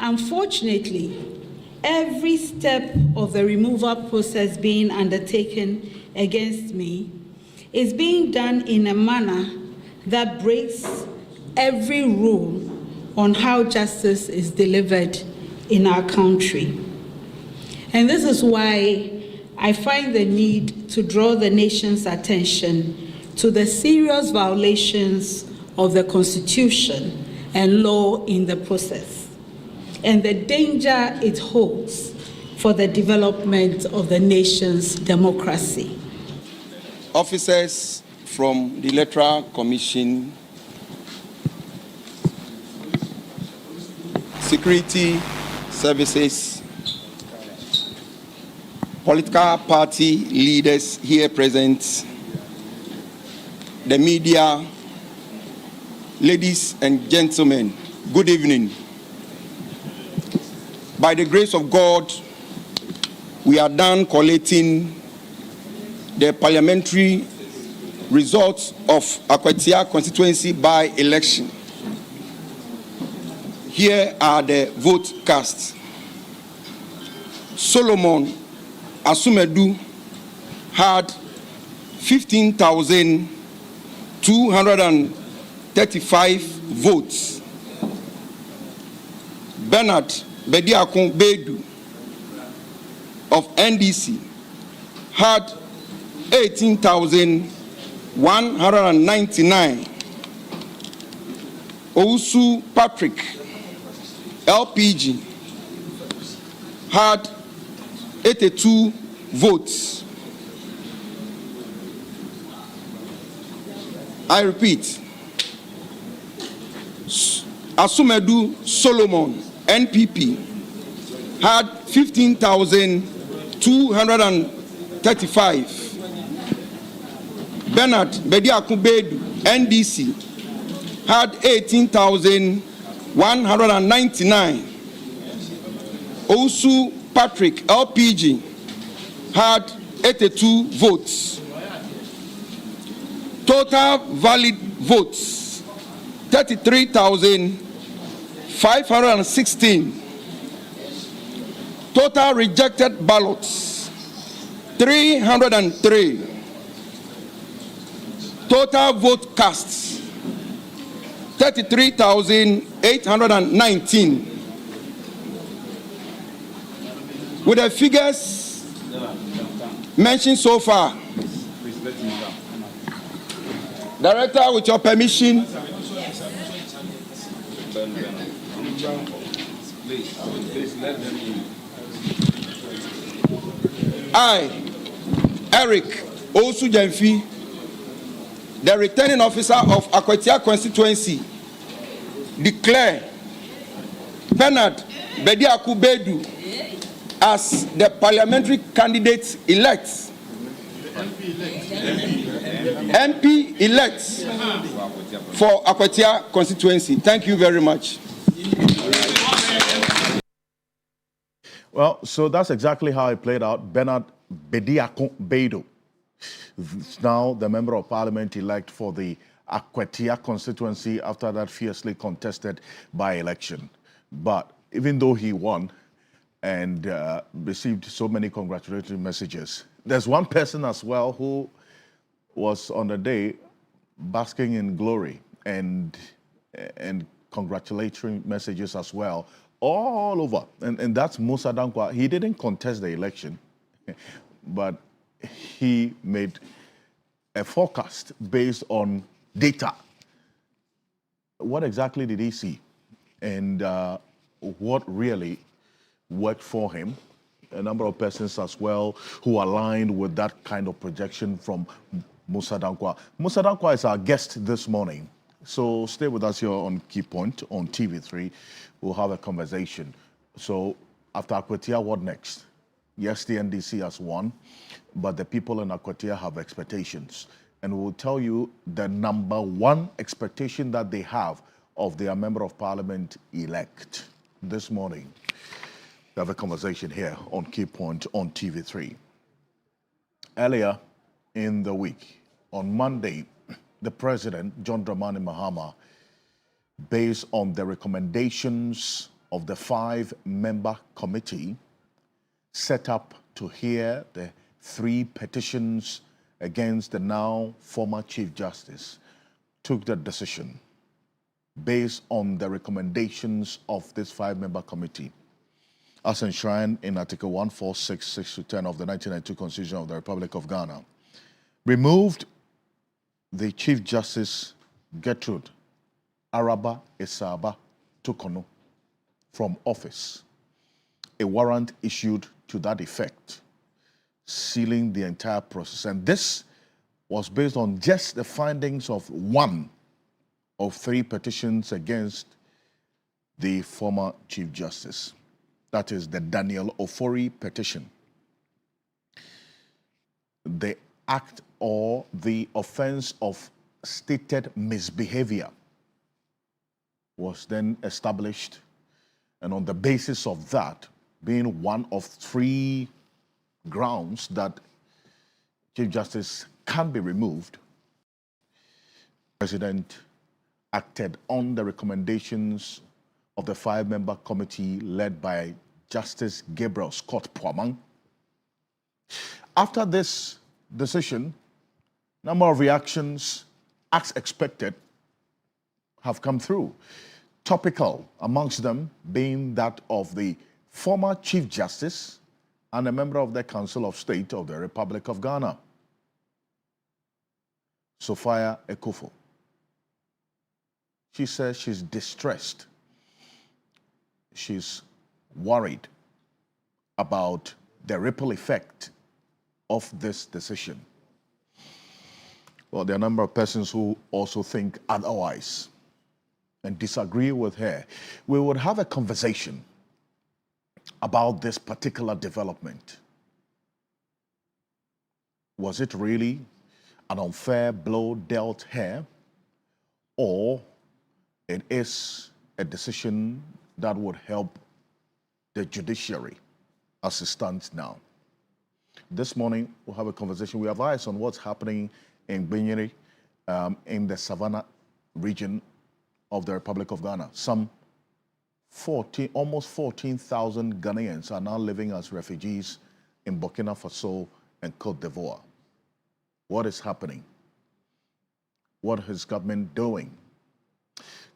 Unfortunately, every step of the removal process being undertaken against me is being done in a manner that breaks every rule on how justice is delivered in our country. And this is why I find the need to draw the nation's attention to the serious violations of the Constitution and law in the process, and the danger it holds for the development of the nation's democracy. Officers from the Electoral Commission, security services, political party leaders here present, the media, ladies and gentlemen, good evening. By the grace of God, we are done collating the parliamentary results of Akwatia constituency by-election. Here are the vote cast. Solomon Asumedu had 15,235 votes. Bernard Bediakun Bedu of NDC had 18,199. Ousu Patrick, LPG, had 82 votes. I repeat, Asumedu Solomon, NPP, had 15,235. Bernard Bediakun Bedu, NDC, had 18,199. Ousu Patrick, LPG, had 82 votes. Total valid votes, 33,516. Total rejected ballots, 303. Total vote casts, 33,819. With the figures mentioned so far, Director, with your permission, I, Eric Osu Jemfi, the returning officer of Akwatia constituency, declare Bernard Bediakun Bedu as the parliamentary candidate elect, MP elect for Akwatia constituency. Thank you very much. Well, so that's exactly how it played out. Bernard Bediakun Bedu is now the member of parliament elect for the Akwatia constituency after that fiercely contested by-election. But even though he won and received so many congratulatory messages, there's one person as well who was on the day basking in glory and congratulatory messages as well all over, and that's Musa Dankwa. He didn't contest the election, but he made a forecast based on data. What exactly did he see, and what really worked for him? A number of persons as well who aligned with that kind of projection from Musa Dankwa. Musa Dankwa is our guest this morning, so stay with us here on KeyPoint on TV3. We'll have a conversation. So after Akwatia, what next? Yes, the NDC has won, but the people in Akwatia have expectations. and will tell you the number one expectation that they have of their member of parliament elect. This morning, we have a conversation here on KeyPoint on TV3. Earlier in the week, on Monday, the President, John Dramani Mahama, based on the recommendations of the 5-member committee set up to hear the 3 petitions against the now former Chief Justice, took the decision based on the recommendations of this 5-member committee, as enshrined in Article 146, 6-10 of the 1992 Constitution of the Republic of Ghana, removed the Chief Justice Gertrude Araba Esaba Tokono from office. A warrant issued to that effect, sealing the entire process. And this was based on just the findings of 1 of 3 petitions against the former Chief Justice. That is the Daniel Ofori petition. The act or the offense of stated misbehavior was then established, and on the basis of that, being 1 of 3 grounds that Chief Justice can be removed, the President acted on the recommendations of the 5-member committee led by Justice Gabriel Scott Poamang. After this decision, number of reactions, as expected, have come through. Topical amongst them being that of the former Chief Justice and a member of the Council of State of the Republic of Ghana, Sophia Ekufo. She says she's distressed. She's worried about the ripple effect of this decision. Well, there are a number of persons who also think otherwise and disagree with her. We would have a conversation about this particular development. Was it really an unfair blow dealt her, or it is a decision that would help the judiciary as it stands now? This morning, we'll have a conversation. We have eyes on what's happening in Binyeri, in the Savannah region of the Republic of Ghana. Some almost 14,000 Ghanaians are now living as refugees in Burkina Faso and Cote d'Ivoire. What is happening? What is government doing?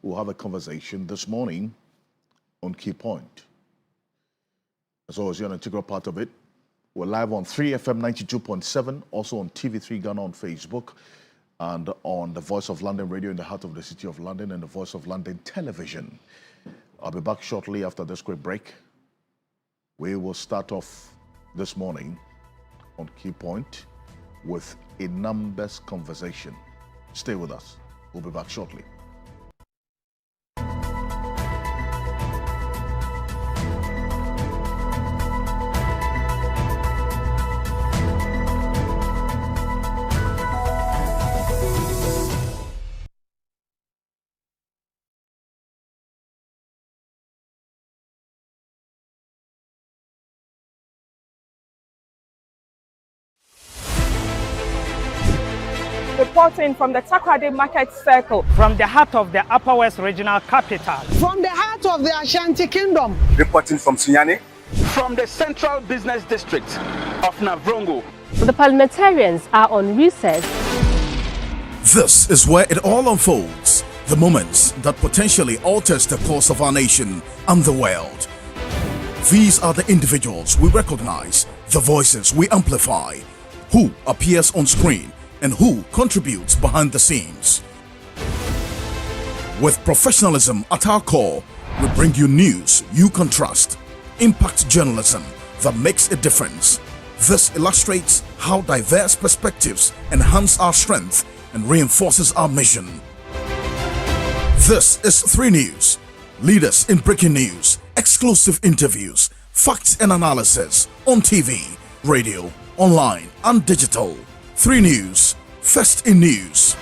We'll have a conversation this morning on KeyPoint. As always, you're an integral part of it. We're live on 3FM 92.7, also on TV3 Ghana on Facebook, and on the Voice of London Radio in the heart of the City of London, and the Voice of London Television. I'll be back shortly after this quick break. We will start off this morning on KeyPoint with a numbers conversation. Stay with us. We'll be back shortly. Reporting from the Takoradi Market Circle, from the heart of the Upper West Regional Capital, from the heart of the Ashanti Kingdom, reporting from Sunyani, from the Central Business District of Navrongo. The parliamentarians are on recess. This is where it all unfolds, the moments that potentially alters the course of our nation and the world. These are the individuals we recognize, the voices we amplify, who appears on screen and who contributes behind the scenes. With professionalism at our core, we bring you news you can trust, impact journalism that makes a difference. This illustrates how diverse perspectives enhance our strength and reinforces our mission. This is 3 News, leaders in breaking news, exclusive interviews, facts and analysis on TV, radio, online and digital. 3 News, First in News.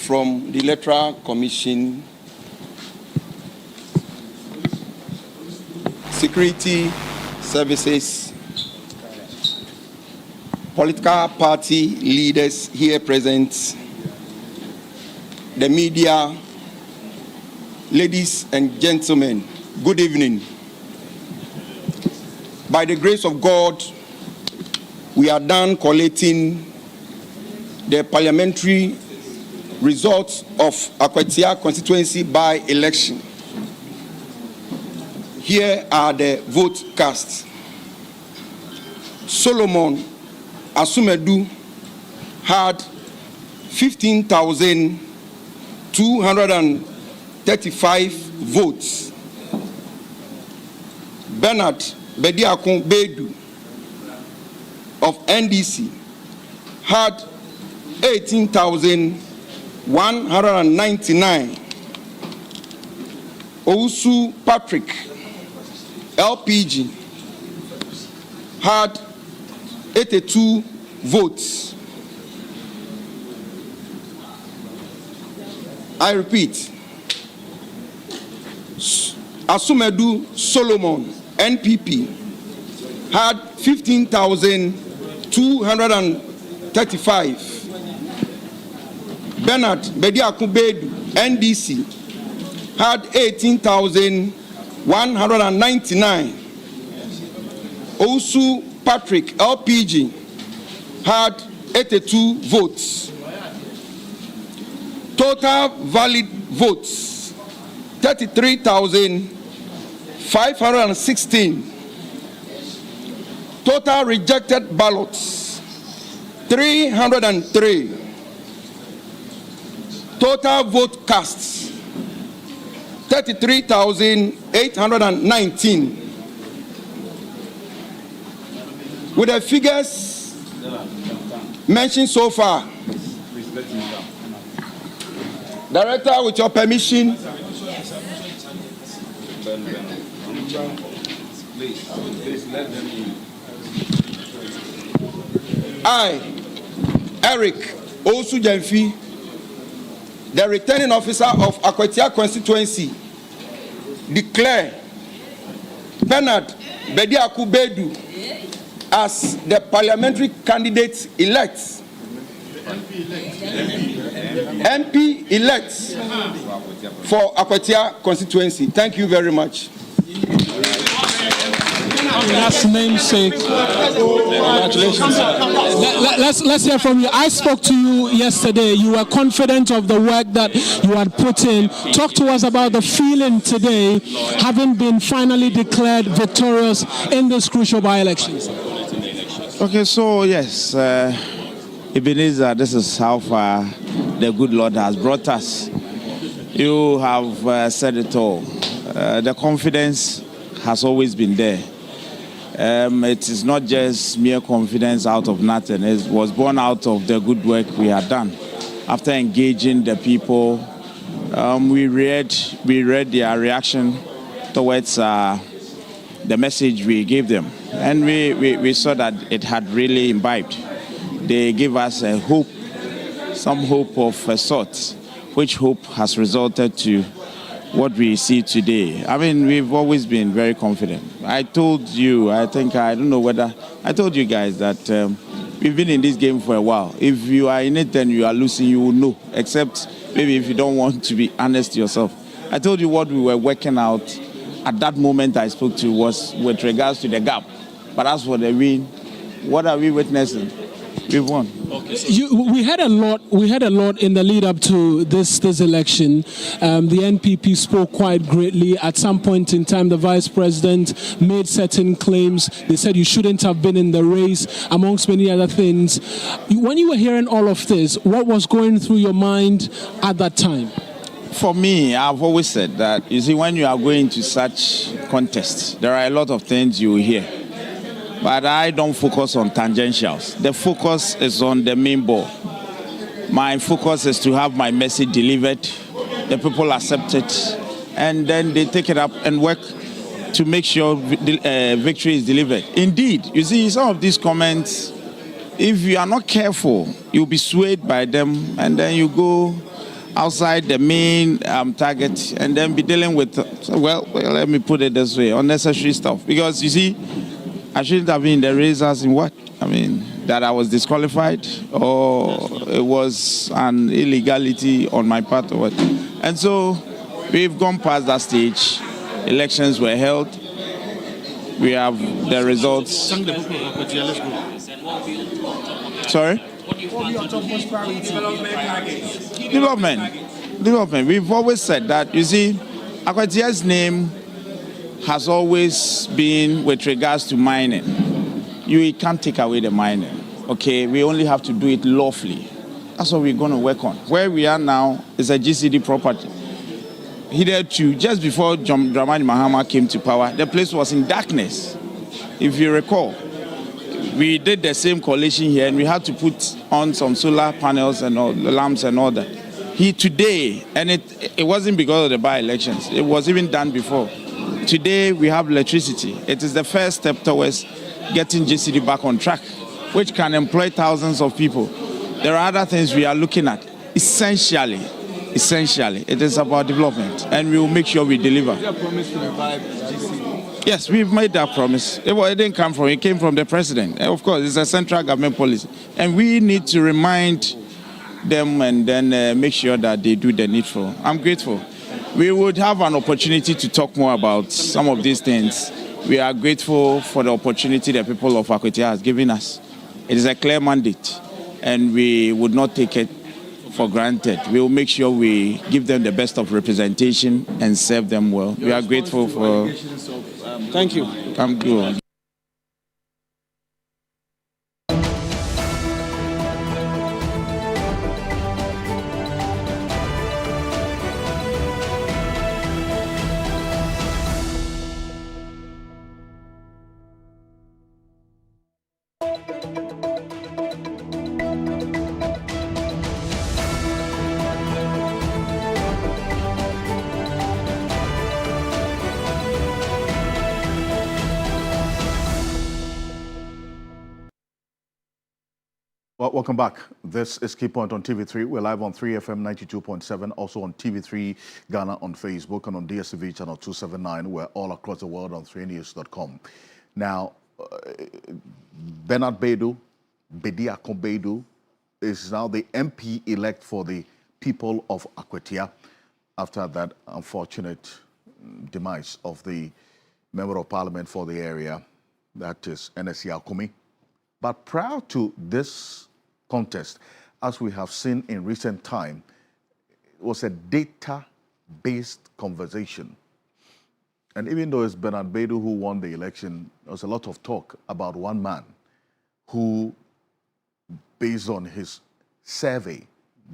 from the Electoral Commission, security services, political party leaders here present, the media, ladies and gentlemen, good evening. By the grace of God, we are done collating the parliamentary results of Akwatia constituency by-election. Here are the vote cast. Solomon Asumedu had 15,235 votes. Bernard Bediakun Bedu of NDC had 18,199. Ousu Patrick, LPG, had 82 votes. I repeat, Asumedu Solomon, NPP, had 15,235. Bernard Bediakun Bedu, NDC, had 18,199. Ousu Patrick, LPG, had 82 votes. Total valid votes, 33,516. Total rejected ballots, 303. Total vote casts, 33,819. With the figures mentioned so far, Director, with your permission, I, Eric Osu Jemfi, the returning officer of Akwatia constituency, declare Bernard Bediakun Bedu as the parliamentary candidate elect, MP elect for Akwatia constituency. Thank you very much. That's namesake. Congratulations. Let's hear from you. I spoke to you yesterday. You were confident of the work that you had put in. Talk to us about the feeling today, having been finally declared victorious in this crucial by-elections. Okay, so yes, Ebenezer, this is how far the good Lord has brought us. You have said it all. The confidence has always been there. It is not just mere confidence out of nothing. It was born out of the good work we had done. After engaging the people, we read their reaction towards the message we gave them. And we saw that it had really imbibed. They gave us a hope, some hope of a sort, which hope has resulted to what we see today. I mean, we've always been very confident. I told you, I don't know whether, I told you guys that we've been in this game for a while. If you are in it and you are losing, you will know, except maybe if you don't want to be honest to yourself. I told you what we were working out at that moment I spoke to was with regards to the gap. But as for the win, what are we witnessing? We've won. Okay. We had a lot in the lead up to this election. The NPP spoke quite greatly. At some point in time, the vice president made certain claims. They said you shouldn't have been in the race, amongst many other things. When you were hearing all of this, what was going through your mind at that time? For me, I've always said that, you see, when you are going to such contests, there are a lot of things you will hear. But I don't focus on tangentials. The focus is on the main ball. My focus is to have my message delivered, the people accept it, and then they take it up and work to make sure victory is delivered. Indeed, you see, some of these comments, if you are not careful, you'll be swayed by them, and then you go outside the main target and then be dealing with, well, let me put it this way, unnecessary stuff. Because you see, I shouldn't have been in the race as in what? I mean, that I was disqualified or it was an illegality on my part or what. And so we've gone past that stage. Elections were held. We have the results. Sorry? Development. We've always said that, you see, Akwatia's name has always been with regards to mining. You can't take away the mining, okay? We only have to do it lawfully. That's what we're going to work on. Where we are now is a GCD property. Hitherto, just before Dramani Mahama came to power, the place was in darkness. If you recall, we did the same coalition here and we had to put on some solar panels and all the lamps and all that. Today, and it wasn't because of the by-elections, it was even done before. Today, we have electricity. It is the first step towards getting GCD back on track, which can employ thousands of people. There are other things we are looking at. Essentially, it is about development, and we will make sure we deliver. You have promised to revive GCD. Yes, we've made that promise. It didn't come from, it came from the president. And of course, it's a central government policy. And we need to remind them and then make sure that they do the needful. I'm grateful. We would have an opportunity to talk more about some of these things. We are grateful for the opportunity the people of Akwatia has given us. It is a clear mandate, and we would not take it for granted. We will make sure we give them the best of representation and serve them well. We are grateful for... Thank you. I'm good. Well, welcome back. This is KeyPoint on TV3. We're live on 3FM 92.7, also on TV3 Ghana on Facebook and on DSTV channel 279. We're all across the world on 3news.com. Now, Bernard Bedi Akonbedu is now the MP-elect for the people of Akwatia after that unfortunate demise of the Member of Parliament for the area, that is NSC Akumi. But prior to this contest, as we have seen in recent time, it was a data-based conversation. And even though it's Bernard Bedi who won the election, there was a lot of talk about one man who, based on his survey,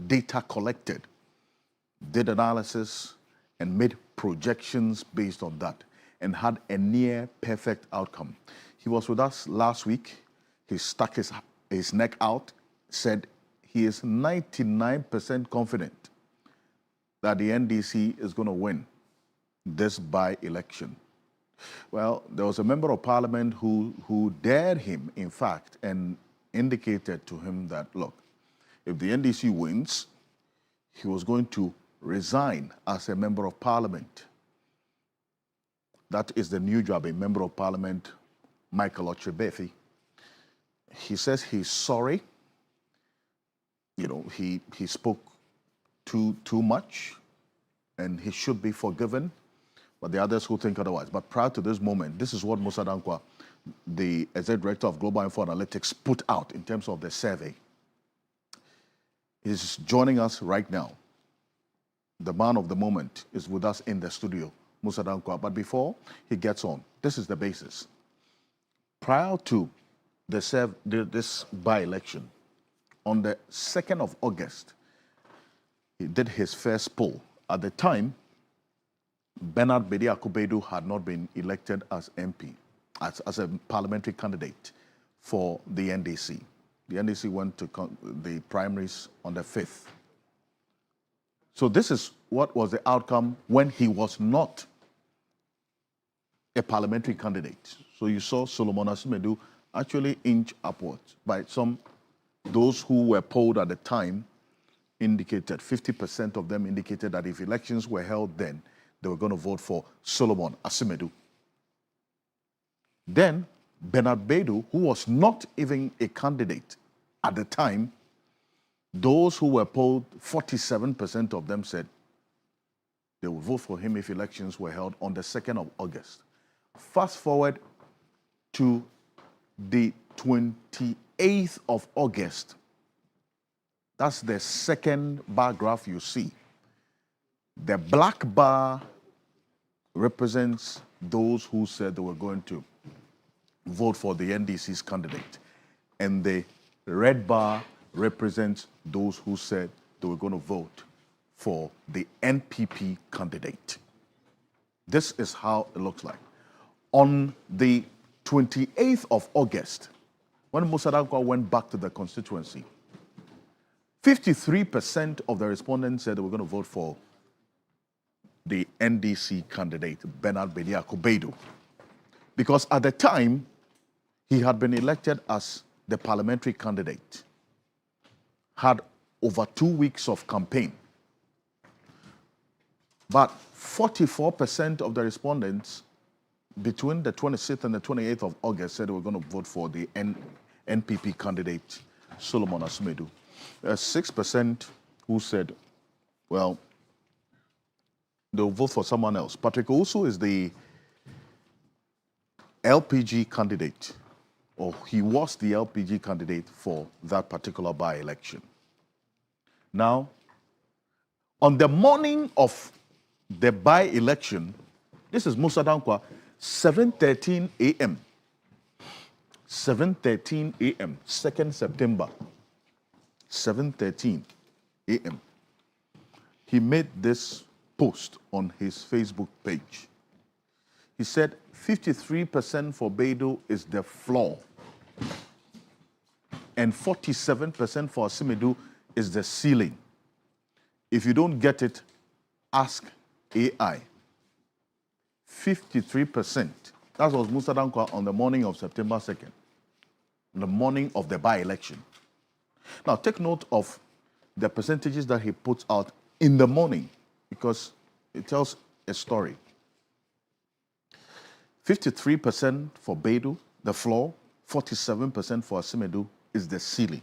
data collected, did analysis and made projections based on that and had a near perfect outcome. He was with us last week. He stuck his neck out, said he is 99% confident that the NDC is going to win this by-election. Well, there was a member of parliament who dared him, in fact, and indicated to him that, look, if the NDC wins, he was going to resign as a member of parliament. That is the new job, a member of parliament, Michael Ochebefi. He says he's sorry. You know, he spoke too much and he should be forgiven, but there are others who think otherwise. But prior to this moment, this is what Musa Dankwa, the Executive Director of Global Info Analytics, put out in terms of the survey. He's joining us right now. The man of the moment is with us in the studio, Musa Dankwa. But before he gets on, this is the basis. Prior to this by-election, on the 2nd of August, he did his first poll. At the time, Bernard Bedi Akonbedu had not been elected as MP, as a parliamentary candidate for the NDC. The NDC went to the primaries on the 5th. So this is what was the outcome when he was not a parliamentary candidate. So you saw Solomon Asimedu actually inch upwards by those who were polled at the time indicated, 50% of them indicated that if elections were held then, they were going to vote for Solomon Assemedu. Then, Bernard Badu, who was not even a candidate at the time, those who were polled, 47% of them said they would vote for him if elections were held on the 2nd of August. Fast forward to the 28th of August. That's the second bar graph you see. The black bar represents those who said they were going to vote for the NDC's candidate. And the red bar represents those who said they were going to vote for the NPP candidate. This is how it looks like. On the 28th of August, when Musa Dankwa went back to the constituency, 53% of the respondents said they were going to vote for the NDC candidate, Bernard Bediako Badu. Because at the time, he had been elected as the parliamentary candidate, had over 2 weeks of campaign. But 44% of the respondents between the 26th and the 28th of August said they were going to vote for the NPP candidate, Solomon Assemedu. 6% who said, well, they'll vote for someone else. Patrick Owusu is the LPG candidate, or he was the LPG candidate for that particular by-election. Now, on the morning of the by-election, this is Musa Dankwa, 7:13 a.m. 7:13 a.m., 2nd September, 7:13 a.m. He made this post on his Facebook page. He said, 53% for Badu is the floor, and 47% for Assemedu is the ceiling. If you don't get it, ask AI. 53%. That was Musa Dankwa on the morning of September 2nd, the morning of the by-election. Now, take note of the percentages that he puts out in the morning, because it tells a story. 53% for Badu, the floor, 47% for Assemedu is the ceiling.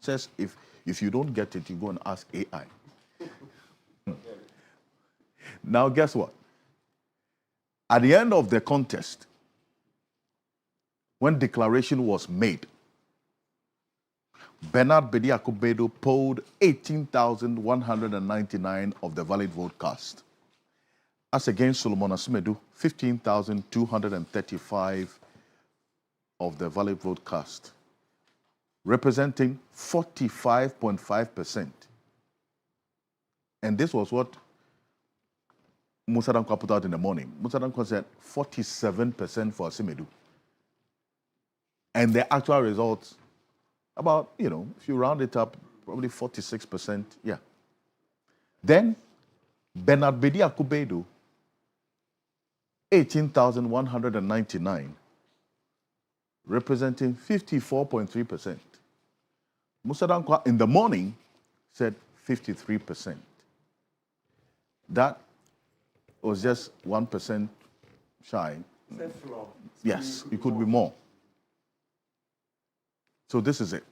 It says if you don't get it, you go and ask AI. Now, guess what? At the end of the contest, when declaration was made, Bernard Bediako Badu polled 18,199 of the valid vote cast, as against Solomon Assemedu, 15,235 of the valid vote cast, representing 45.5%. And this was what Musa Dankwa put out in the morning. Musa Dankwa said 47% for Assemedu. And the actual results, about, if you round it up, probably 46%, yeah. Then, Bernard Bediako Badu, 18,199, representing 54.3%. Musa Dankwa in the morning said 53%. That was just 1% shy. Yes, it could be more. So this is it.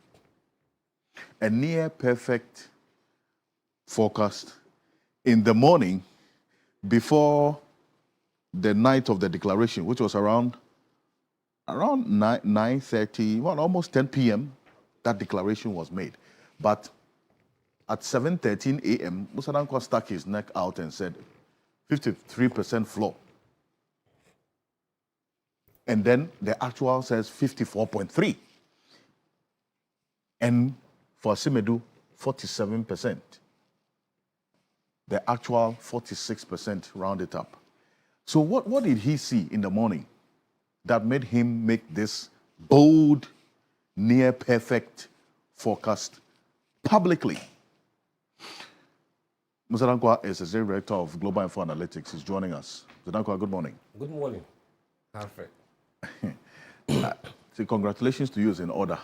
A near perfect forecast in the morning before the night of the declaration, which was around 9:30, well, almost 10 p.m., that declaration was made. But at 7:13 a.m., Musa Dankwa stuck his neck out and said, 53% floor. And then the actual says 54.3. And for Assemedu, 47%. The actual 46% rounded up. So what did he see in the morning that made him make this bold, near-perfect forecast publicly? Mr. Dankwa is the Director of Global Info Analytics. He's joining us. Mr. Dankwa, good morning. Good morning, Alfred. So congratulations to you is in order.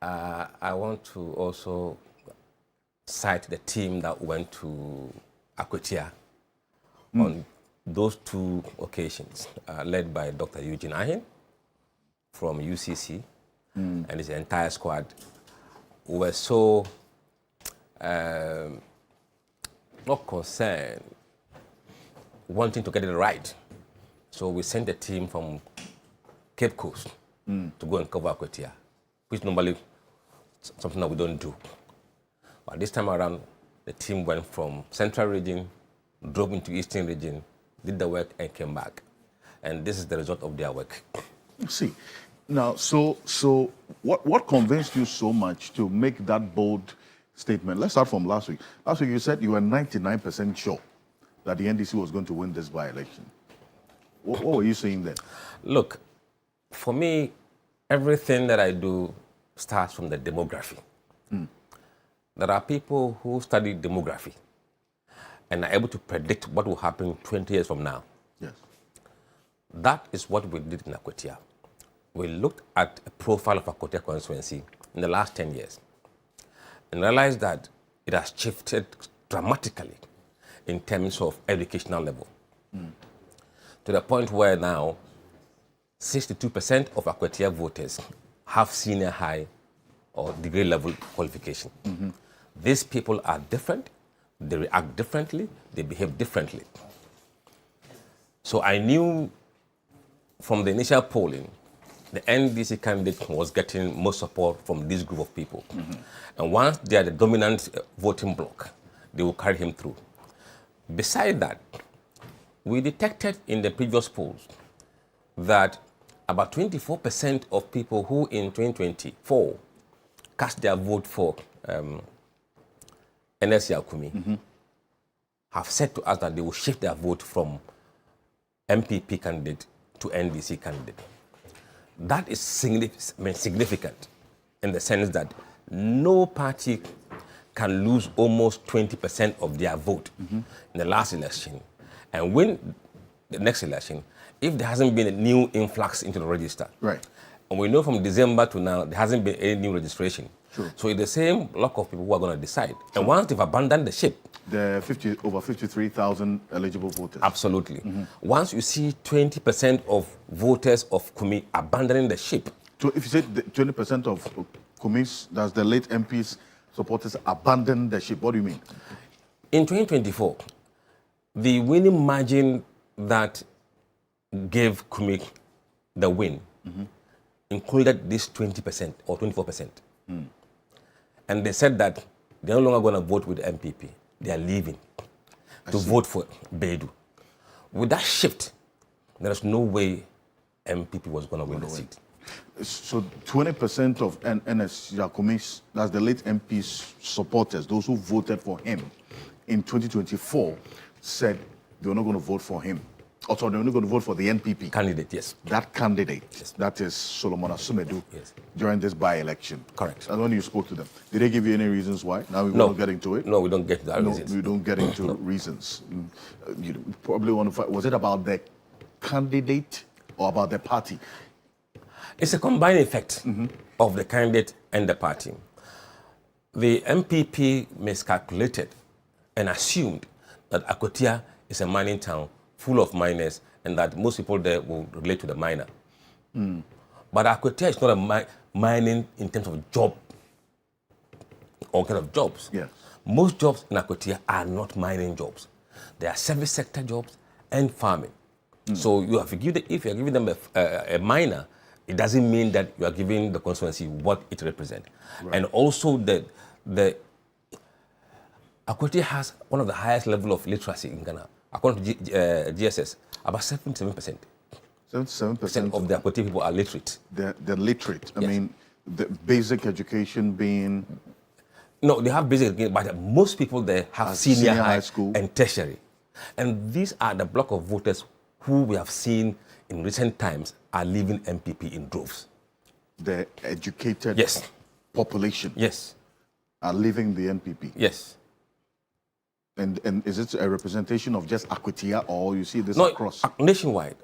I want to also cite the team that went to Akwatia on those two occasions, led by Dr. Eugene Ahin from UCC and his entire squad. We were so not concerned, wanting to get it right. So we sent a team from Cape Coast to go and cover Akwatia, which normally something that we don't do. But this time around, the team went from Central Region, drove into Eastern Region, did the work and came back. And this is the result of their work. See, now, so what convinced you so much to make that bold statement? Let's start from last week. Last week you said you were 99% sure that the NDC was going to win this by-election. What were you saying then? Look, for me, everything that I do starts from the demography. There are people who study demography and are able to predict what will happen 20 years from now. Yes. That is what we did in Akwatia. We looked at a profile of Akwatia constituency in the last 10 years and realized that it has shifted dramatically in terms of educational level. To the point where now 62% of Akwatia voters have senior high or degree level qualification. These people are different, they react differently, they behave differently. So I knew from the initial polling, the NDC candidate was getting most support from this group of people. And once they are the dominant voting bloc, they will carry him through. Beside that, we detected in the previous polls that about 24% of people who in 2024 cast their vote for NSC Akumi have said to us that they will shift their vote from MPP candidate to NDC candidate. That is significant in the sense that no party can lose almost 20% of their vote in the last election and win the next election if there hasn't been a new influx into the register. Right. And we know from December to now, there hasn't been any new registration. Sure. So it's the same block of people who are going to decide. Sure. And once they've abandoned the ship, there are over 53,000 eligible voters. Absolutely. Once you see 20% of voters of Kumi abandoning the ship. So if you say 20% of Kumi's, that's the late MP's supporters, abandon the ship, what do you mean? In 2024, the winning margin that gave Kumi the win included this 20% or 24%. And they said that they're no longer going to vote with the MPP. They are leaving to vote for Bedu. With that shift, there is no way MPP was going to win the seat. So 20% of NS Yakumis, that's the late MP's supporters, those who voted for him in 2024, said they were not going to vote for him. Also, they're only going to vote for the NPP. Candidate, yes. That candidate, yes. That is Solomon Asumedu, yes. During this by-election. Correct. And when you spoke to them, did they give you any reasons why? Now we're not getting to it. No, we don't get to that reasons. We don't get into reasons. You probably want to find, was it about the candidate or about the party? It's a combined effect of the candidate and the party. The MPP miscalculated and assumed that Akwatia is a mining town full of miners and that most people there will relate to the miner. But Akwatia is not a mining in terms of job, all kind of jobs. Yes. Most jobs in Akwatia are not mining jobs. They are service sector jobs and farming. So you have to give if you're giving them a miner, it doesn't mean that you are giving the constituency what it represents. Right. And also the Akwatia has one of the highest level of literacy in Ghana. According to GSS, about 77%. 77% of the Akwatia people are literate. They're literate. I mean, the basic education being... No, they have basic education, but most people there have senior high school and tertiary. And these are the block of voters who we have seen in recent times are leaving MPP in droves. The educated population are leaving the NPP. Yes. And is it a representation of just Akwatia, or you see this across? Nationwide.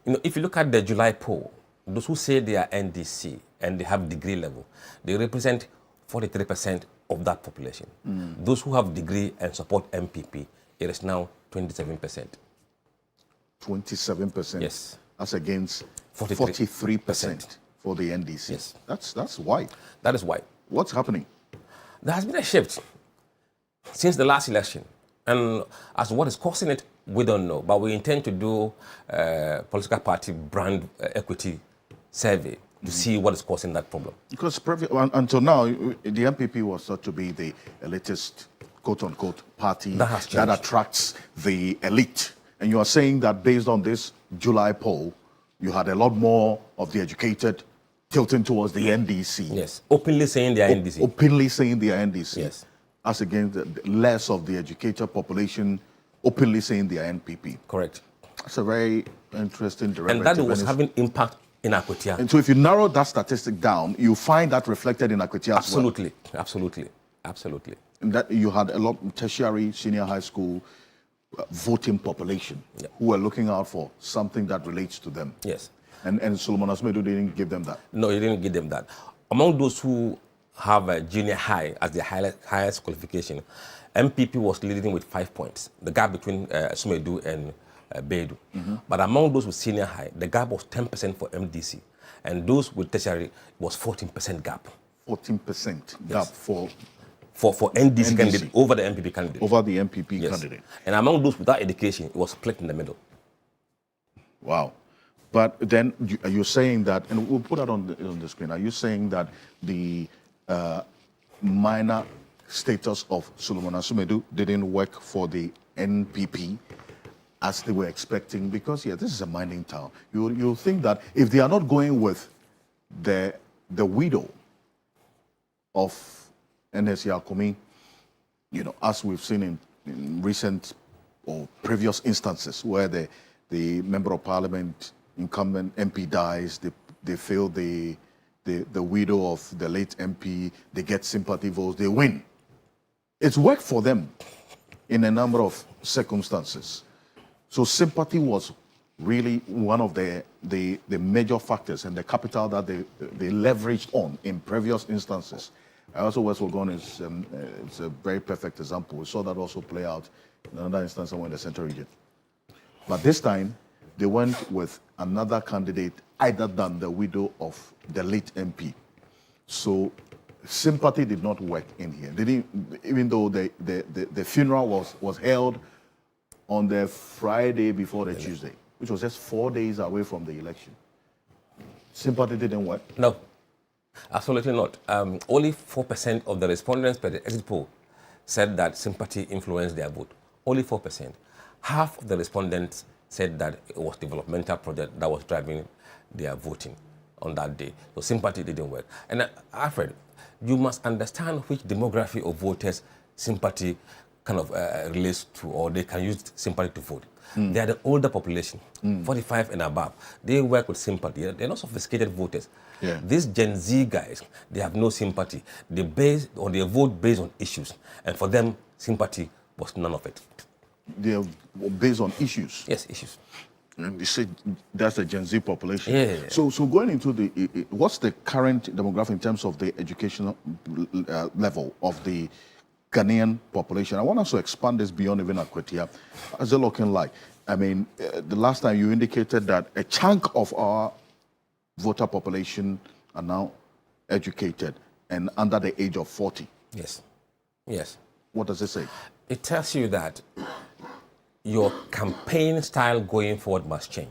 You know, if you look at the July poll, those who say they are NDC and they have degree level, they represent 43% of that population. Those who have degree and support MPP, it is now 27%. 27%? Yes. That's against 43% for the NDC. Yes. That's why. That is why. What's happening? There has been a shift since the last election. And as to what is causing it, we don't know. But we intend to do a political party brand equity survey to see what is causing that problem. Because until now, the MPP was thought to be the elitist, quote-unquote, party that attracts the elite. And you are saying that based on this July poll, you had a lot more of the educated tilting towards the NDC. Yes, openly saying they are NDC. Openly saying they are NDC. Yes. As against less of the educated population openly saying they are NPP. Correct. That's a very interesting derivative. And that was having impact in Akwatia. And so if you narrow that statistic down, you find that reflected in Akwatia as well. Absolutely, absolutely, absolutely. And that you had a lot of tertiary, senior high school voting population who were looking out for something that relates to them. Yes. And Solomon Asmedu didn't give them that. No, he didn't give them that. Among those who have a junior high as their highest qualification, MPP was leading with 5 points, the gap between Sumedu and Bedu. But among those with senior high, the gap was 10% for MDC. And those with tertiary was 14% gap. 14% gap for NDC candidate over the MPP candidate. Over the MPP candidate. And among those without education, it was split in the middle. Wow. But then you're saying that, and we'll put that on the screen, are you saying that the minor status of Solomon Asumedu didn't work for the NPP as they were expecting? Because, this is a mining town. You'll think that if they are not going with the widow of NSC Akumi, as we've seen in recent or previous instances where the member of parliament, incumbent MP dies, they fail the widow of the late MP, they get sympathy votes, they win. It's worked for them in a number of circumstances. So sympathy was really one of the major factors and the capital that they leveraged on in previous instances. Also, West Wuogon is it's a very perfect example. We saw that also play out in another instance somewhere in the Central Region. But this time, they went with another candidate other than the widow of the late MP. So sympathy did not work in here. They didn't, even though the funeral was held on the Friday before the Tuesday, which was just 4 days away from the election. Sympathy didn't work? No, absolutely not. Only 4% of the respondents per the exit poll said that sympathy influenced their vote. Only 4%. Half of the respondents said that it was developmental project that was driving their voting on that day. So sympathy didn't work. And Alfred, you must understand which demography of voters sympathy kind of relates to, or they can use sympathy to vote. They are the older population, 45 and above. They work with sympathy. They're not sophisticated voters. Yeah. These Gen Z guys, they have no sympathy. They vote based on issues. And for them, sympathy was none of it. They're based on issues? Yes, issues. And you say that's the Gen Z population. Yeah. So going into what's the current demographic in terms of the educational level of the Ghanaian population? I want us to expand this beyond even Akwatia. How's it looking like? I mean, the last time you indicated that a chunk of our voter population are now educated and under the age of 40. Yes. Yes. What does it say? It tells you that your campaign style going forward must change.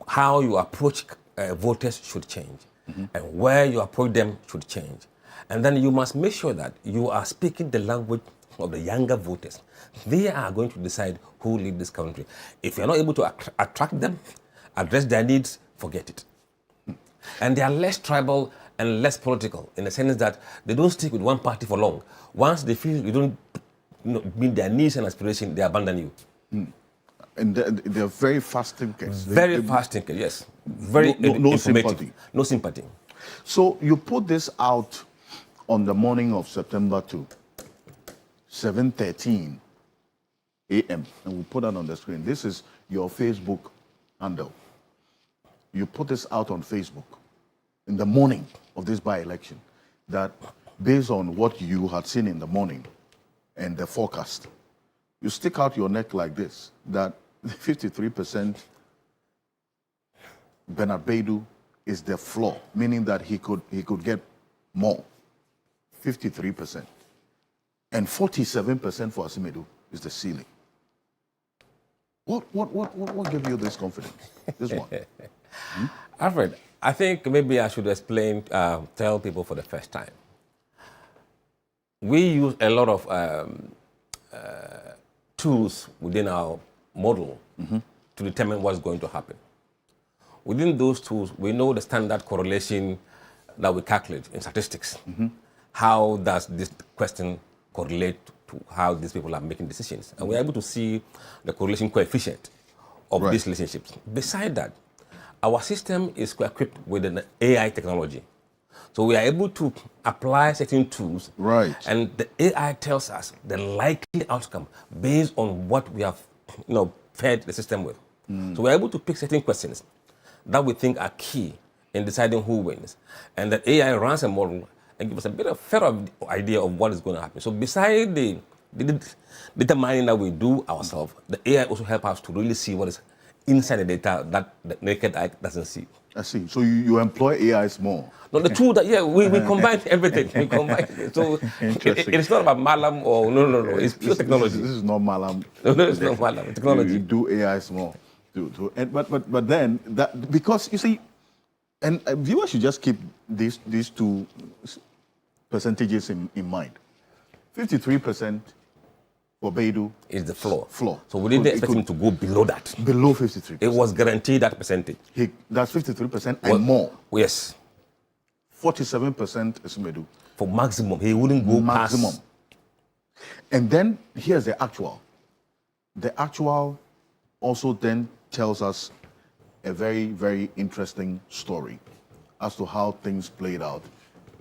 How you approach voters should change. And where you approach them should change. And then you must make sure that you are speaking the language of the younger voters. They are going to decide who lead this country. If you're not able to attract them, address their needs, forget it. And they are less tribal and less political in the sense that they don't stick with one party for long. Once they feel you don't meet their needs and aspirations, they abandon you. And they're very fast thinkers. Very fast thinkers, yes. Very no sympathy. No sympathy. So you put this out on the morning of September 2, 7:13 a.m. And we'll put that on the screen. This is your Facebook handle. You put this out on Facebook in the morning of this by-election that based on what you had seen in the morning and the forecast, you stick out your neck like this, that 53% Bernard Baidu is the floor, meaning that he could get more, 53%. And 47% for Asimedu is the ceiling. What gave you this confidence? This one? Alfred, I think maybe I should explain, tell people for the first time. We use a lot of tools within our model to determine what's going to happen. Within those tools, we know the standard correlation that we calculate in statistics. How does this question correlate to how these people are making decisions? And we're able to see the correlation coefficient of these relationships. Beside that, our system is equipped with an AI technology. So we are able to apply certain tools, and the AI tells us the likely outcome based on what we have fed the system with. So we're able to pick certain questions that we think are key in deciding who wins. And the AI runs a model and gives us a bit of fair idea of what is going to happen. So beside the determining that we do ourselves, the AI also helps us to really see what is inside the data that the naked eye doesn't see. I see. So you employ AIs more? No, the tool that, we combine everything. We combine it. So it's not about Malam or, no. It's pure technology. This is not Malam. No, it's not Malam. Technology. You do AIs more. But then, because you see, and viewers should just keep these two percentages in mind. 53% for Baidu is the floor. So we didn't expect him to go below that. Below 53%. It was guaranteed that percentage. That's 53% and more. Yes. 47% is Medu. For maximum. He wouldn't go maximum. Past. And then here's the actual. The actual also then tells us a very, very interesting story as to how things played out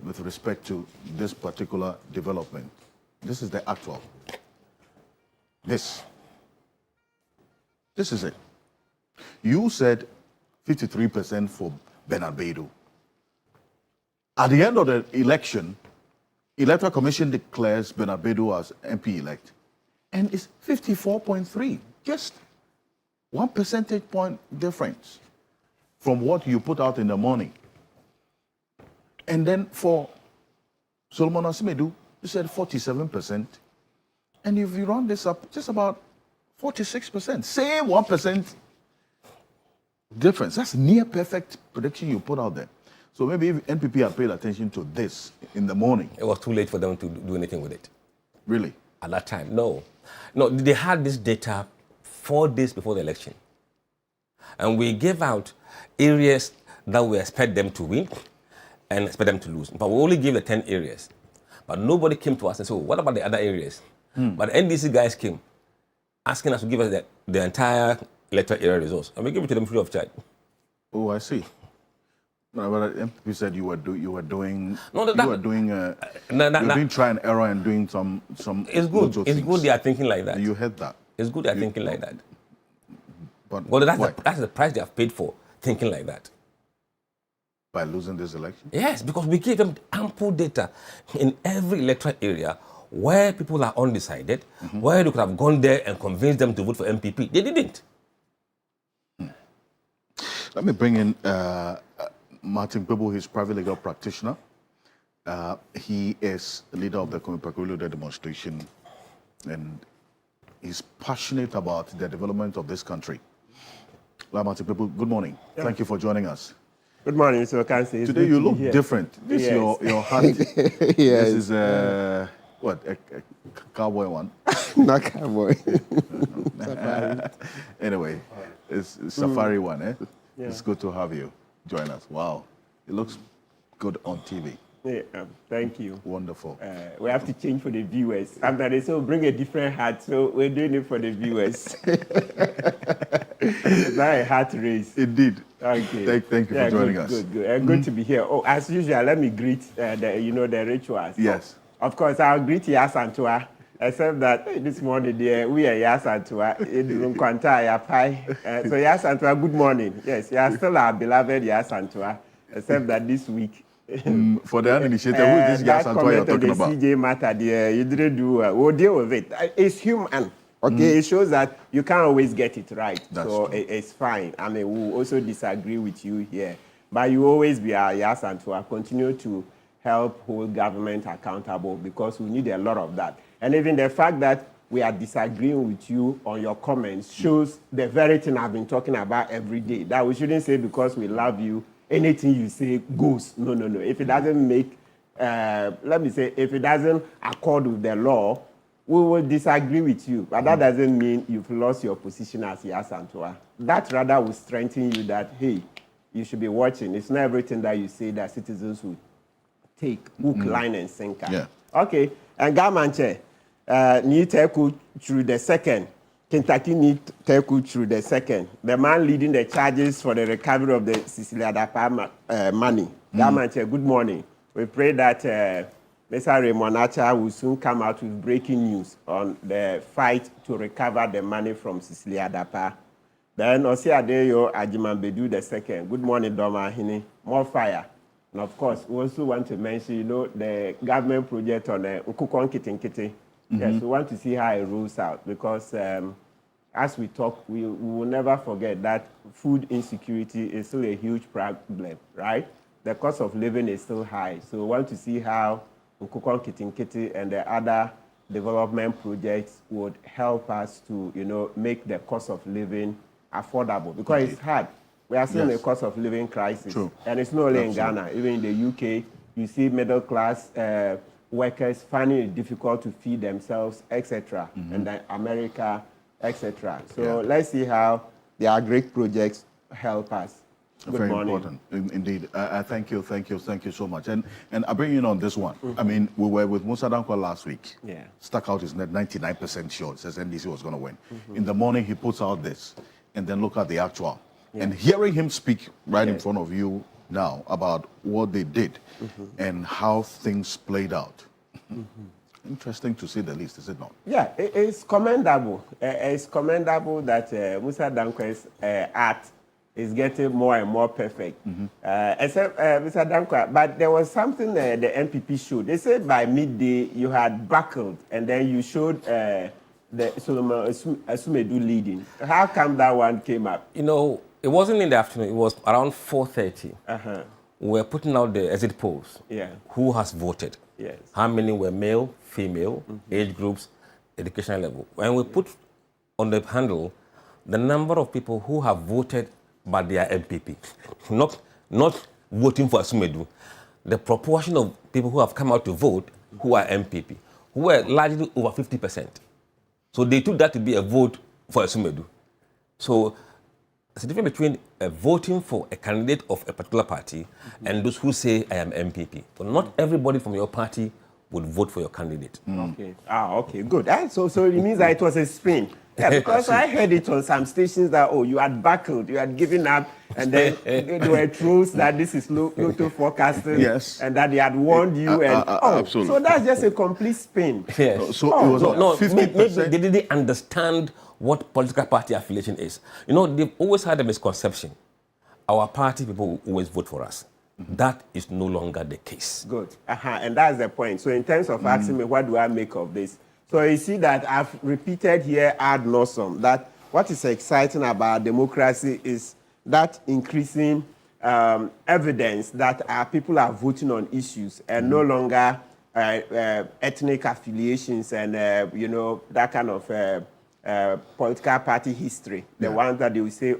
with respect to this particular development. This is the actual. This is it. You said 53% for Bernard Baidu. At the end of the election, Electoral Commission declares Bernard Baidu as MP-elect, and it's 54.3, just 1 percentage point difference from what you put out in the morning. And then for Solomon Asimedu, you said 47%, and if you round this up, just about 46%, same 1% difference. That's near perfect prediction you put out there. So maybe if NPP had paid attention to this in the morning. It was too late for them to do anything with it. Really? At that time, no. No, they had this data 4 days before the election. And we gave out areas that we expect them to win and expect them to lose. But we only gave the 10 areas. But nobody came to us and said, what about the other areas? But the NDC guys came asking us to give us the entire electoral area results. And we gave it to them free of charge. Oh, I see. No, but MPP said you were doing try and error and doing some. It's good. It's good they are thinking like that. You heard that. It's good they are thinking like that. But well, that's the price they have paid for thinking like that. By losing this election? Yes, because we gave them ample data in every electoral area where people are undecided, where they could have gone there and convinced them to vote for MPP. They didn't. Let me bring in Martin Pebu, he's private legal practitioner. He is the leader of the Komipakulo demonstration, and he's passionate about the development of this country. Martin Pebu, good morning. Yeah. Thank you for joining us. Good morning, Mr. Ocansey. Today you look different. This is your hat. Yes. This is what, a cowboy one? Not cowboy. Anyway, it's a safari one, eh? Yeah. It's good to have you join us. Wow, it looks good on TV. Yeah, thank you. Wonderful. We have to change for the viewers. After they say, bring a different hat, so we're doing it for the viewers. It's not a hat race. Indeed. Okay. Thank you for joining us. Good. Good to be here. Oh, as usual, let me greet the rituals. Yes. Of course, I'll greet Yasantua. Except that this morning, we are Yasantua in Nkwanta Yapai. So Yasantua, good morning. Yes, you are still our beloved Yasantua. Except that this week, For the uninitiated, who is this guy Santua you're talking about? CJ matter there, you didn't do we'll deal with it. It's human. Okay, it shows that you can't always get it right. It's fine. I mean, we'll also disagree with you here. But you always be our yes and to continue to help hold government accountable because we need a lot of that. And even the fact that we are disagreeing with you on your comments shows the very thing I've been talking about every day. That we shouldn't say because we love you, anything you say goes. No. If it doesn't make, let me say, if it doesn't accord with the law, we will disagree with you. But that doesn't mean you've lost your position as Yasantua. That rather will strengthen you that, hey, you should be watching. It's not everything that you say that citizens will take hook, line, and sinker. Yeah. Okay. And Gamanche, need Teku through the second. Kentucky need Teku through the second. The man leading the charges for the recovery of the Cecilia Dapa money. Gamanche, good morning. We pray that Mr. Raymond Acha will soon come out with breaking news on the fight to recover the money from Cecilia Dapa. Then Osi Adeyo Ajimambedu the second. Good morning, Doma Hini. More fire. And of course, we also want to mention, the government project on Ukukon Kitinkiti. Yes, we want to see how it rolls out because as we talk, we will never forget that food insecurity is still a huge problem, right? The cost of living is still high. So we want to see how Ukukon Kitinkiti and the other development projects would help us to, make the cost of living affordable because it's hard. We are still in a cost of living crisis. True. And it's not only in Ghana. Even in the UK, you see middle class workers finding it difficult to feed themselves, etc. And then America, etc. So let's see how the agri projects help us. Good morning. Important, indeed. Thank you so much. And I bring you in on this one. I mean, we were with Musa Dankwa last week. Yeah. Stuck out his net 99% sure. Says NDC was going to win. In the morning, he puts out this, and then look at the actual. Yeah. And hearing him speak right in front of you now about what they did and how things played out. Interesting to say the least, is it not? Yeah, it's commendable. It's commendable that Musa Dankwa's art is getting more and more perfect. Except Mr. Dankwa, but there was something the MPP showed. They said by midday you had buckled and then you showed the Solomon Asumedu leading. How come that one came up? It wasn't in the afternoon. It was around 4:30. We were putting out the exit polls. Yeah. Who has voted? Yes. How many were male, female, age groups, educational level. When we put on the handle the number of people who have voted but they are MPP, not voting for Asumedu, the proportion of people who have come out to vote who are MPP, who were largely over 50%. So they took that to be a vote for Asumedu. So there's a difference between voting for a candidate of a particular party and those who say, I am MPP. So not everybody from your party would vote for your candidate. Okay. Okay, good. So it memes that it was a spin. Yeah, because I heard it on some stations that, you had buckled, you had given up, and then there were trolls that this is Lotto forecasting, and that they had warned you. Absolutely. So that's just a complete spin. Yes. So it was not 50%. Maybe they didn't understand what political party affiliation is. They've always had a misconception. Our party people always vote for us. That is no longer the case. Good. And that's the point. So in terms of asking me, what do I make of this? So you see that I've repeated here ad nauseam that what is exciting about democracy is that increasing evidence that our people are voting on issues and no longer ethnic affiliations and, that kind of political party history. The ones that they will say,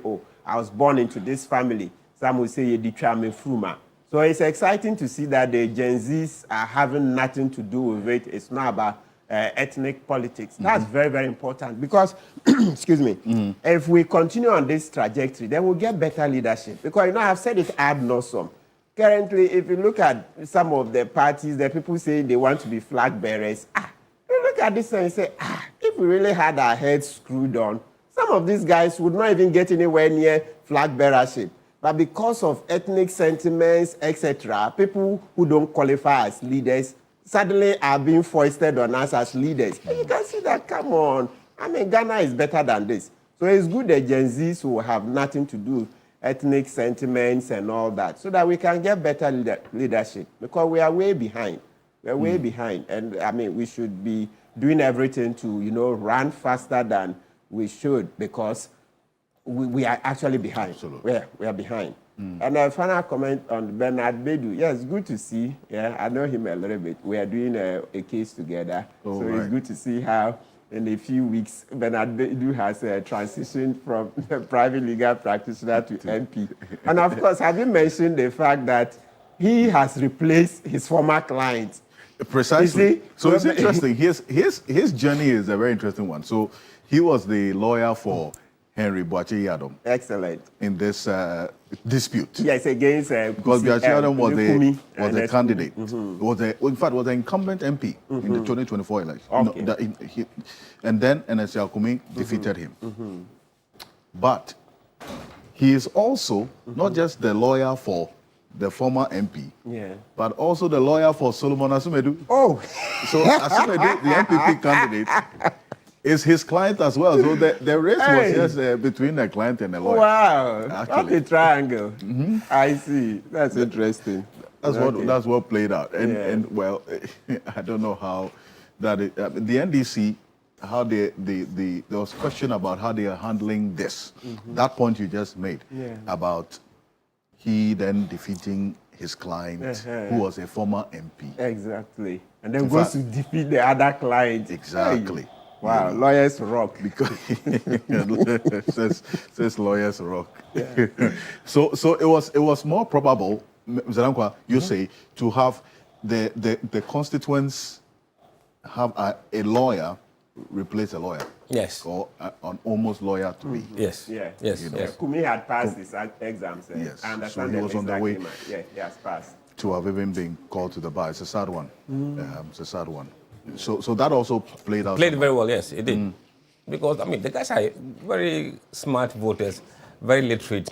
I was born into this family. Some will say, Fruma. So it's exciting to see that the Gen Zs are having nothing to do with it. It's not about ethnic politics. That's very, very important because, excuse me, if we continue on this trajectory, then we'll get better leadership. Because, I've said it ad nauseam. Currently, if you look at some of the parties, the people say they want to be flag bearers. You look at this and you say, if we really had our heads screwed on, some of these guys would not even get anywhere near flag bearership. But because of ethnic sentiments, etc., people who don't qualify as leaders suddenly are being foisted on us as leaders. And you can see that, come on. Ghana is better than this. So it's good that Gen Zs will have nothing to do. ethnic sentiments and all that, so that we can get better leadership, because we are way behind. We're way behind. And I mean, we should be doing everything to, run faster than we should, because we are actually behind. Absolutely. We are behind. And a final comment on Bernard Bedu. Yes, good to see. Yeah, I know him a little bit. We are doing a case together. So it's good to see how in a few weeks Bernard Bedu has transitioned from a private legal practitioner to MP. And of course, have you mentioned the fact that he has replaced his former client? Precisely. So it's interesting. His journey is a very interesting one. So he was the lawyer for Henry Boache Yadom. Excellent. In this dispute. Yes, against because Boache Yadom was the candidate. Was the incumbent MP in the 2024 election. Okay. No, and then NSL Kumi defeated him. But he is also not just the lawyer for the former MP, but also the lawyer for Solomon Asumedu. Oh, so Asumedu, the MPP candidate, is his client as well. So the race was just between the client and the lawyer. Wow, actually, a triangle. I see. That's interesting. That's what played out. And well, I don't know how that the NDC, how there was question about how they are handling this. That point you just made about he then defeating his client, who was a former MP. Exactly. And then goes to defeat the other client. Exactly. Wow, lawyers rock. Because says lawyers rock. So it was more probable, Zarankwa, you say, to have the constituents have a lawyer replace a lawyer. Yes. Or an almost lawyer to be. Yes. Yes. Kumi had passed his exams. Yes. I understand so he was on the way. Yeah, he has passed. To have even been called to the bar. It's a sad one. It's a sad one. So that also played out. Played very well, yes, it did. Because, I mean, the guys are very smart voters, very literate,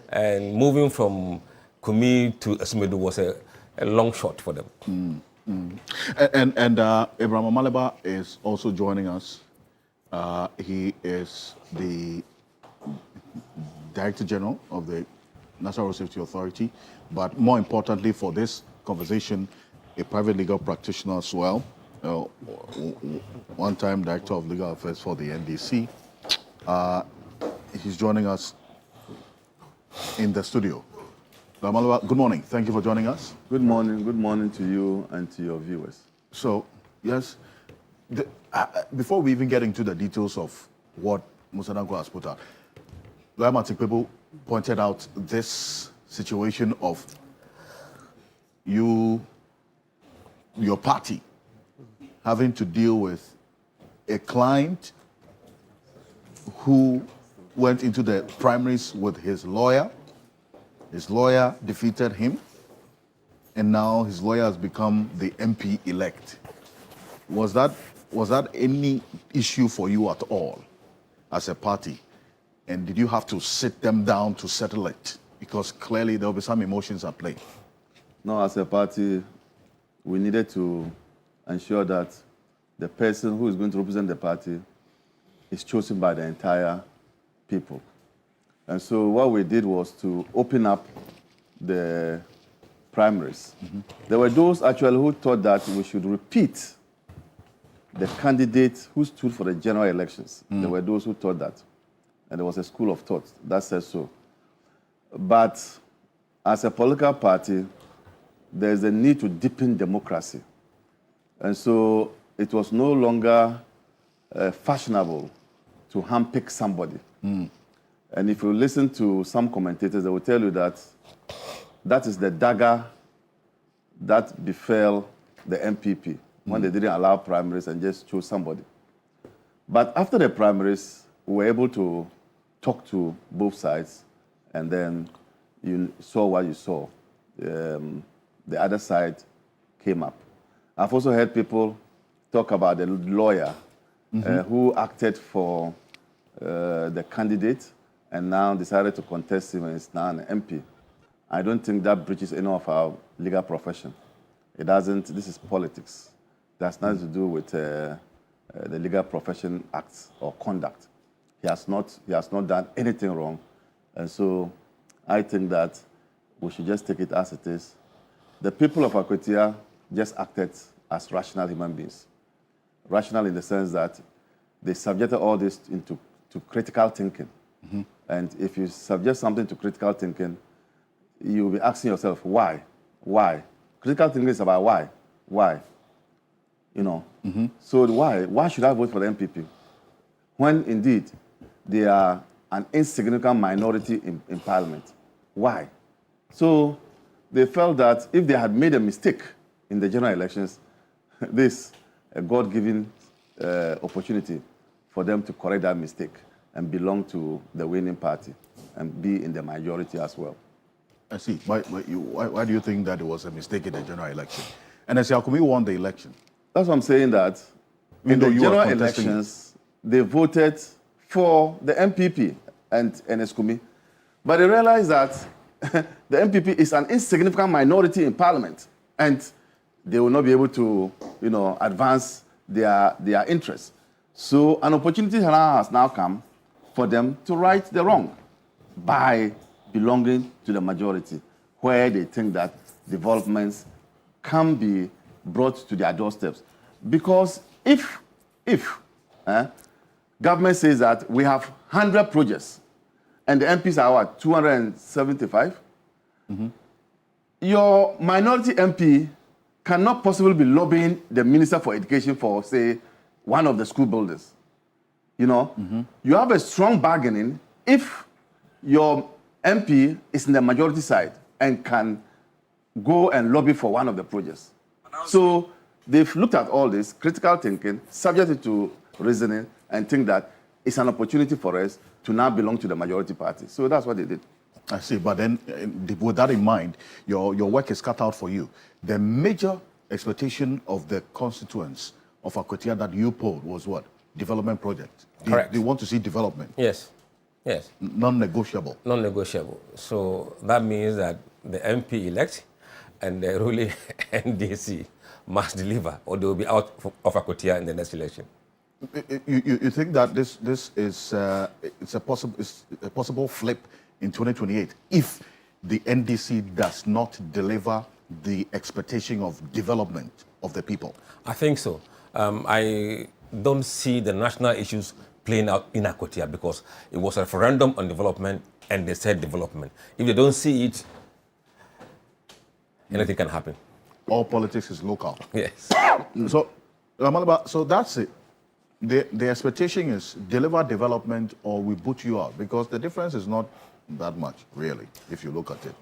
and moving from Kumi to Asumedu was a long shot for them. And Abraham Amaleba is also joining us. He is the Director General of the National Road Safety Authority, but more importantly for this conversation, a private legal practitioner as well. One-time Director of Legal Affairs for the NDC. He's joining us in the studio. Good morning. Thank you for joining us. Good morning. Good morning to you and to your viewers. So, yes, before we even get into the details of what Musa Danko has put out, Loyamatic people pointed out this situation of your party having to deal with a client who went into the primaries with his lawyer. His lawyer defeated him, and now his lawyer has become the MP elect. Was that any issue for you at all as a party? And did you have to sit them down to settle it? Because clearly there will be some emotions at play. No, as a party, we needed to ensure that the person who is going to represent the party is chosen by the entire people. And so what we did was to open up the primaries. There were those actually who thought that we should repeat the candidate who stood for the general elections. There were those who thought that. And there was a school of thought that said so. But as a political party, there's a need to deepen democracy. And so it was no longer fashionable to handpick somebody. And if you listen to some commentators, they will tell you that that is the dagger that befell the MPP when they didn't allow primaries and just chose somebody. But after the primaries, we were able to talk to both sides, and then you saw what you saw. The other side came up. I've also heard people talk about the lawyer who acted for the candidate and now decided to contest him and is now an MP. I don't think that breaches any of our legal profession. It doesn't. This is politics. It has nothing to do with the Legal Profession Act or conduct. He has not done anything wrong, and so I think that we should just take it as it is. The people of Akwatia just acted as rational human beings. Rational in the sense that they subjected all this to critical thinking. Mm-hmm. And if you subject something to critical thinking, you'll be asking yourself, why? Why? Critical thinking is about why. Why? You know? Mm-hmm. So why should I vote for the MPP? When indeed they are an insignificant minority in Parliament. Why? So they felt that if they had made a mistake in the general elections, this a God-given opportunity for them to correct that mistake and belong to the winning party and be in the majority as well. I see. Why do you think that it was a mistake in the general election? And as Yakumi won the election. That's what I'm saying, that in the general elections, they voted for the MPP and Eskumi. But they realized that the MPP is an insignificant minority in Parliament, and they will not be able to, advance their interests. So an opportunity has now come for them to right the wrong by belonging to the majority, where they think that developments can be brought to their doorsteps. Because if government says that we have 100 projects and the MPs are what, 275? Mm-hmm. Your minority MP cannot possibly be lobbying the Minister for Education for, say, one of the school buildings. Mm-hmm. You have a strong bargaining if your MP is in the majority side and can go and lobby for one of the projects. So they've looked at all this, critical thinking, subjected to reasoning, and think that it's an opportunity for us to now belong to the majority party. So that's what they did. I see, but then with that in mind, your work is cut out for you. The major expectation of the constituents of Akwatia that you polled was what? Development project. Correct. They want to see development. Yes. Yes. Non-negotiable. Non-negotiable. So that means that the MP elect and the ruling NDC must deliver, or they will be out of Akwatia in the next election. You think that this is it's a possible flip in 2028 if the NDC does not deliver the expectation of development of the people? I think so. I don't see the national issues playing out in Akwatia because it was a referendum on development and they said development. If they don't see it, anything can happen. All politics is local. Yes. So that's it. The expectation is deliver development or we boot you out, because the difference is not that much, really, if you look at it.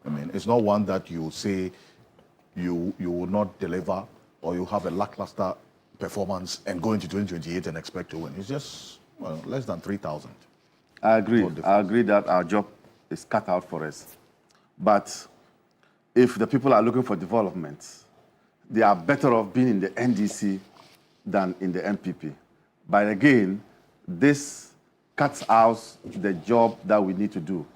I mean, it's not one that you say you will not deliver or you have a lackluster performance and go into 2028 and expect to win. It's just less than 3,000. I agree. I agree that our job is cut out for us. But if the people are looking for development, they are better off being in the NDC than in the MPP. But again, this cuts out the job that we need to do.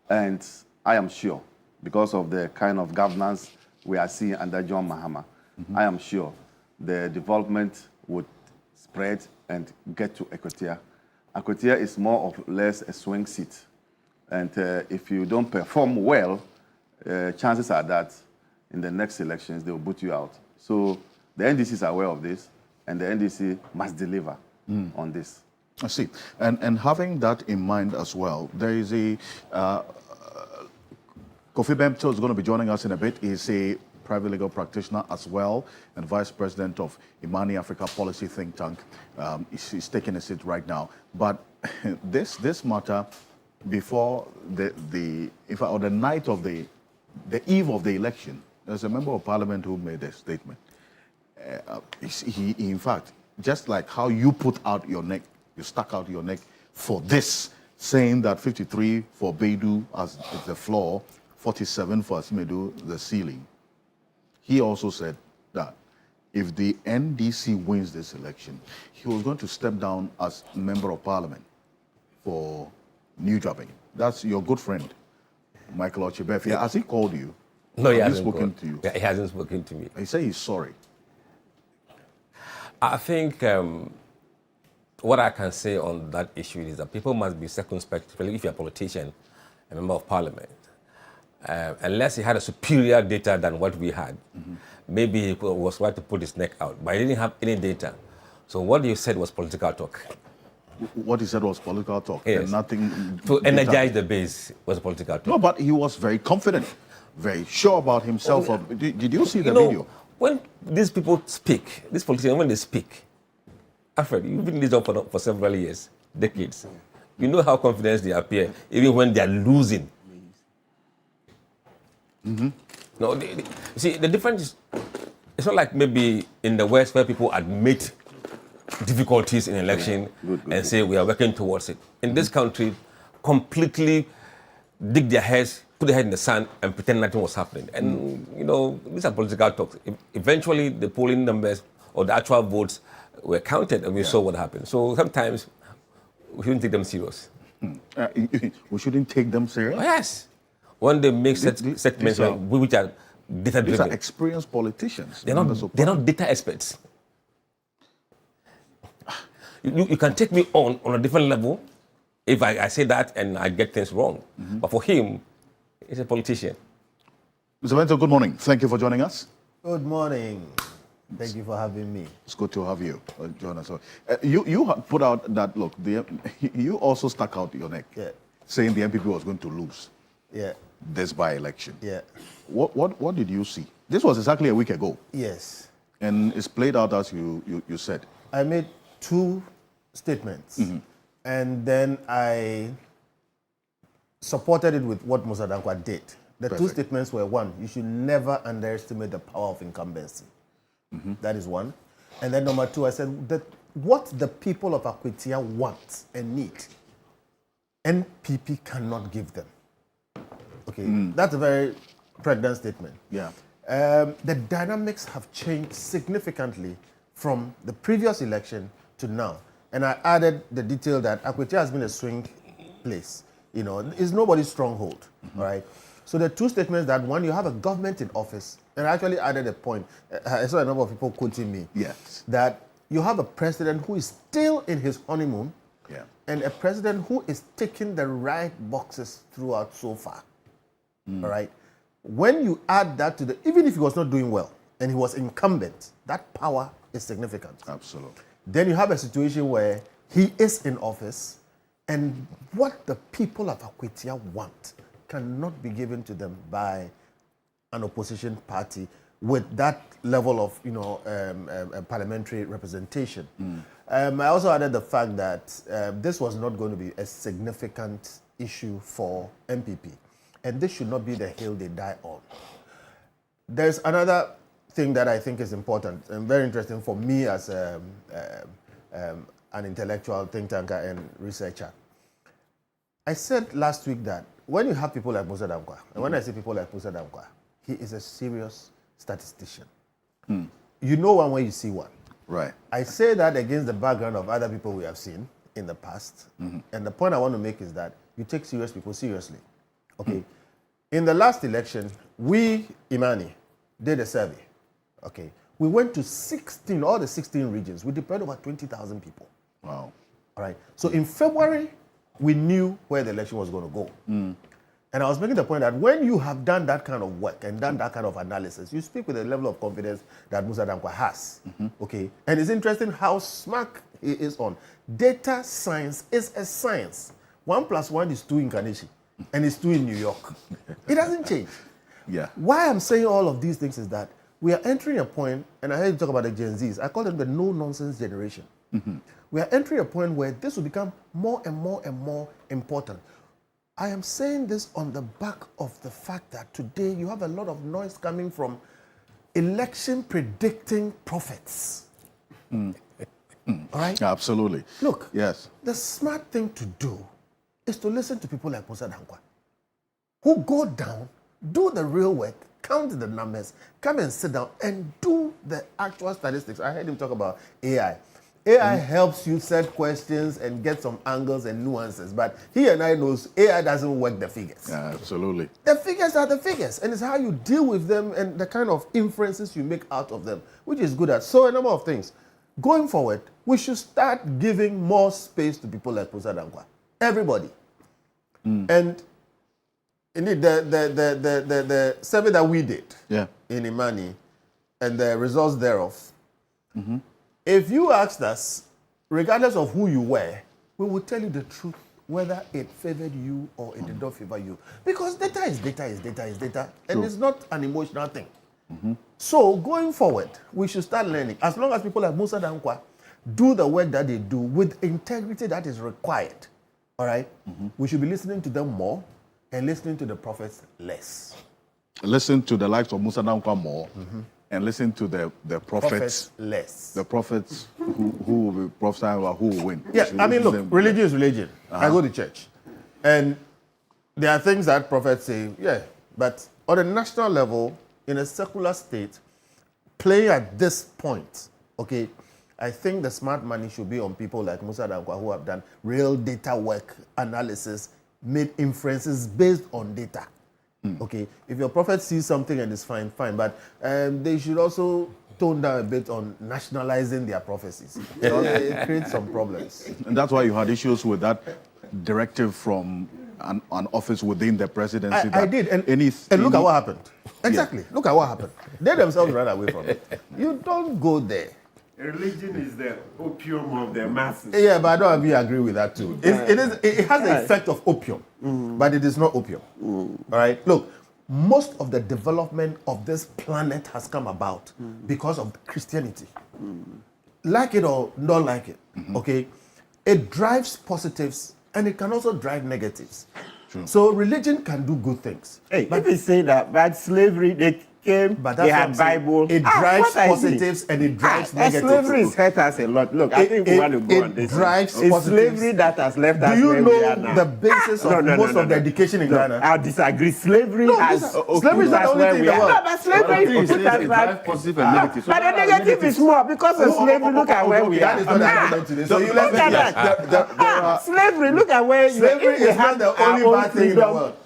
And I am sure, because of the kind of governance we are seeing under John Mahama, I am sure the development would spread and get to Akwatia. Akwatia is more or less a swing seat. And if you don't perform well, chances are that in the next elections, they will boot you out. So the NDC is aware of this, and the NDC must deliver on this. I see. And having that in mind as well, there is a... Kofi Bempto is going to be joining us in a bit. He's a private legal practitioner as well and vice president of Imani Africa Policy Think Tank. He's taking a seat right now. But this matter, before the night of the eve of the election, there's a member of parliament who made a statement. He, in fact, just like how you put out your neck, you stuck out your neck for this, saying that 53 for Beidou as the floor, 47 for Asimedu, the ceiling. He also said that if the NDC wins this election, he was going to step down as member of parliament for New Japan. That's your good friend, Michael Ochebefia. Has he called you? No, he hasn't spoken to you. Yeah, he hasn't spoken to me. He said he's sorry. I think what I can say on that issue is that people must be circumspect, if you're a politician, a member of parliament, unless he had a superior data than what we had, maybe he was right to put his neck out, but he didn't have any data. So what you said was political talk. What he said was political talk. Yes. And nothing to energize the base was political talk. No, but he was very confident, very sure about himself. Did you see the video? When these people speak, these politicians, when they speak, Alfred, you've been in this job for several years, decades. You know how confident they appear, even when they are losing. No, see, the difference is, it's not like maybe in the West where people admit difficulties in election and say we are working towards it. In this country, completely dig their heads, put their head in the sand and pretend nothing was happening. And, these are political talks. Eventually, the polling numbers or the actual votes were counted and we saw what happened. So sometimes we shouldn't take them serious. We shouldn't take them serious? Oh, yes. When they make statements which are data-driven. These are experienced politicians. They're not data experts. You can take me on a different level if I say that and I get things wrong. But for him, he's a politician. Mr. Bento, good morning. Thank you for joining us. Good morning. Thank you for having me. It's good to have you join us. You had put out that, look, you also stuck out your neck, saying the NPP was going to lose this by-election. Yeah. What did you see? This was exactly a week ago. Yes. And it's played out as you said. I made 2 statements, and then I supported it with what Musa Dankwa did. The Perfect. 2 statements were, 1, you should never underestimate the power of incumbency. That is 1. And then number 2, I said that what the people of Akwatia want and need, NPP cannot give them. Okay, that's a very pregnant statement. Yeah. The dynamics have changed significantly from the previous election to now. And I added the detail that Akwatia has been a swing place. It's nobody's stronghold, all right? So the 2 statements that, 1, you have a government in office, and I actually added a point. I saw a number of people quoting me. Yes. That you have a president who is still in his honeymoon, and a president who is ticking the right boxes throughout so far, all right? When you add that to even if he was not doing well, and he was incumbent, that power is significant. Absolutely. Then you have a situation where he is in office, and what the people of Akwatia want cannot be given to them by an opposition party with that level of, parliamentary representation. I also added the fact that this was not going to be a significant issue for MPP, and this should not be the hill they die on. There's another thing that I think is important and very interesting for me as an intellectual think tanker and researcher. I said last week that when you have people like Musa Dankwa, and when I say people like Musa Dankwa, he is a serious statistician. You know one when you see one. Right. I say that against the background of other people we have seen in the past. And the point I want to make is that you take serious people seriously. Okay. In the last election, we, Imani, did a survey. Okay. We went to all the 16 regions. We deployed over 20,000 people. Wow. All right. So in February, we knew where the election was going to go. And I was making the point that when you have done that kind of work and done that kind of analysis, you speak with a level of confidence that Musa Dankwa has. Okay. And it's interesting how smart he is on. Data science is a science. 1 + 1 is 2 in Kaneshi, and it's 2 in New York. It doesn't change. Yeah. Why I'm saying all of these things is that we are entering a point, and I heard you talk about the Gen Zs. I call them the no-nonsense generation. We are entering a point where this will become more and more and more important. I am saying this on the back of the fact that today you have a lot of noise coming from election predicting prophets. All right? Absolutely. Look, yes. The smart thing to do is to listen to people like Musa Dankwa, who go down, do the real work, count the numbers, come and sit down and do the actual statistics. I heard him talk about AI. AI helps you set questions and get some angles and nuances, but he and I knows AI doesn't work the figures. Yeah, absolutely. The figures are the figures, and it's how you deal with them and the kind of inferences you make out of them, which is good at. So a number of things. Going forward, we should start giving more space to people like Musa Dankwa. Everybody. And Indeed, the survey that we did in Imani and the results thereof, if you asked us, regardless of who you were, we would tell you the truth, whether it favored you or it did not favor you. Because data is data is data is data, and it's not an emotional thing. So going forward, we should start learning. As long as people like Musa Dankwa do the work that they do with integrity that is required, all right, we should be listening to them more and listening to the prophets less. Listen to the likes of Musa Dankwa more, and listen to the prophets less. The prophets who will be prophesying about who will win. Yeah, I mean, look, religion is religion. I go to church, and there are things that prophets say, but on a national level, in a secular state, playing at this point, okay, I think the smart money should be on people like Musa Dankwa who have done real data work, analysis, made inferences based on data. Okay, if your prophet sees something and it's fine, but they should also tone down a bit on nationalizing their prophecies. It creates some problems. And that's why you had issues with that directive from an office within the presidency. I did, and look at what happened. Exactly, look at what happened. They themselves ran away from it. You don't go there. Religion is the opium of the masses. Yeah, but I don't agree with that too. It has the effect of opium, but it is not opium. All right? Look, most of the development of this planet has come about because of Christianity. Like it or not like it, okay? It drives positives and it can also drive negatives. True. So religion can do good things. But if you say that, but slavery, they came, but they had Bible. It drives positives and it drives negatives. Slavery has hurt us a lot. Look, I think we want to go on this. It drives it's positives. Slavery that has left us. Do you know the basis of most of the education in Ghana? I disagree. Slavery has. Slavery is not the only thing in the world. No, but slavery is positive and negative. But the negative is more because of slavery. Look at where we are. So you look at that. Slavery. Look at where slavery is not the only bad thing in the world.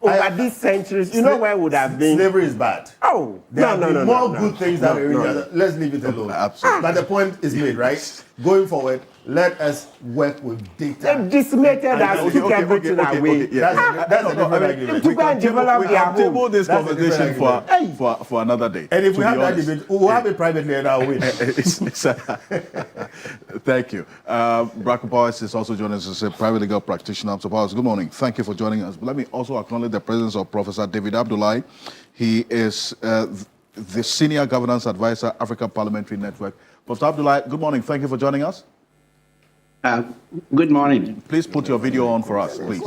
Over these centuries, you know where would have been. Slavery is bad. Oh, there have been more good things that let's leave it alone. Absolutely. But the point is made, right? Going forward, let us work with data. They decimated us, took everything away. That's a different argument. We can develop their home. Table this conversation for another day. And if we have that debate, we'll have it privately and I'll win. Thank you. Braco Powers is also joining us as a private legal practitioner. So Powers, good morning. Thank you for joining us. Let me also acknowledge the presence of Professor David Abdullahi. He is the Senior Governance Advisor, Africa Parliamentary Network. Professor Abdullahi, good morning. Thank you for joining us. Good morning. Please put your video on for us, please.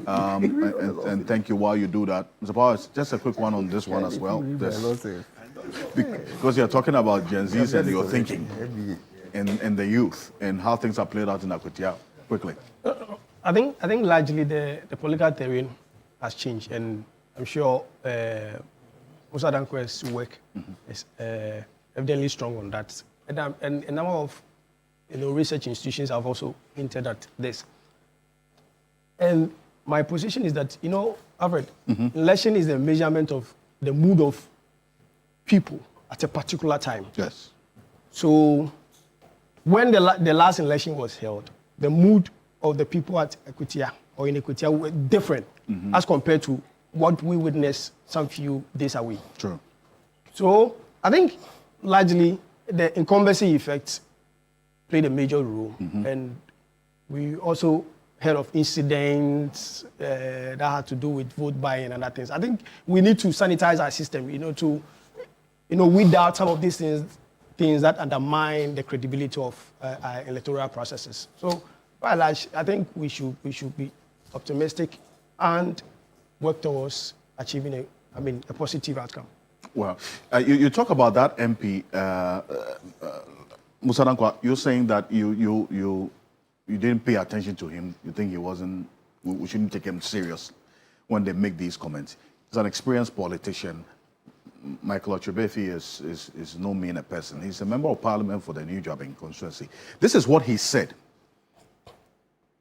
And thank you while you do that. Mr. Powers, just a quick one on this one as well. Because you're talking about Gen Zs and your thinking and the youth and how things are played out in Akwatia. Quickly. I think largely the political terrain has changed, and I'm sure Musa Dankwa's work is evidently strong on that. And a number of research institutions have also hinted at this. And my position is that, Alfred, election is a measurement of the mood of people at a particular time. Yes. So when the last election was held, the mood of the people at Akwatia or in Akwatia were different as compared to what we witnessed some few days away. True. So I think largely the incumbency effect played a major role, and we also heard of incidents that had to do with vote buying and other things. I think we need to sanitize our system, to weed out some of these things that undermine the credibility of our electoral processes. So, by and large, I think we should be optimistic and work towards achieving a positive outcome. Well, you talk about that MP, Musa Dankwa. You're saying that you didn't pay attention to him. You think he wasn't. We shouldn't take him serious when they make these comments. He's an experienced politician. Michael Ochebefi is no mean a person. He's a member of parliament for the New Jobbing constituency. This is what he said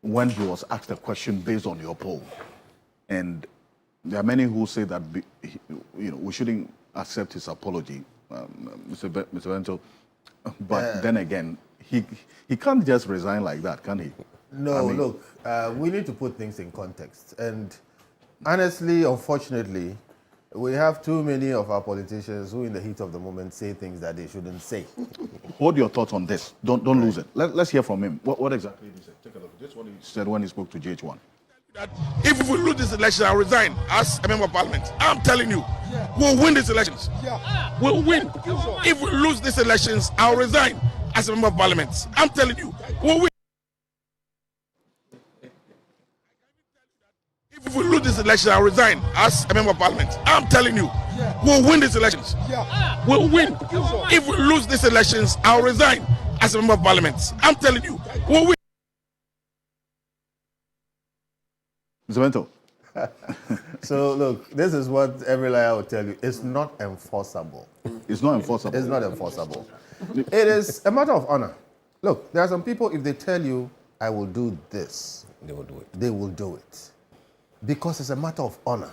when he was asked a question based on your poll. And there are many who say that we shouldn't accept his apology, Mr. Bento. But then again, he can't just resign like that, can he? No, look, we need to put things in context. And Honestly, unfortunately, we have too many of our politicians who, in the heat of the moment, say things that they shouldn't say. Hold your thoughts on this. Don't lose it. Let's hear from him. What exactly did he say? Take a look. This is what he said when he spoke to GH1. If we lose this election, I'll resign as a member of parliament. I'm telling you, we'll win these elections. We'll win. If we lose these elections, I'll resign as a member of parliament. I'm telling you, we'll win. If we lose this election, I'll resign as a member of parliament. I'm telling you, we'll win these elections. We'll win. If we lose these elections, I'll resign as a member of parliament. I'm telling you, we'll win. Mr. So look, this is what every liar will tell you. It's not enforceable. It's not enforceable. It's not enforceable. It is a matter of honor. Look, there are some people, if they tell you, I will do this, they will do it. They will do it. Because it's a matter of honor.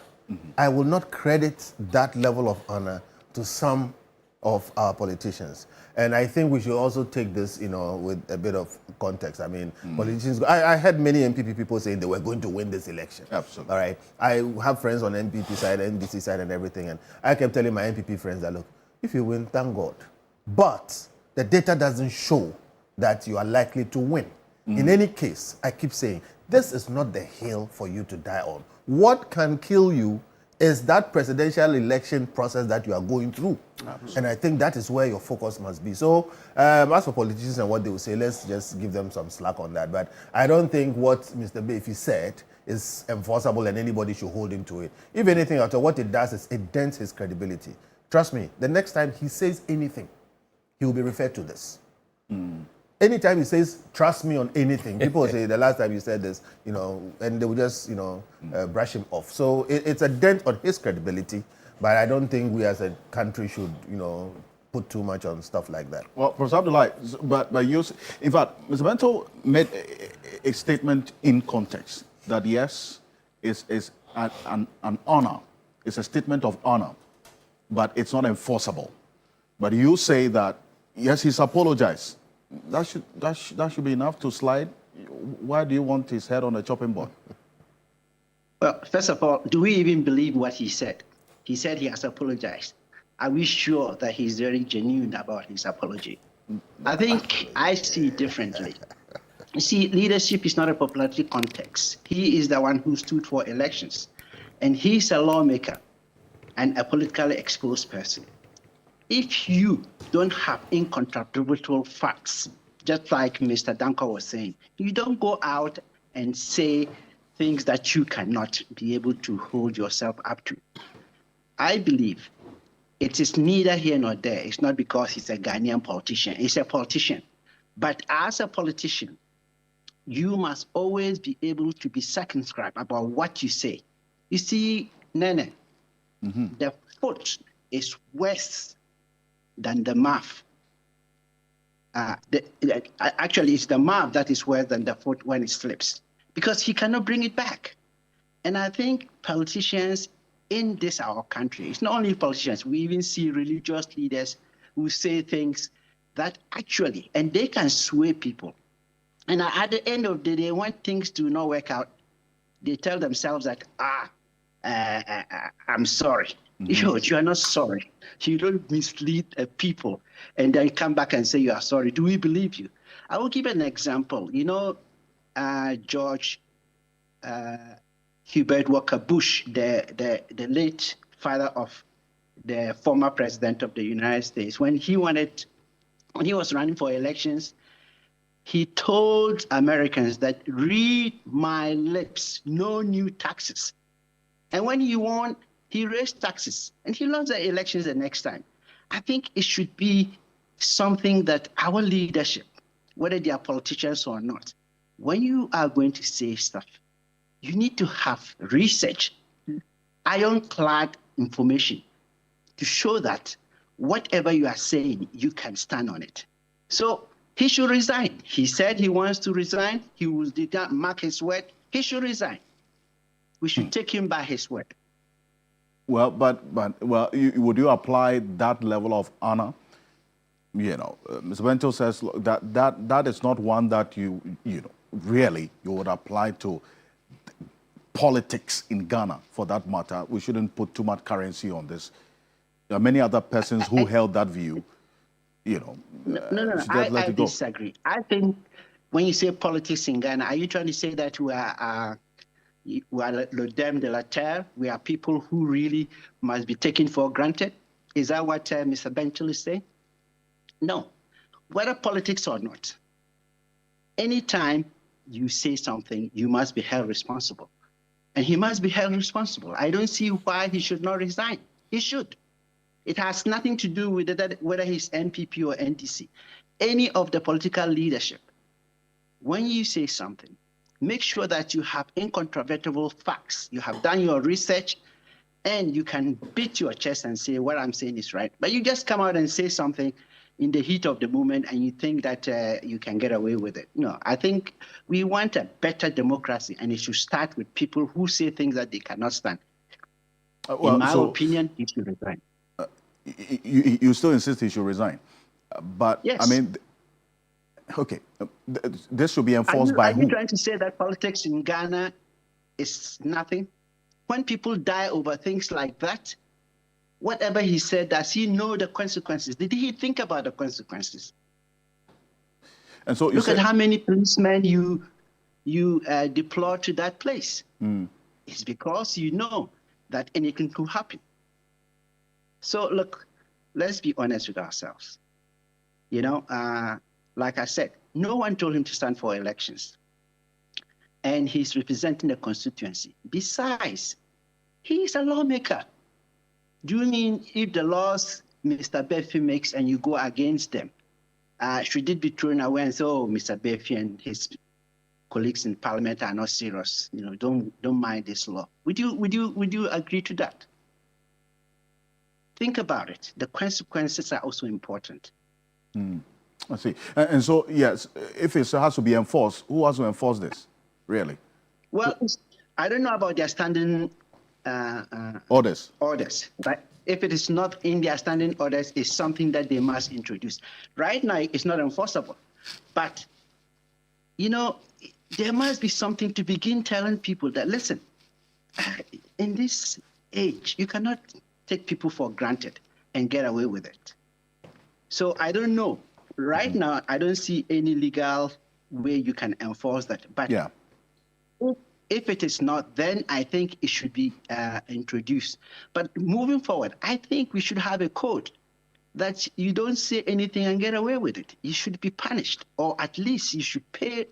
I will not credit that level of honor to some of our politicians. And I think we should also take this, with a bit of context. I mean, politicians, I heard many MPP people saying they were going to win this election. Absolutely. All right. I have friends on MPP side, NDC side, and everything. And I kept telling my MPP friends that, look, if you win, thank God. But the data doesn't show that you are likely to win. In any case, I keep saying, this is not the hill for you to die on. What can kill you is that presidential election process that you are going through. Absolutely. And I think that is where your focus must be. So as for politicians and what they will say, let's just give them some slack on that. But I don't think what Mr. Bayfi said is enforceable and anybody should hold him to it. If anything, after what it does is it dents his credibility. Trust me, the next time he says anything, he will be referred to this. Anytime he says, trust me on anything, people will say, the last time you said this, and they will just, brush him off. So it's a dent on his credibility, but I don't think we as a country should, put too much on stuff like that. Well, Professor Abdullahi, but you, in fact, Mr. Bento made a statement in context that yes, is an honor. It's a statement of honor, but it's not enforceable. But you say that, yes, he's apologized. That should be enough to slide. Why do you want his head on a chopping board? Well, first of all, do we even believe what he said? He said he has apologized. Are we sure that he's very genuine about his apology? I think I see it differently. You see, leadership is not a popularity context. He is the one who stood for elections. And he's a lawmaker and a politically exposed person. If you don't have incontrovertible facts, just like Mr. Danko was saying, you don't go out and say things that you cannot be able to hold yourself up to. I believe it is neither here nor there. It's not because he's a Ghanaian politician. He's a politician. But as a politician, you must always be able to be circumscribed about what you say. You see, Nene, the foot is worse than the mouth. Actually, it's the mouth that is worse than the foot when it slips, because he cannot bring it back. And I think politicians in this our country, it's not only politicians, we even see religious leaders who say things that actually, and they can sway people. And at the end of the day, when things do not work out, they tell themselves that, I'm sorry. You are not sorry. You don't mislead people and then come back and say you are sorry. Do we believe you? I will give an example. George Hubert Walker Bush, the late father of the former president of the United States, when he was running for elections, he told Americans that read my lips, no new taxes. And when he won, he raised taxes and he lost the elections the next time. I think it should be something that our leadership, whether they are politicians or not, when you are going to say stuff, you need to have research, ironclad information to show that whatever you are saying, you can stand on it. So he should resign. He said he wants to resign. He will mark his word. He should resign. We should take him by his word. Well, would you apply that level of honor? Mr. Bento says that is not one that you really would apply to politics in Ghana, for that matter. We shouldn't put too much currency on this. There are many other persons who held that view. You know, no. I disagree. I think when you say politics in Ghana, are you trying to say that we are le dame de la terre? We are people who really must be taken for granted? Is that what Mr. Benchel is saying? No. Whether politics or not, anytime you say something, you must be held responsible. And he must be held responsible. I don't see why he should not resign. He should. It has nothing to do with whether he's NPP or NDC. Any of the political leadership, when you say something, make sure that you have incontrovertible facts. You have done your research, and you can beat your chest and say, what I'm saying is right. But you just come out and say something in the heat of the moment, and you think that you can get away with it. No, I think we want a better democracy, and it should start with people who say things that they cannot stand. In my opinion, he should resign. You still insist he should resign. But, yes. I mean, okay, this should be enforced by who? Are you trying to say that politics in Ghana is nothing? When people die over things like that, whatever he said, does he know the consequences? Did he think about the consequences? And so look at how many policemen you deploy to that place. It's because you know that anything could happen. So look, let's be honest with ourselves. You know, like I said, no one told him to stand for elections. And he's representing the constituency. Besides, he's a lawmaker. Do you mean if the laws Mr. Befi makes and you go against them, should it be thrown away and say, oh, Mr. Befi and his colleagues in parliament are not serious? You know, don't mind this law. Would you agree to that? Think about it. The consequences are also important. I see. And so, yes, if it has to be enforced, who has to enforce this, really? Well, I don't know about their standing orders. But if it is not in their standing orders, it's something that they must introduce. Right now, it's not enforceable. But, you know, there must be something to begin telling people that, listen, in this age, you cannot take people for granted and get away with it. So I don't know. Right now, I don't see any legal way you can enforce that. But yeah. If it is not, then I think it should be introduced. But moving forward, I think we should have a code that you don't say anything and get away with it. You should be punished, or at least you should pay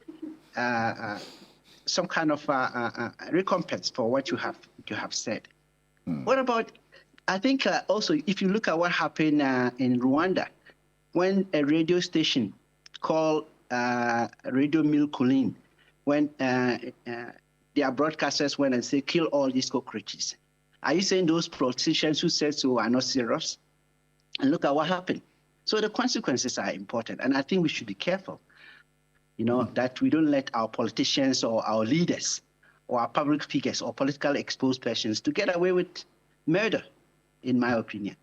some kind of recompense for what you have said. What about? I think also, if you look at what happened in Rwanda, when a radio station called Radio Mille Collines, when their broadcasters went and said, kill all these cockroaches. Are you saying those politicians who said so are not serious? And look at what happened. So the consequences are important. And I think we should be careful, you know, that we don't let our politicians or our leaders or our public figures or politically exposed persons to get away with murder, in my opinion.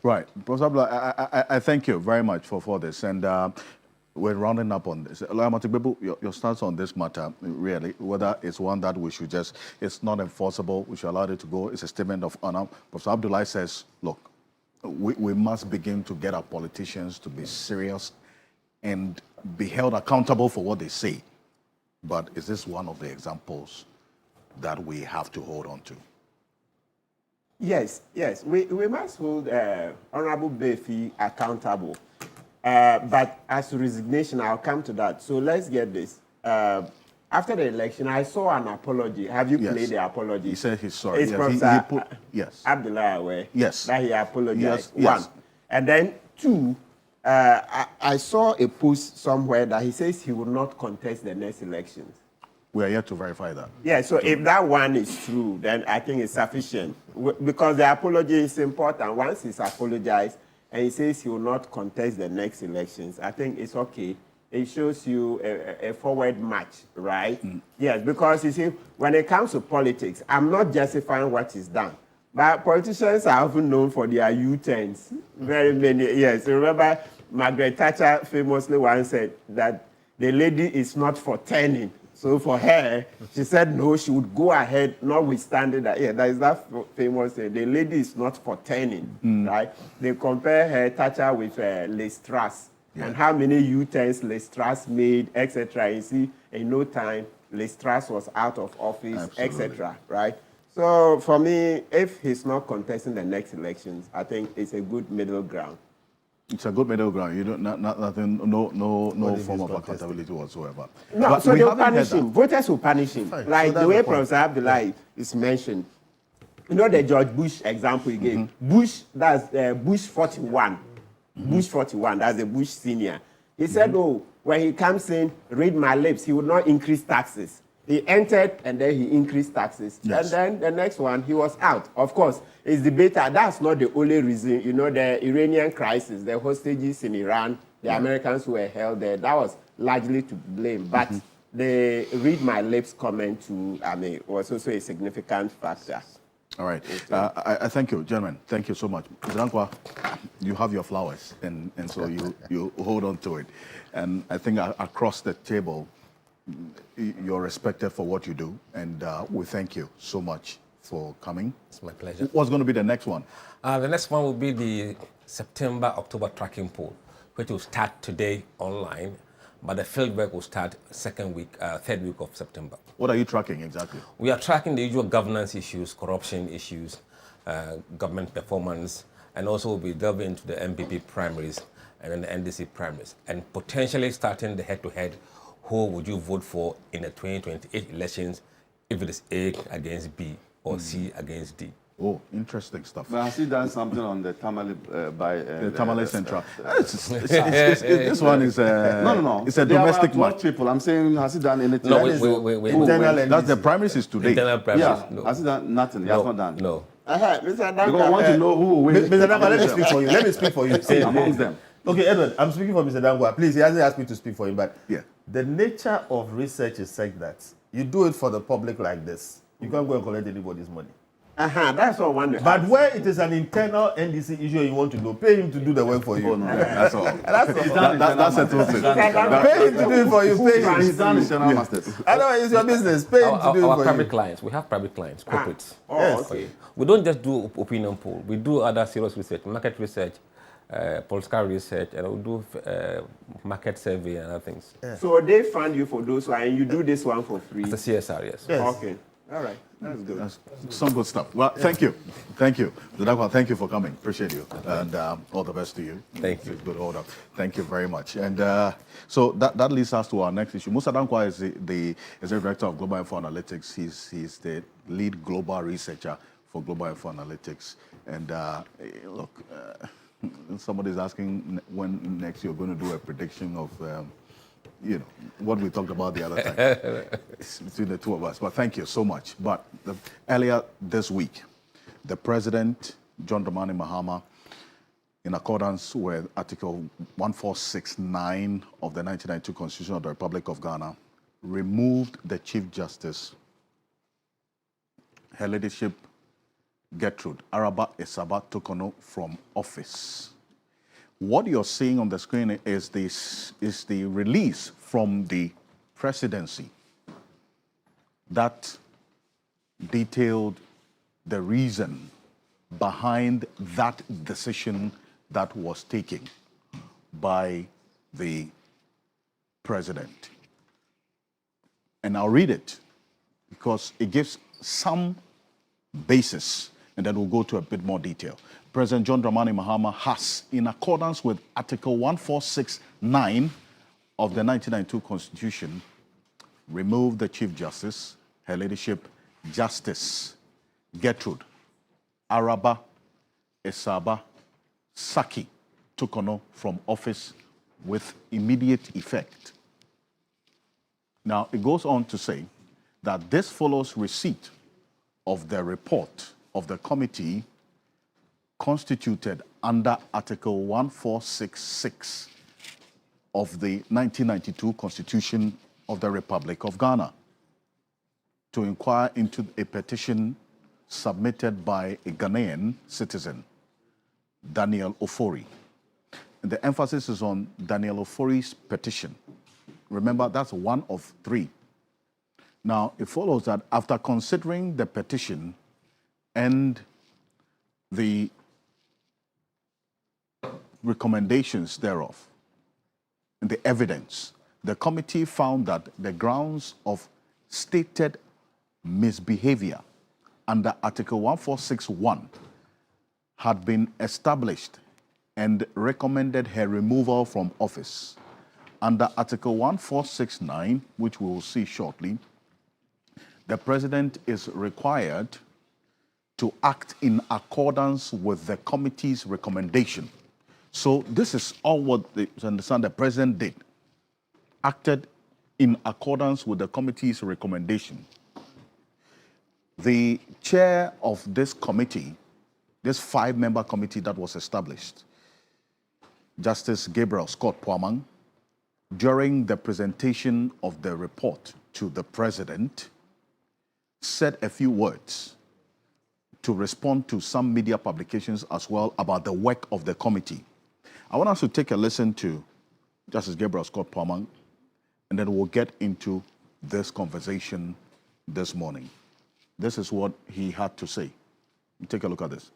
Right. Professor Abdullah, I thank you very much for this. And we're rounding up on this. Your stance on this matter, really, whether it's one that we should just, it's not enforceable, we should allow it to go, it's a statement of honor. Professor Abdullah says, look, we must begin to get our politicians to be serious and be held accountable for what they say. But is this one of the examples that we have to hold on to? Yes. We must hold Honorable Befi accountable. But as to resignation, I'll come to that. So let's get this. After the election, I saw an apology. Have you played the apology? He said he's sorry. It's yes, Abdullah aware. Yes. That he apologized. Yes. One. And then two, I saw a post somewhere that he says he will not contest the next elections. We are yet to verify that. Yeah, so if that one is true, then I think it's sufficient. Because the apology is important. Once he's apologized, and he says he will not contest the next elections, I think it's okay. It shows you a forward march, right? Yes, because you see, when it comes to politics, I'm not justifying what is done. But politicians are often known for their U-turns. Very many, yes. Remember, Margaret Thatcher famously once said that the lady is not for turning. So for her, she said no, she would go ahead, notwithstanding that. Yeah, there is that famous saying, the lady is not for turning, right? They compare her Thatcher with Liz Truss, and how many U-turns Liz Truss made, etc. You see, in no time, Liz Truss was out of office, etc. Right? So for me, if he's not contesting the next elections, I think it's a good middle ground. It's a good middle ground. You don't nothing, no form of accountability whatsoever. No, but so they'll punish him. Voters will punish him. Fine. Like So the way that's the point. Professor Abdullahi is mentioned. You know the George Bush example he gave. Bush, that's Bush 41. Bush 41, that's the Bush senior. He said, oh, when he comes in, read my lips, he would not increase taxes. He entered and then he increased taxes. Yes. And then the next one, he was out. Of course, it's debated. That's not the only reason. You know, the Iranian crisis, the hostages in Iran, the Americans who were held there, that was largely to blame. But the read my lips comment to, was also a significant factor. All right. I thank you, gentlemen. Thank you so much. Mr. Dankwa, you have your flowers, and so you hold on to it. And I think across the table, you're respected for what you do, and we thank you so much for coming. It's my pleasure. What's going to be the next one? The next one will be the September-October tracking poll, which will start today online, but the fieldwork will start third week of September. What are you tracking exactly? We are tracking the usual governance issues, corruption issues, government performance, and also we'll be delving into the MPP primaries and then the NDC primaries, and potentially starting the head-to-head. Who would you vote for in the 2028 elections if it is A against B or C against D? Oh, interesting stuff. But has he done something on the Tamale the Tamale Central? This one is no. It's a domestic match. People, I'm saying, has he done anything? No, that's the primaries is today. Internal primaries. Yeah, no. Has he done nothing? He has not done. No. Mr. Danka, Because I want to know who will win. Mr. Dankwa, let me speak for you. Let me speak for you. Amongst them. Okay, Edward, I'm speaking for Mr. Dankwa. Please, he hasn't asked me to speak for him, but yeah. The nature of research is such that you do it for the public like this. You can't go and collect anybody's money. That's what I wonder. But where it is an internal NDC issue you want to do, pay him to do the work for you. Oh, no. That's all. That's all. That's a total thing. Pay him to do it for you. Pay him. He's done internal masters. I know it's your business. Pay him to do it for Our you. private clients, we have private clients, corporates. Yes. Okay. We don't just do opinion poll. We do other serious research, market research, political research, and we do market survey and other things. Yeah. So they fund you for those one, and you do this one for free? As a CSR, yes. Okay. All right. That's good. That's some good stuff. Well, thank you. Thank you. Thank you for coming. Appreciate you. And all the best to you. Thank you. Good order. Thank you very much. And so that leads us to our next issue. Musa Dankwa is the director of Global Info Analytics. He's the lead global researcher for Global Info Analytics. And look, somebody's asking when next you're going to do a prediction of what we talked about the other time. It's between the two of us. But thank you so much. But earlier this week, the President, John Dramani Mahama, in accordance with Article 1469 of the 1992 Constitution of the Republic of Ghana, removed the Chief Justice, Her Ladyship Gertrude Araba Esaba Tokono, from office. What you're seeing on the screen is the release from the presidency that detailed the reason behind that decision that was taken by the president. And I'll read it because it gives some basis, and then we'll go to a bit more detail. President John Dramani Mahama has, in accordance with Article 1469 of the 1992 Constitution, removed the Chief Justice, Her Ladyship Justice Gertrude Araba Esaba Saki Tokono from office with immediate effect. Now, it goes on to say that this follows receipt of the report of the committee constituted under Article 1466 of the 1992 Constitution of the Republic of Ghana to inquire into a petition submitted by a Ghanaian citizen, Daniel Ofori. And the emphasis is on Daniel Ofori's petition. Remember, that's one of three Now, it follows that after considering the petition and the recommendations thereof, and the evidence, the committee found that the grounds of stated misbehavior under Article 1461 had been established and recommended her removal from office. Under Article 1469, which we will see shortly, the president is required to act in accordance with the committee's recommendation. So this is all what the president did, acted in accordance with the committee's recommendation. The chair of this committee, this 5-member committee that was established, Justice Gabriel Scott Poamang, during the presentation of the report to the president, said a few words to respond to some media publications as well about the work of the committee. I want us to take a listen to Justice Gabriel Scott Poamang, and then we'll get into this conversation this morning. This is what he had to say. Take a look at this.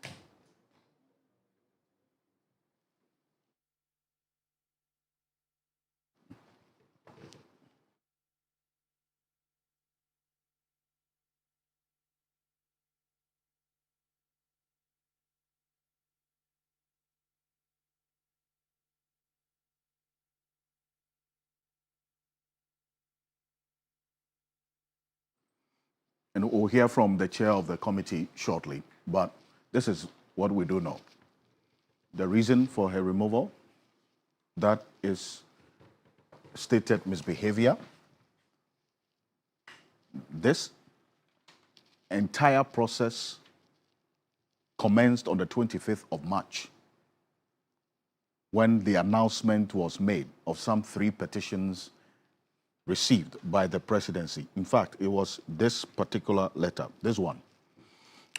And we'll hear from the chair of the committee shortly, but this is what we do know. The reason for her removal, that is stated misbehavior. This entire process commenced on the 25th of March when the announcement was made of some 3 petitions received by the presidency. In fact, it was this particular letter, this one.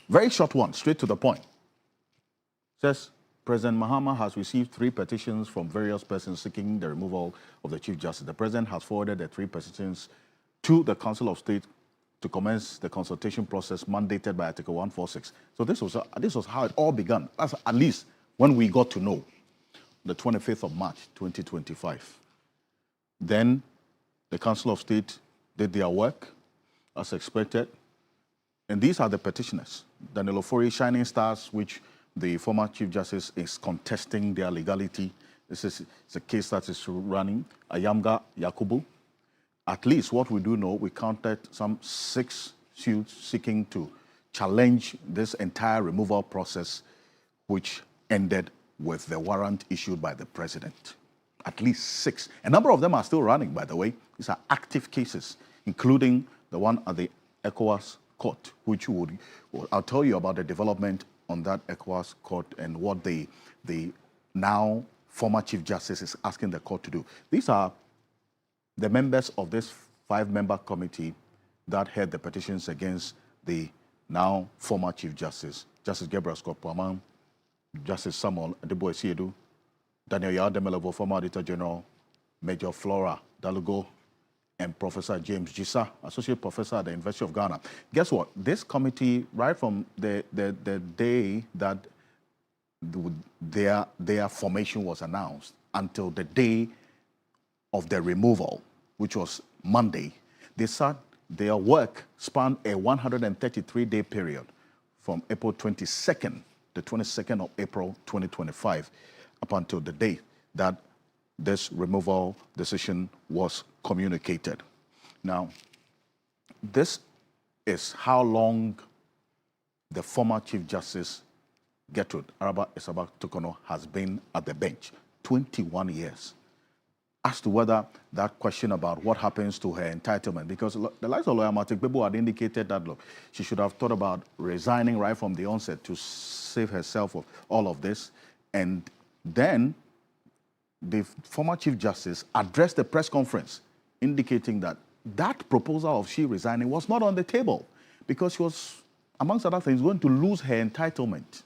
Very short one, straight to the point. It says, President Mahama has received 3 petitions from various persons seeking the removal of the Chief Justice. The President has forwarded the 3 petitions to the Council of State to commence the consultation process mandated by Article 146. So this was how it all began. That's at least when we got to know, the 25th of March, 2025. Then the Council of State did their work as expected. And these are the petitioners. Daniel Ofori, Shining Stars, which the former Chief Justice is contesting their legality. This is a case that is running. Ayamga Yakubu. At least what we do know, we counted some 6 suits seeking to challenge this entire removal process, which ended with the warrant issued by the president. At least 6. A number of them are still running, by the way. These are active cases, including the one at the ECOWAS court, which I'll tell you about the development on that ECOWAS court and what the now former Chief Justice is asking the court to do. These are the members of this 5-member committee that heard the petitions against the now former Chief Justice, Justice Gabriel Scott Poamang, Justice Samuel Adebo-Esiedu, Daniel Yardemelevo, former Auditor General, Major Flora Dalugo, and Professor James Gisa, Associate Professor at the University of Ghana. Guess what? This committee, right from the day that their formation was announced until the day of the removal, which was Monday, they said their work spanned a 133-day period from April 22nd, the 22nd of April 2025, up until the day that this removal decision was communicated. Now, this is how long the former Chief Justice Gertrude Araba Esabak Tukono has been at the bench, 21 years. As to whether that question about what happens to her entitlement, because the likes of Lawyer Matik Bebo had indicated that, look, she should have thought about resigning right from the onset to save herself of all of this. And then the former Chief Justice addressed the press conference indicating that that proposal of she resigning was not on the table because she was, amongst other things, going to lose her entitlement.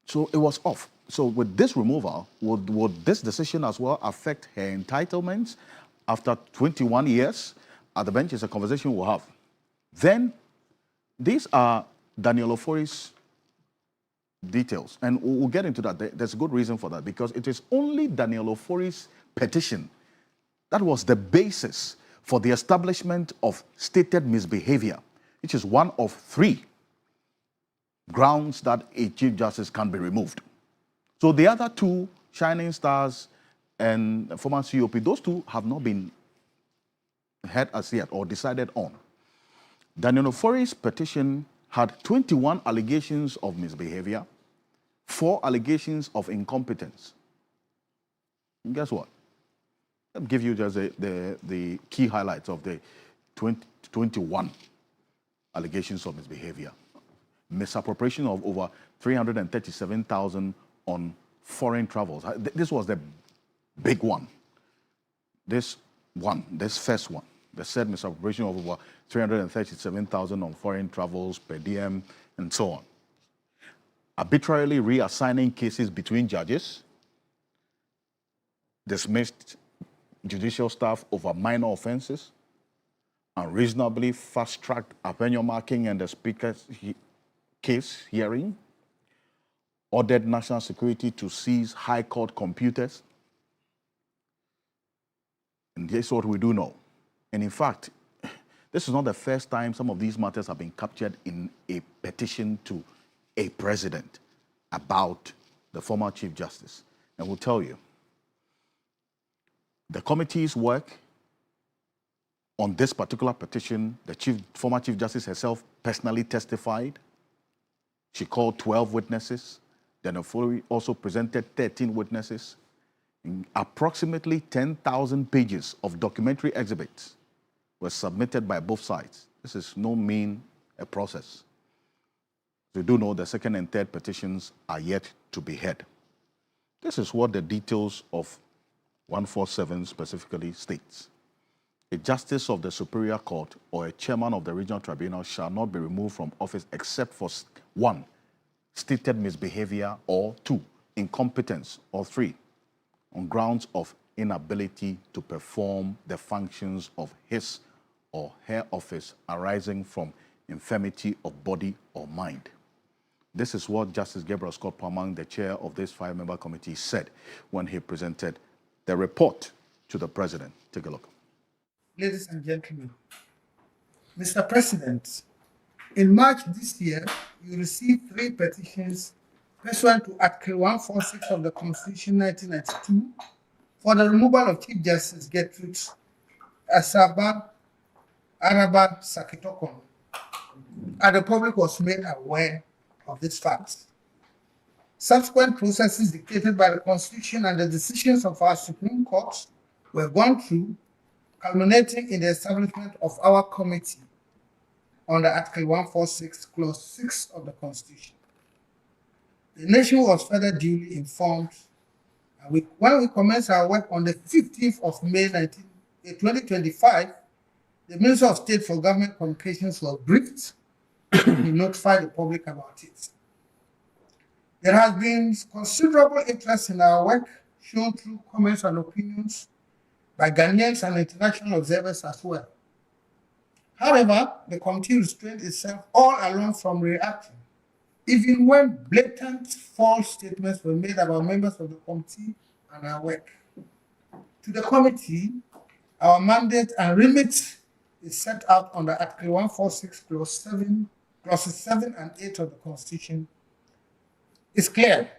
So it was off. So with this removal, would this decision as well affect her entitlements after 21 years, at the bench. It's a conversation we'll have. Then, these are Daniel Ofori's details, and we'll get into that. There's a good reason for that, because it is only Daniel Ofori's petition that was the basis for the establishment of stated misbehavior, which is one of 3 grounds that a Chief Justice can be removed. So the other 2, Shining Stars and former COP, those 2 have not been heard as yet or decided on. Daniel Ofori's petition had 21 allegations of misbehavior, 4 allegations of incompetence. And guess what? I'll give you just the key highlights of the 21 allegations of misbehavior. Misappropriation of over 337,000 on foreign travels. This was the big one. This first one. They said misappropriation of over 337,000 on foreign travels, per diem, and so on. Arbitrarily reassigning cases between judges, dismissed judicial staff over minor offenses, unreasonably fast-tracked appenio marking and the speaker's case hearing, ordered national security to seize high court computers. And this is what we do know. And in fact, this is not the first time some of these matters have been captured in a petition to a president about the former Chief Justice. And we'll tell you, the committee's work on this particular petition, the former Chief Justice herself personally testified. She called 12 witnesses. Then Ofori also presented 13 witnesses. Approximately 10,000 pages of documentary exhibits were submitted by both sides. This is no mean a process. We do know the second and third petitions are yet to be heard. This is what the details of 147 specifically states. A justice of the Superior Court or a chairman of the regional tribunal shall not be removed from office except for 1, stated misbehavior, or 2, incompetence, or 3, on grounds of inability to perform the functions of his or her office arising from infirmity of body or mind. This is what Justice Gabriel Scott Palmang, the chair of this 5-member committee, said when he presented the report to the president. Take a look. Ladies and gentlemen, Mr. President, in March this year, you received 3 petitions pursuant to Article 146 of the Constitution 1992 for the removal of Chief Justice Gertrude Asaba Araba Sakitokon, and the public was made aware of this fact. Subsequent processes dictated by the Constitution and the decisions of our Supreme Court were gone through, culminating in the establishment of our committee under Article 146, Clause 6 of the Constitution. The nation was further duly informed, and when we commenced our work on the 15th of May 2025, the Minister of State for Government Communications was briefed and notified the public about it. There has been considerable interest in our work, shown through comments and opinions by Ghanaians and international observers as well. However, the committee restrained itself all along from reacting, even when blatant false statements were made about members of the committee and our work. To the committee, our mandate and remit is set out under Article 146, Clauses 7 and 8 of the Constitution. It's clear,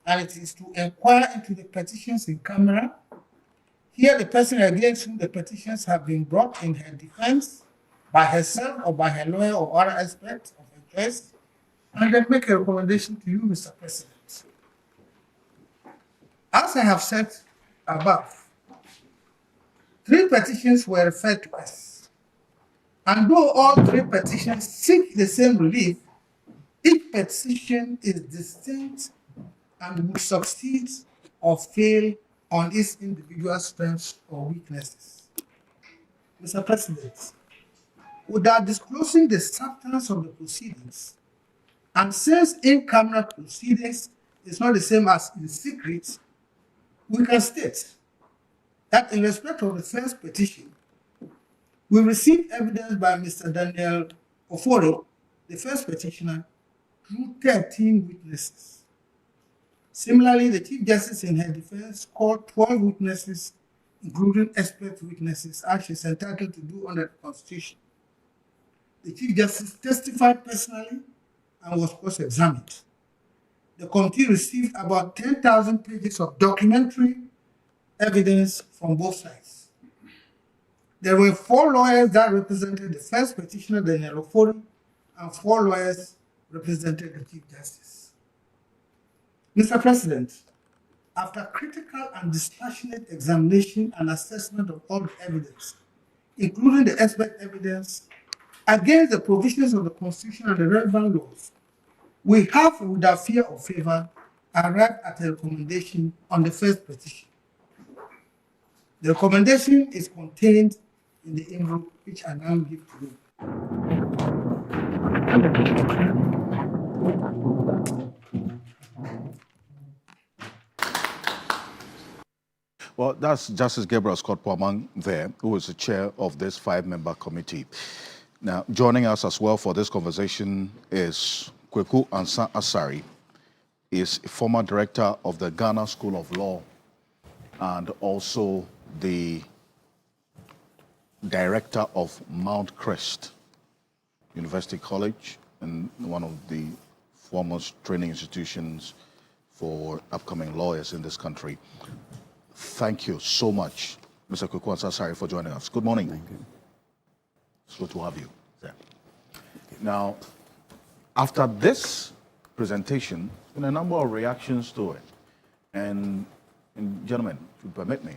and it is to inquire into the petitions in camera. Here, the person against whom the petitions have been brought in her defense by herself or by her lawyer or other aspect of her choice, and then make a recommendation to you, Mr. President. As I have said above, 3 petitions were referred to us, and though all 3 petitions seek the same relief, each petition is distinct and would succeed or fail on its individual strengths or weaknesses. Mr. President, without disclosing the substance of the proceedings, and since in-camera proceedings is not the same as in secret, we can state that in respect of the first petition, We received evidence by Mr. Daniel Ofori, the first petitioner, through 13 witnesses. Similarly, the Chief Justice in her defense called 12 witnesses, including expert witnesses, as she is entitled to do under the Constitution. The Chief Justice testified personally and was cross-examined. The committee received about 10,000 pages of documentary evidence from both sides. There were 4 lawyers that represented the first petitioner, Daniel Ofori, and 4 lawyers represented the Chief Justice. Mr. President, after critical and dispassionate examination and assessment of all the evidence, including the expert evidence, against the provisions of the Constitution and the relevant laws, we have, without fear or favor, arrived at a recommendation on the first petition. The recommendation is contained in the envelope which I now give to you. Well, that's Justice Gabriel Scott Pwamang there, who is the chair of this 5-member committee. Now, joining us as well for this conversation is Kweku Ansa Asari. He is former director of the Ghana School of Law and also the director of Mount Crest University College and one of the foremost training institutions for upcoming lawyers in this country. Thank you so much, Mr. Kweku Ansa Asari, for joining us. Good morning. Thank you. It's good to have you there. Now, after this presentation, there's been a number of reactions to it. And gentlemen, if you permit me,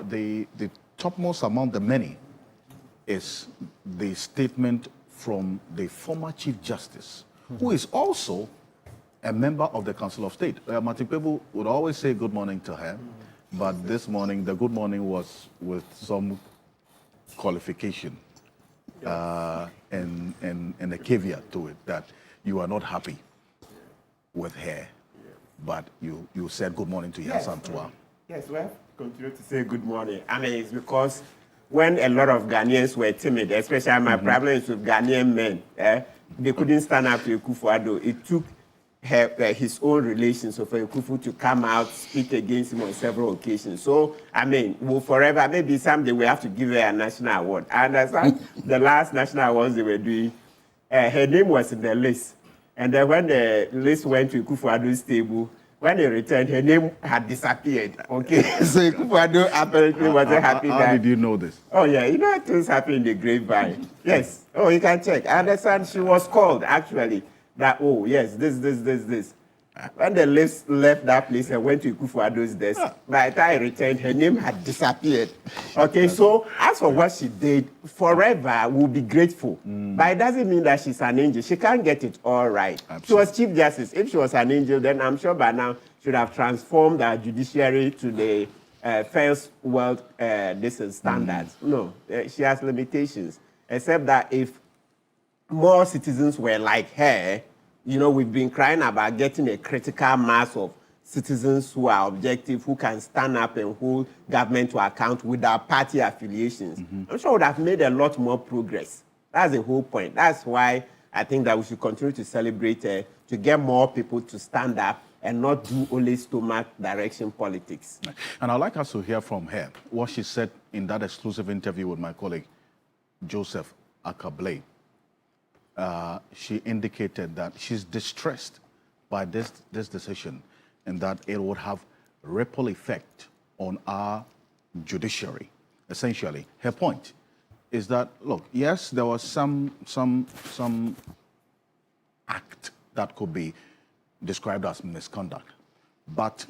the topmost among the many is the statement from the former Chief Justice, who is also a member of the Council of State. Martin Pebu would always say good morning to her, but this morning, the good morning was with some qualification and a caveat to it, that you are not happy with her, but you said good morning to Yes. Yasantua. Yes, well, continue to say good morning. I mean, it's because when a lot of Ghanaians were timid, especially my problem is with Ghanaian men, they couldn't stand up to Akufo-Addo. It took his own relations of Akufo to come out, speak against him on several occasions. So, I mean, we'll forever, maybe someday we have to give her a national award. I understand the last national awards they were doing, her name was in the list. And then when the list went to Akufo-Addo's table, when they returned, her name had disappeared. Okay, so Akufo-Addo apparently wasn't happy. How did you know this? Oh yeah, you know things happen in the grapevine. Yes. Oh, you can check. I understand she was called actually. That yes, this. When the list left that place and went to Akufo-Addo's desk, by the time I returned, her name had disappeared. Okay, so as for what she did, forever we'll be grateful. But it doesn't mean that she's an angel. She can't get it all right. Absolutely. She was Chief Justice. If she was an angel, then I'm sure by now she would have transformed our judiciary to the first world standards. No, she has limitations. Except that if more citizens were like her, you know, we've been crying about getting a critical mass of citizens who are objective, who can stand up and hold government to account without party affiliations. I'm sure we would have made a lot more progress. That's the whole point. That's why I think that we should continue to celebrate her, to get more people to stand up and not do only stomach direction politics. And I'd like us to hear from her what she said in that exclusive interview with my colleague, Joseph Akable. She indicated that she's distressed by this decision and that it would have ripple effect on our judiciary. Essentially, her point is that, look, yes, there was some act that could be described as misconduct, but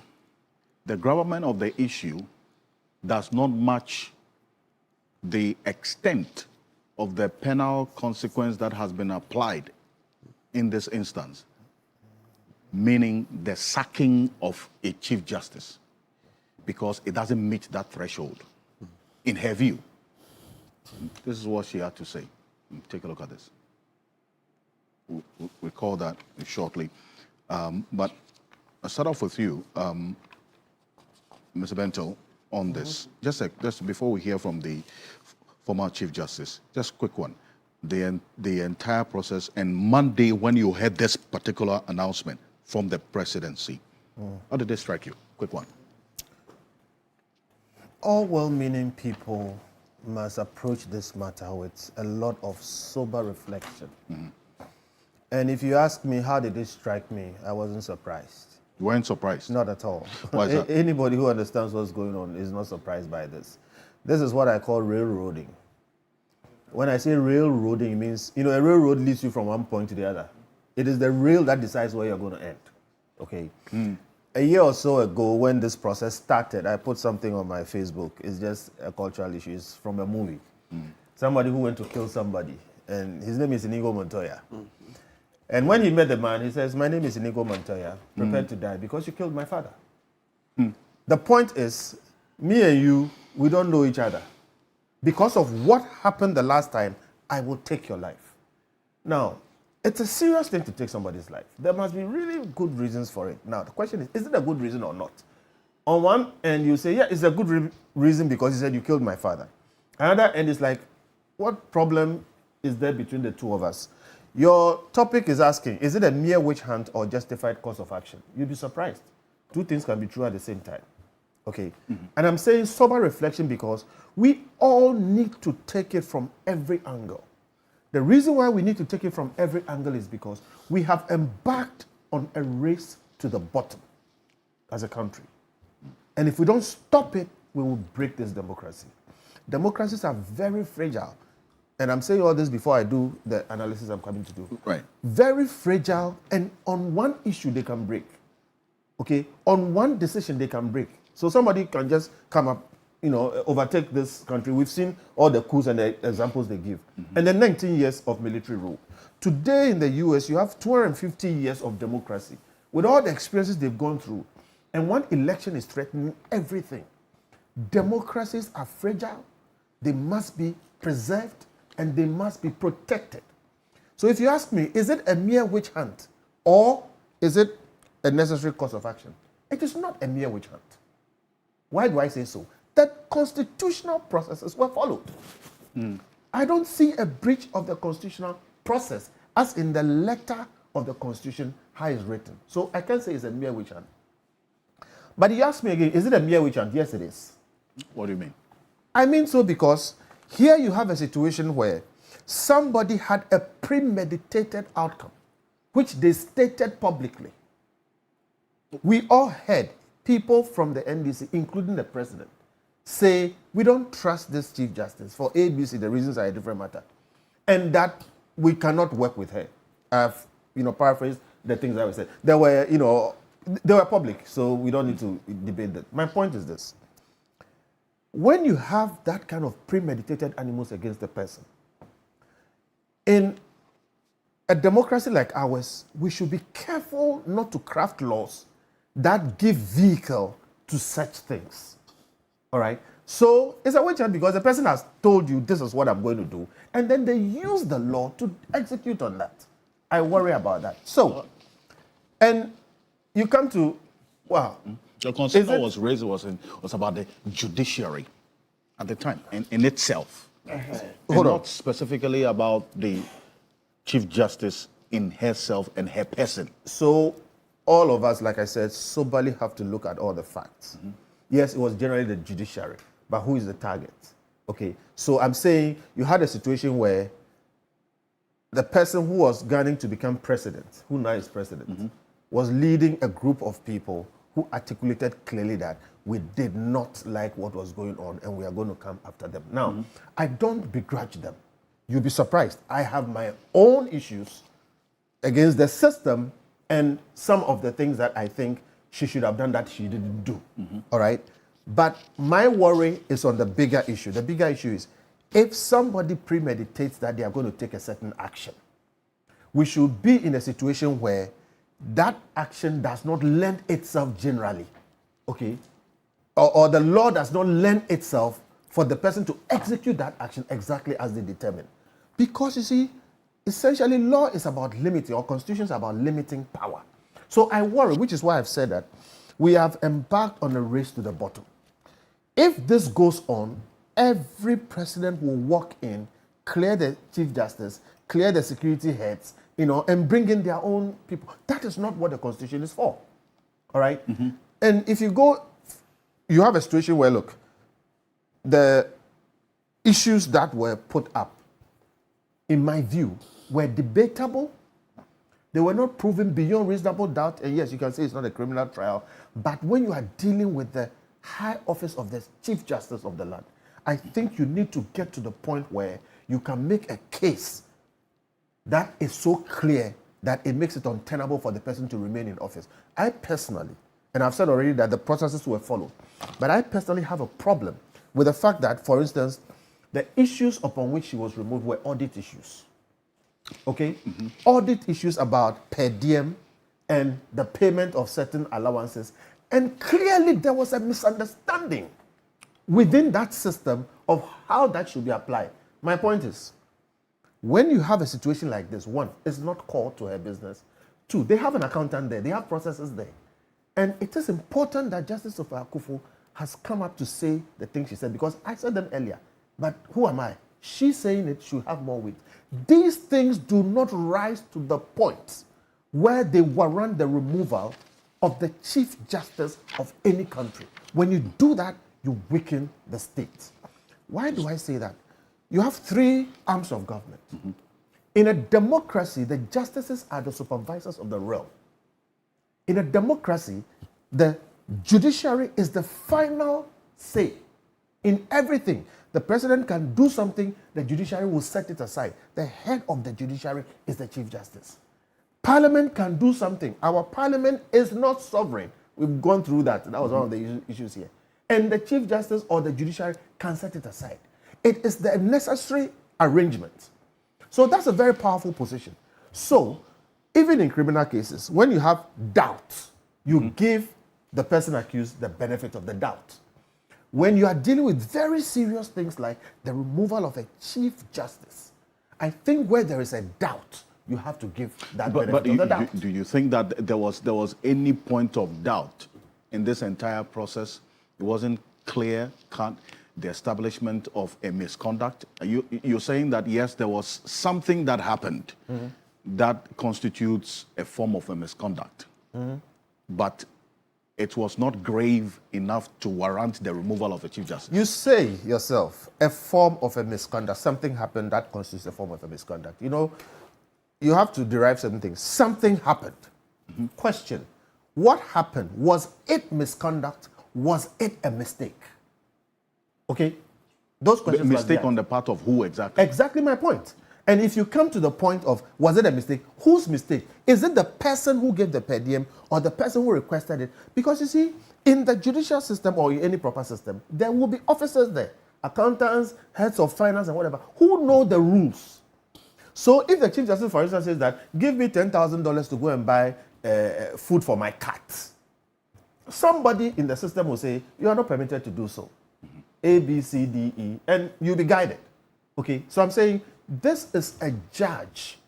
the gravamen of the issue does not match the extent of the penal consequence that has been applied in this instance, meaning the sacking of a Chief Justice, because it doesn't meet that threshold, in her view. This is what she had to say. Take a look at this. We'll call that shortly. But I'll start off with you, Mr. Bento, on this. Just before we hear from the former Chief Justice. Just quick one. The entire process, and Monday when you heard this particular announcement from the presidency, how did it strike you? Quick one. All well-meaning people must approach this matter with a lot of sober reflection. And if you ask me how did it strike me, I wasn't surprised. You weren't surprised? Not at all. Why is that? Anybody who understands what's going on is not surprised by this. This is what I call railroading. When I say railroading, it means, a railroad leads you from one point to the other. It is the rail that decides where you're going to end. Okay? A year or so ago, when this process started, I put something on my Facebook. It's just a cultural issue. It's from a movie. Somebody who went to kill somebody, and his name is Inigo Montoya. And when he met the man, he says, "My name is Inigo Montoya, prepared to die because you killed my father." The point is, me and you, we don't know each other. Because of what happened the last time, I will take your life. Now, it's a serious thing to take somebody's life. There must be really good reasons for it. Now, the question is it a good reason or not? On one end, you say, yeah, it's a good reason because he said you killed my father. Another end is like, what problem is there between the two of us? Your topic is asking, is it a mere witch hunt or justified course of action? You'd be surprised. Two things can be true at the same time. Okay? And I'm saying sober reflection because we all need to take it from every angle. The reason why we need to take it from every angle is because we have embarked on a race to the bottom as a country. And if we don't stop it, we will break this democracy. Democracies are very fragile. And I'm saying all this before I do the analysis I'm coming to do. Right. Very fragile, and on one issue they can break. Okay? On one decision they can break. So somebody can just come up, overtake this country. We've seen all the coups and the examples they give. And then 19 years of military rule. Today in the US, you have 250 years of democracy with all the experiences they've gone through. And one election is threatening everything. Democracies are fragile. They must be preserved and they must be protected. So if you ask me, is it a mere witch hunt or is it a necessary course of action? It is not a mere witch hunt. Why do I say so? That constitutional processes were followed. I don't see a breach of the constitutional process as in the letter of the Constitution how it's written. So I can't say it's a mere witch hunt. But you ask me again, is it a mere witch hunt? Yes, it is. What do you mean? I mean so because here you have a situation where somebody had a premeditated outcome, which they stated publicly. We all heard people from the NDC, including the president, say, we don't trust this Chief Justice for ABC, the reasons are a different matter, and that we cannot work with her. I've, paraphrased the things I said. They were public, so we don't need to debate that. My point is this. When you have that kind of premeditated animus against the person, in a democracy like ours, we should be careful not to craft laws that give vehicle to such things. All right? So it's a witch hunt because the person has told you this is what I'm going to do, and then they use the law to execute on that. I worry about that. So, and you come to, wow. The concern that was raised was about the judiciary at the time in itself. Hold on. Not specifically about the Chief Justice in herself and her person. So all of us, like I said, soberly have to look at all the facts. Yes, it was generally the judiciary, but who is the target? Okay, so I'm saying you had a situation where the person who was gunning to become president, who now is president, was leading a group of people who articulated clearly that we did not like what was going on and we are going to come after them. Now, I don't begrudge them. You'll be surprised. I have my own issues against the system and some of the things that I think she should have done that she didn't do. All right? But my worry is on the bigger issue. The bigger issue is if somebody premeditates that they are going to take a certain action, we should be in a situation where that action does not lend itself generally, okay? Or the law does not lend itself for the person to execute that action exactly as they determine. Because you see, essentially law is about limiting, or constitution is about limiting power. So I worry, which is why I've said that we have embarked on a race to the bottom. If this goes on, every president will walk in, clear the Chief Justice, clear the security heads, and bring in their own people. That is not what the Constitution is for. All right? And if you go, you have a situation where, look, the issues that were put up, in my view, were debatable. They were not proven beyond reasonable doubt. And yes, you can say it's not a criminal trial. But when you are dealing with the high office of the Chief Justice of the land, I think you need to get to the point where you can make a case that is so clear that it makes it untenable for the person to remain in office. I personally, and I've said already that the processes were followed, but I personally have a problem with the fact that, for instance, the issues upon which she was removed were audit issues. Okay? Audit issues about per diem and the payment of certain allowances. And clearly there was a misunderstanding within that system of how that should be applied. My point is, when you have a situation like this, one, it's not called to her business. Two, they have an accountant there. They have processes there. And it is important that Justice Sophia Akufo has come up to say the things she said, because I said them earlier. But who am I? She's saying it should have more weight. These things do not rise to the point where they warrant the removal of the Chief Justice of any country. When you do that, you weaken the state. Why do I say that? You have three arms of government. In a democracy, the justices are the supervisors of the realm. In a democracy, the judiciary is the final say in everything. The president can do something, the judiciary will set it aside. The head of the judiciary is the Chief Justice. Parliament can do something. Our parliament is not sovereign. We've gone through that. That was one of the issues here. And the Chief Justice or the judiciary can set it aside. It is the necessary arrangement. So that's a very powerful position. So even in criminal cases, when you have doubt, you give the person accused the benefit of the doubt. When you are dealing with very serious things like the removal of a Chief Justice, I think where there is a doubt, you have to give that benefit of the doubt. Do you think that there was any point of doubt in this entire process? It wasn't clear cut, the establishment of a misconduct? You're saying that, yes, there was something that happened that constitutes a form of a misconduct, but it was not grave enough to warrant the removal of a Chief Justice. You say yourself, a form of a misconduct, something happened that constitutes a form of a misconduct. You know, you have to derive certain things. Something happened. Question, what happened? Was it misconduct? Was it a mistake? Okay? Those questions. Mistake on the part of who exactly? Exactly my point. And if you come to the point of, was it a mistake? Whose mistake? Is it the person who gave the per diem or the person who requested it? Because you see, in the judicial system or in any proper system, there will be officers there, accountants, heads of finance and whatever, who know the rules. So if the Chief Justice, for instance, says that, give me $10,000 to go and buy food for my cat, somebody in the system will say, you are not permitted to do so. A, B, C, D, E, and you'll be guided. Okay, so I'm saying, this is a judge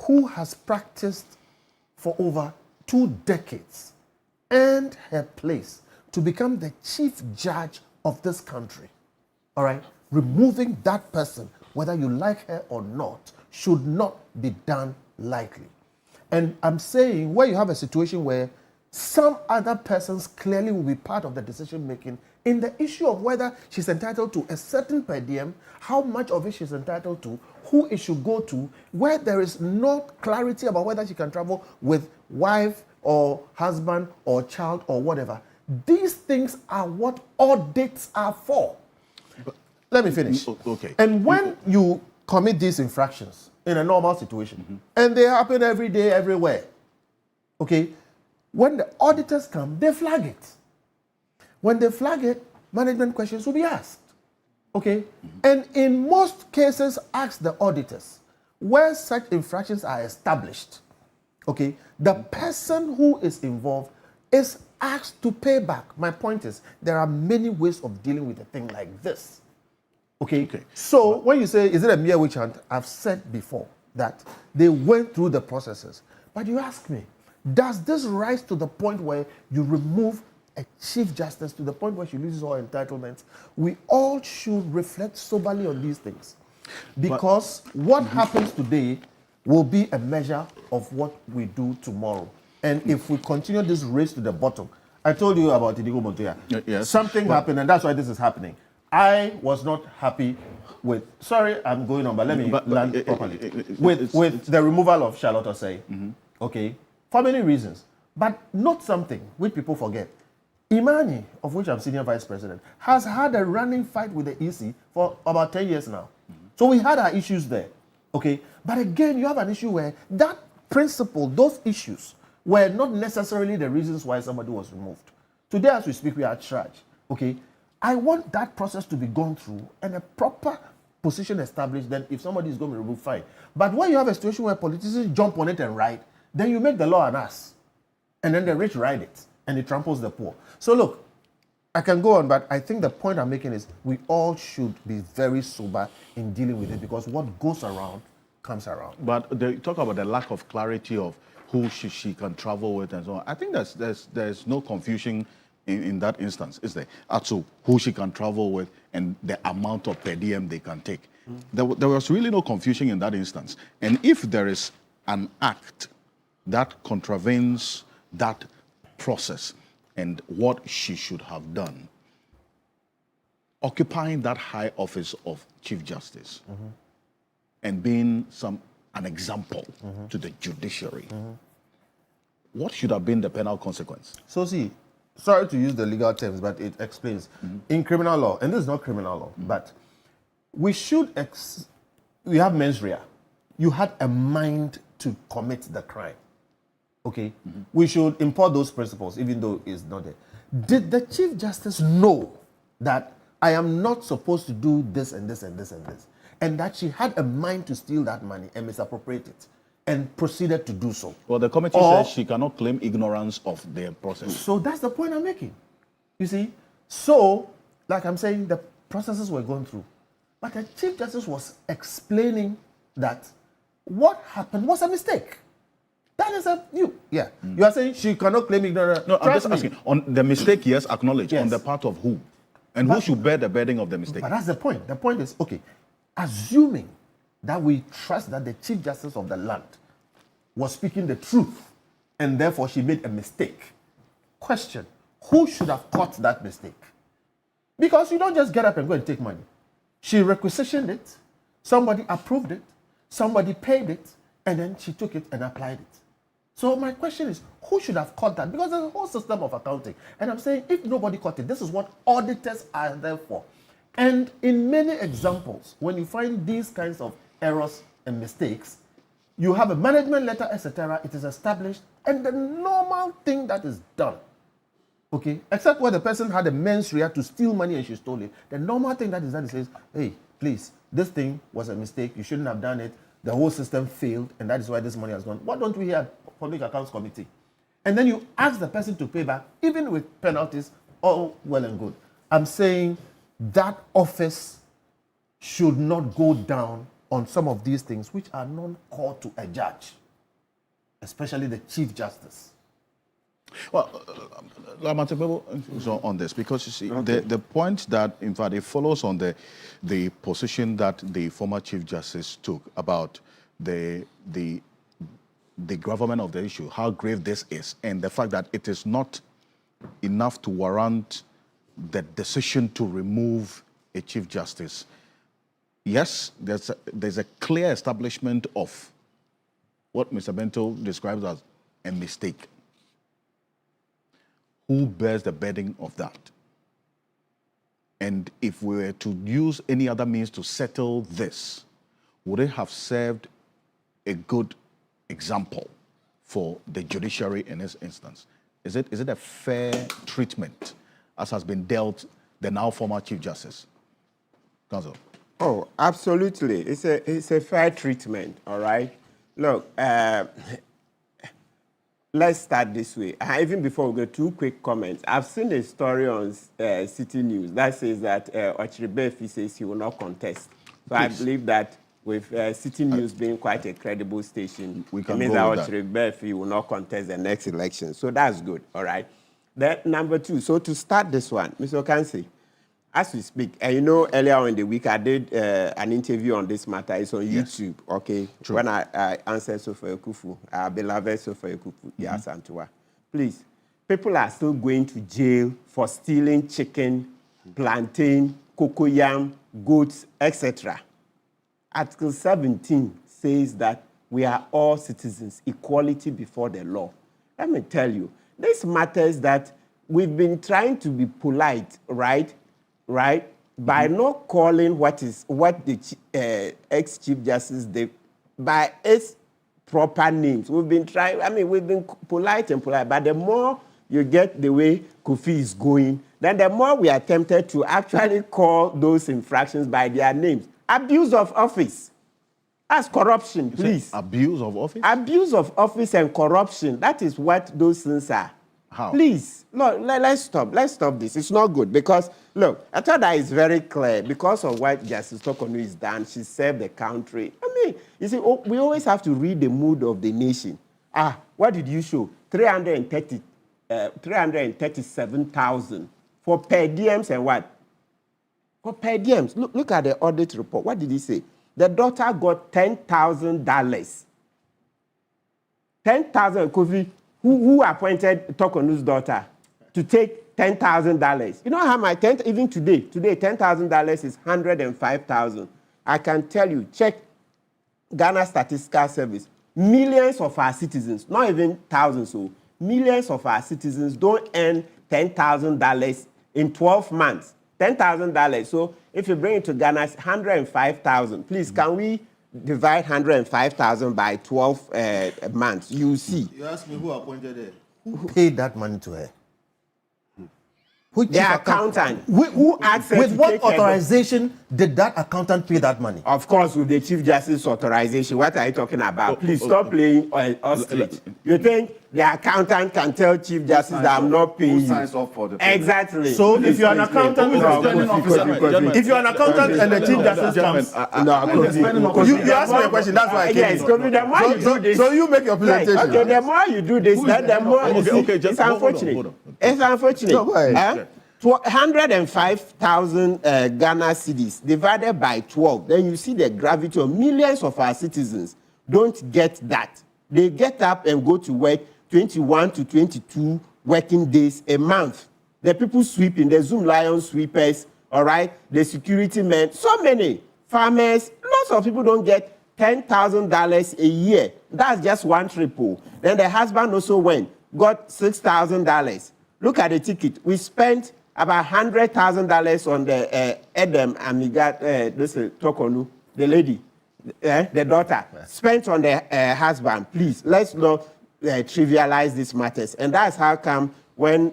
who has practiced for over 2 decades, earned her place to become the chief judge of this country. All right? Removing that person, whether you like her or not, should not be done lightly. And I'm saying where you have a situation where some other persons clearly will be part of the decision making in the issue of whether she's entitled to a certain per diem, how much of it she's entitled to, who it should go to, where there is no clarity about whether she can travel with wife or husband or child or whatever. These things are what audits are for. Let me finish. Okay. And when you commit these infractions in a normal situation, and they happen every day, everywhere, okay, when the auditors come, they flag it. When they flag it, management questions will be asked. Okay? And in most cases, ask the auditors, where such infractions are established, okay, the person who is involved is asked to pay back. My point is, there are many ways of dealing with a thing like this. Okay? So when you say, is it a mere witch hunt? I've said before that they went through the processes. But you ask me, does this rise to the point where you remove a Chief Justice to the point where she loses all entitlements, we all should reflect soberly on these things. Because what happens today will be a measure of what we do tomorrow. And if we continue this race to the bottom, I told you about Idigo Montoya. Yes. Something happened, and that's why this is happening. I was not happy with, sorry, I'm going on, but let me land properly. With the removal of Charlotte Osei, okay, for many reasons. But note something which people forget. Imani, of which I'm senior vice president, has had a running fight with the EC for about 10 years now. So we had our issues there, okay? But again, you have an issue where that principle, those issues, were not necessarily the reasons why somebody was removed. Today, as we speak, we are charged, okay? I want that process to be gone through and a proper position established. Then if somebody is going to be removed, fine. But when you have a situation where politicians jump on it and ride, then you make the law an ass. And then the rich ride it, and it tramples the poor. So look, I can go on, but I think the point I'm making is we all should be very sober in dealing with it, because what goes around comes around. But they talk about the lack of clarity of who she can travel with and so on. I think there's no confusion in that instance, is there? As to who she can travel with and the amount of per diem they can take. There was really no confusion in that instance. And if there is an act that contravenes that process and what she should have done, occupying that high office of Chief Justice and being an example to the judiciary, what should have been the penal consequence? So see, sorry to use the legal terms, but it explains. In criminal law, and this is not criminal law, but we should, we have mens rea. You had a mind to commit the crime. Okay? We should import those principles, even though it's not there. Did the Chief Justice know that I am not supposed to do this and this and this and this, and that she had a mind to steal that money and misappropriate it, and proceeded to do so? Well, the committee says she cannot claim ignorance of the process. So that's the point I'm making. You see? So, like I'm saying, the processes were going through. But the Chief Justice was explaining that what happened was a mistake. That is you are saying she cannot claim ignorance. No, I'm just asking. On the mistake, yes, acknowledge. Yes. On the part of who? And who should bear the burden of the mistake? But that's the point. The point is, okay, assuming that we trust that the Chief Justice of the land was speaking the truth, and therefore she made a mistake. Question, who should have caught that mistake? Because you don't just get up and go and take money. She requisitioned it, somebody approved it, somebody paid it, and then she took it and applied it. So my question is, who should have caught that? Because there's a whole system of accounting. And I'm saying, if nobody caught it, this is what auditors are there for. And in many examples, when you find these kinds of errors and mistakes, you have a management letter, etc. It is established, and the normal thing that is done, okay, except where the person had a mens rea to steal money and she stole it, the normal thing that is done is says, hey, please, this thing was a mistake, you shouldn't have done it, the whole system failed, and that is why this money has gone. Why don't we have Public Accounts Committee? And then you ask the person to pay back, even with penalties, all well and good. I'm saying that office should not go down on some of these things which are non-core to a judge, especially the Chief Justice. Well, on this, because you see, the point that, in fact, it follows on the position that the former Chief Justice took about the gravamen of the issue, how grave this is, and the fact that it is not enough to warrant the decision to remove a Chief Justice. Yes, there's a clear establishment of what Mr. Bento describes as a mistake. Who bears the burden of that? And if we were to use any other means to settle this, would it have served a good example for the judiciary in this instance? Is it a fair treatment as has been dealt the now former Chief Justice? Counsel. Oh, absolutely. It's a fair treatment, all right? Look, let's start this way. Even before we go, 2 quick comments. I've seen a story on City News that says that Ochiribefi says he will not contest. So I believe that with City News being quite a credible station, it means that Ochiribefi will not contest the next election. So that's good, all right? Then number two, so to start this one, Mr. Ocansey, as we speak, and you know, earlier on in the week, I did an interview on this matter. It's on YouTube, okay? True. When I answered Sophia Kufu, our beloved Sophia Kufu, yes, Antua. Please, people are still going to jail for stealing chicken, plantain, cocoyam, goats, etc. Article 17 says that we are all citizens, equality before the law. Let me tell you, this matters that we've been trying to be polite, right? By not calling what the ex-Chief Justice did by its proper names. We've been trying, we've been polite, but the more you get the way Kofi is going, then the more we are tempted to actually call those infractions by their names. Abuse of office. That's corruption, please. Abuse of office? Abuse of office and corruption. That is what those things are. How? Please, look, let's stop. Let's stop this. It's not good because, look, I thought that is very clear. Because of what Justice Tokonu is done, she served the country. You see, we always have to read the mood of the nation. What did you show? 337,000 for per diems and what? For per diems. Look at the audit report. What did he say? The daughter got $10,000. 10,000, Kofi. Who appointed Tokonu's daughter to take $10,000? You know how much, even today, $10,000 is $105,000. I can tell you, check Ghana Statistical Service. Millions of our citizens, not even thousands, millions of our citizens don't earn $10,000 in 12 months. $10,000. So if you bring it to Ghana, it's $105,000. Please, can we divide 105,000 by 12 months? You see. You asked me who appointed her. Who paid that money to her? The accountant. Who asked her with to what take authorization did that accountant pay that money? Of course, with the Chief Justice authorization. What are you talking about? Please stop playing ostrich. You think the accountant can tell Chief Justice that I'm not paying you? Signs off for the Exactly. So if you're an accountant, if you're an accountant and the Chief Justice comes, you ask me a question. That's why I came. Yes, the more you do this. So you make your presentation. Okay, the more you do this, then the more it's unfortunate. It's unfortunate. No, go ahead. 105,000 Ghana cedis divided by 12. Then you see the gravity of millions of our citizens don't get that. They get up and go to work 21 to 22 working days a month. The people sweeping, the Zoom Lion sweepers, all right, the security men, so many farmers, lots of people don't get $10,000 a year. That's just one trip. Then the husband also got $6,000. Look at the ticket. We spent about $100,000 on the Edem Amiga, this Tokonu, the lady, the daughter, spent on the husband. Please, let's not trivialize these matters. And that's how come when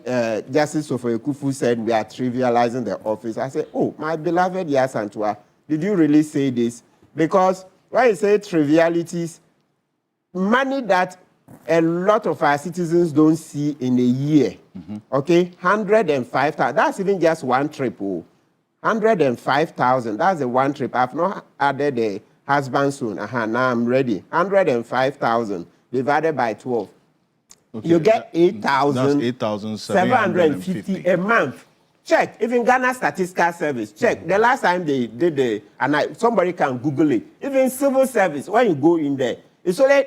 Justice Sophia Kufu said we are trivializing the office, I said, oh, my beloved Yasantua, did you really say this? Because when you say trivialities, money that a lot of our citizens don't see in a year, okay? 105,000, that's even just one trip. 105,000, that's the one trip. I've not added the husband soon. Now I'm ready. 105,000 divided by 12. Okay, you get 8,750 a month. Check, even Ghana Statistical Service, check. The last time they did somebody can Google it. Even civil service, when you go in there, it's only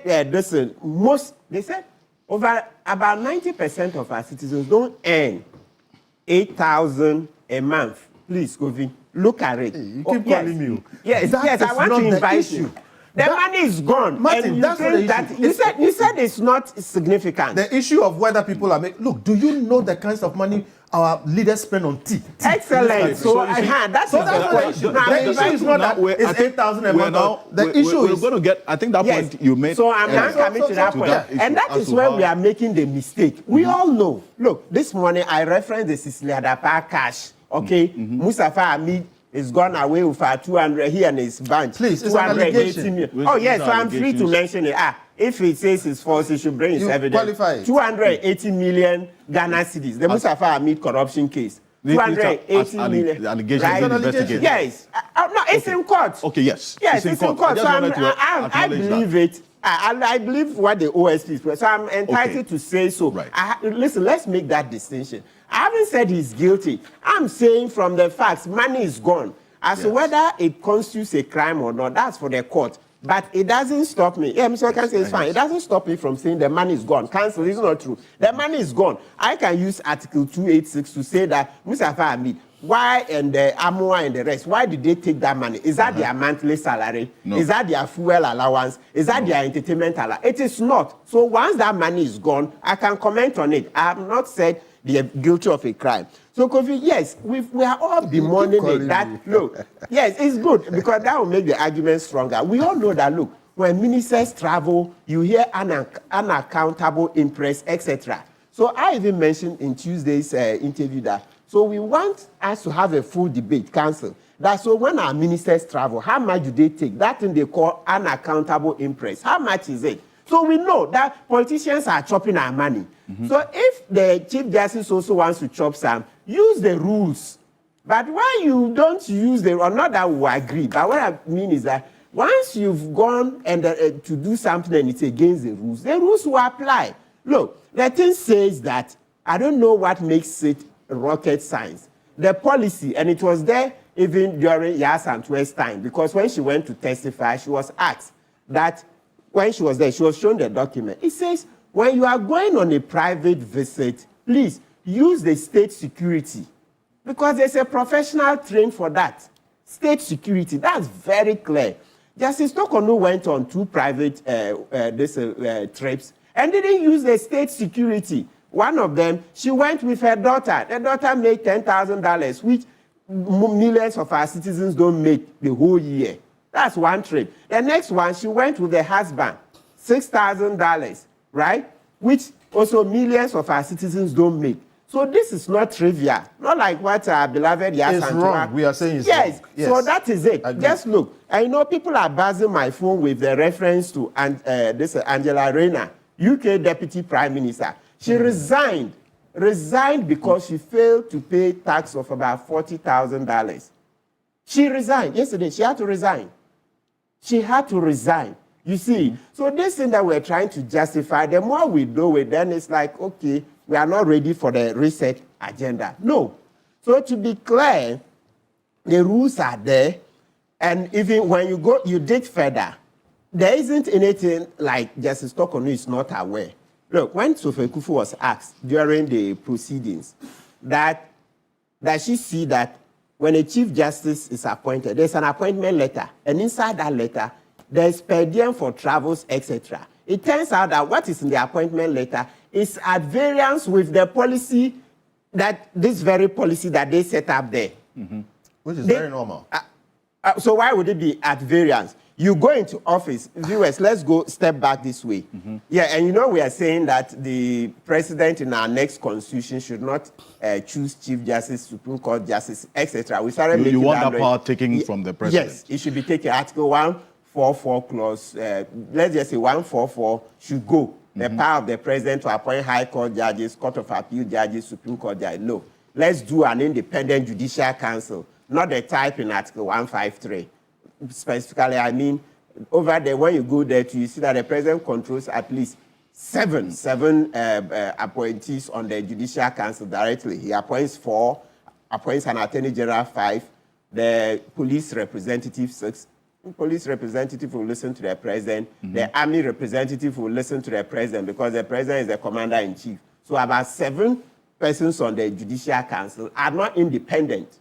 they said over about 90% of our citizens don't earn 8,000 a month. Please, Kofi, look at it. You keep calling me. Yes, I want to invite you. The money is gone. Martin, and that's not the issue. You said it's not significant. The issue of whether people are making... Look, do you know the kinds of money our leaders spend on tea? Excellent. So that's the issue. The issue is not that it's 8,000 a month. The issue is... We're going to get... I think that point you made... So I'm not coming to that point. And that is where we are making the mistake. We all know. Look, this morning I referenced the Cecilia Dapa cash. Okay? Mustafa Hamid is gone away with 200 here and his bunch. Please, it's an allegation. Oh, yes, so I'm free to mention it. If it says it's false, he should bring his evidence. Qualify. 280 million Ghana cedis. The Mustafa Hamid corruption case. 280 million. Allegations right? Investigated. Yes. No, it's in court. Okay, yes. Yes, it's in court. So I believe it. I believe what the OSP is, so I'm entitled to say so. Right. Listen, let's make that distinction. I haven't said he's guilty. I'm saying from the facts, money is gone. As to whether it constitutes a crime or not, that's for the court. But it doesn't stop me. Yeah, Mr. Ocansey, it's fine. It doesn't stop me from saying the money is gone. Cancel, it's not true. The money is gone. I can use Article 286 to say that, Mr. Fahmi, why and the Amoa and the rest, why did they take that money? Is that their monthly salary? No. Is that their fuel allowance? Is that their entertainment allowance? It is not. So once that money is gone, I can comment on it. I have not said they are guilty of a crime. So, Kofi, yes, we are all bemoaning it. That, look, yes, it's good because that will make the argument stronger. We all know that, look, when ministers travel, you hear unaccountable interest, etc. So I even mentioned in Tuesday's interview that, so we want us to have a full debate, council. That so when our ministers travel, how much do they take? That thing they call unaccountable interest. How much is it? So we know that politicians are chopping our money. So if the Chief Justice also wants to chop some, use the rules. But why you don't use the rules, not that we agree, but what I mean is that once you've gone and to do something and it's against the rules will apply. Look, the thing says that, I don't know what makes it rocket science. The policy, and it was there even during Yas Antwer's time, because when she went to testify, she was asked that when she was there, she was shown the document. It says, when you are going on a private visit, please use the state security, because there's a professional trained for that. State security, that's very clear. Justice Tokono went on 2 private trips and didn't use the state security. One of them, she went with her daughter. The daughter made $10,000, which millions of our citizens don't make the whole year. That's one trip. The next one, she went with the husband, $6,000, right? Which also millions of our citizens don't make. So this is not trivial. Not like what our beloved Yas It's wrong. We are saying it's wrong. Yes, so that is it. Just look. I know people are buzzing my phone with the reference to this Angela Rayner, UK Deputy Prime Minister. She resigned because she failed to pay tax of about $40,000. She resigned. Yesterday, she had to resign. She had to resign. You see, so this thing that we're trying to justify, the more we do it, then it's like, okay, we are not ready for the reset agenda. No. So to be clear, the rules are there, and even when you go, you dig further, there isn't anything like Justice Tokono is not aware. Look, when Sophie Kufu was asked during the proceedings that she see that when a Chief Justice is appointed, there's an appointment letter, and inside that letter, there's per diem for travels, etc. It turns out that what is in the appointment letter is at variance with the policy this very policy that they set up there. Which is very normal. So why would it be at variance? You go into office, viewers, let's go step back this way. Yeah, and you know we are saying that the president in our next constitution should not choose Chief Justice, Supreme Court Justice, etc. We started making you want that power taken from the president? Yes, it should be taken. Article 144 clause, let's just say 144 should go. The power of the president to appoint High Court judges, Court of Appeal judges, Supreme Court judges. No, let's do an independent judicial council, not the type in Article 153. Specifically, I mean, over there, when you go there, you see that the president controls at least seven appointees on the Judicial Council directly. He appoints 4, appoints an Attorney General 5, the police representative 6. The police representative will listen to the president. The army representative will listen to the president because the president is the commander-in-chief. So about 7 persons on the Judicial Council are not independent.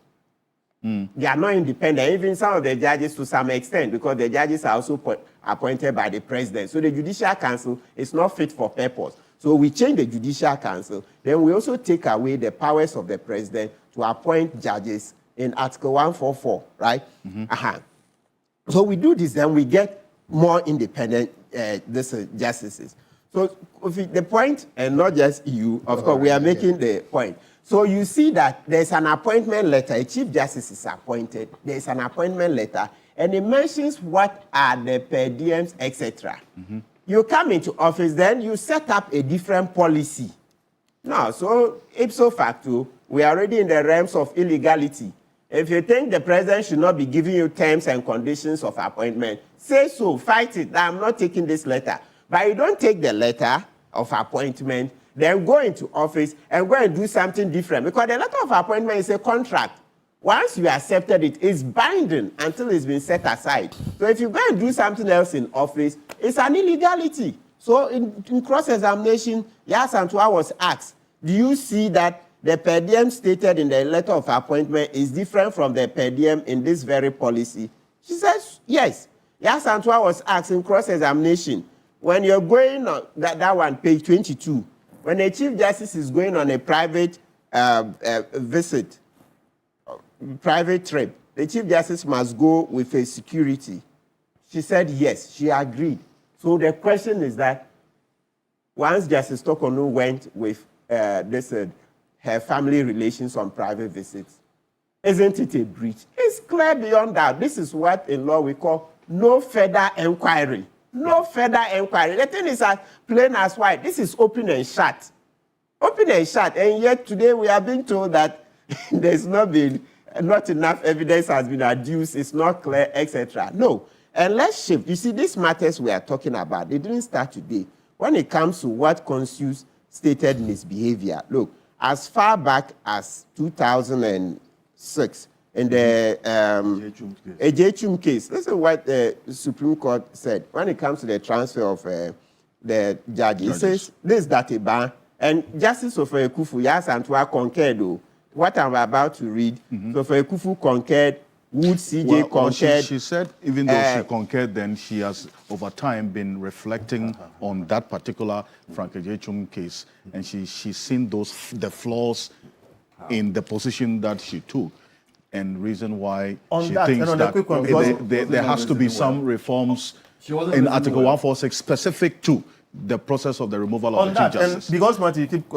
They are not independent, even some of the judges to some extent, because the judges are also appointed by the president. So the Judicial Council is not fit for purpose. So we change the Judicial Council, then we also take away the powers of the president to appoint judges in Article 144, right? So we do this, then we get more independent justices. So the point, and not just you, of course, we are making the point. So you see that there's an appointment letter, a Chief Justice is appointed, there's an appointment letter, and it mentions what are the per diems, etc. You come into office, then you set up a different policy. Now, so ipso facto, we are already in the realms of illegality. If you think the president should not be giving you terms and conditions of appointment, say so, fight it, that I'm not taking this letter. But you don't take the letter of appointment, then go into office and go and do something different. Because the letter of appointment is a contract. Once you accepted it, it's binding until it's been set aside. So if you go and do something else in office, it's an illegality. So in cross-examination, Yasantua was asked, do you see that the per diem stated in the letter of appointment is different from the per diem in this very policy? She says, yes. Yasantua was asked in cross-examination, when you're going on, that one, page 22, when a Chief Justice is going on a private visit, private trip, the Chief Justice must go with a security. She said yes, she agreed. So the question is that once Justice Tokonu went with her family relations on private visits, isn't it a breach? It's clear beyond that. This is what in law we call no further inquiry. No further inquiry. The thing is as plain as white. This is open and shut. Open and shut. And yet today we are being told that there's not enough evidence has been adduced, it's not clear, etc. No. And let's shift. You see, these matters we are talking about, they didn't start today. When it comes to what constitutes stated misbehavior, look, as far back as 2006, in the Ejechum case, listen what the Supreme Court said. When it comes to the transfer of the judges, it says, this is that a ban, and Justice Sofer Ekufu, Yasantua concurred, what I'm about to read, Sofer Ekufu concurred, Wood CJ concurred. She said even though she concurred, then she has over time been reflecting on that particular Frank Ejechum case, and she's seen the flaws in the position that she took, and reason why she thinks that there has to be some reforms in Article 146 specific to the process of the removal of the Chief Justice. And because, Marty, you keep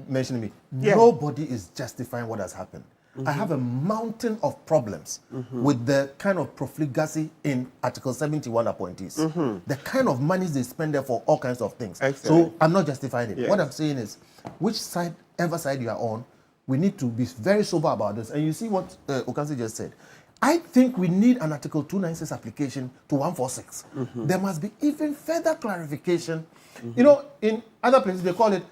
mentioning me, nobody is justifying what has happened. I have a mountain of problems with the kind of profligacy in Article 71 appointees. The kind of monies they spend there for all kinds of things. Excellent. So I'm not justifying it. Yes. What I'm saying is, whichever side you are on, we need to be very sober about this. And you see what Ocansey just said. I think we need an Article 296 application to 146. There must be even further clarification. You know, in other places they call it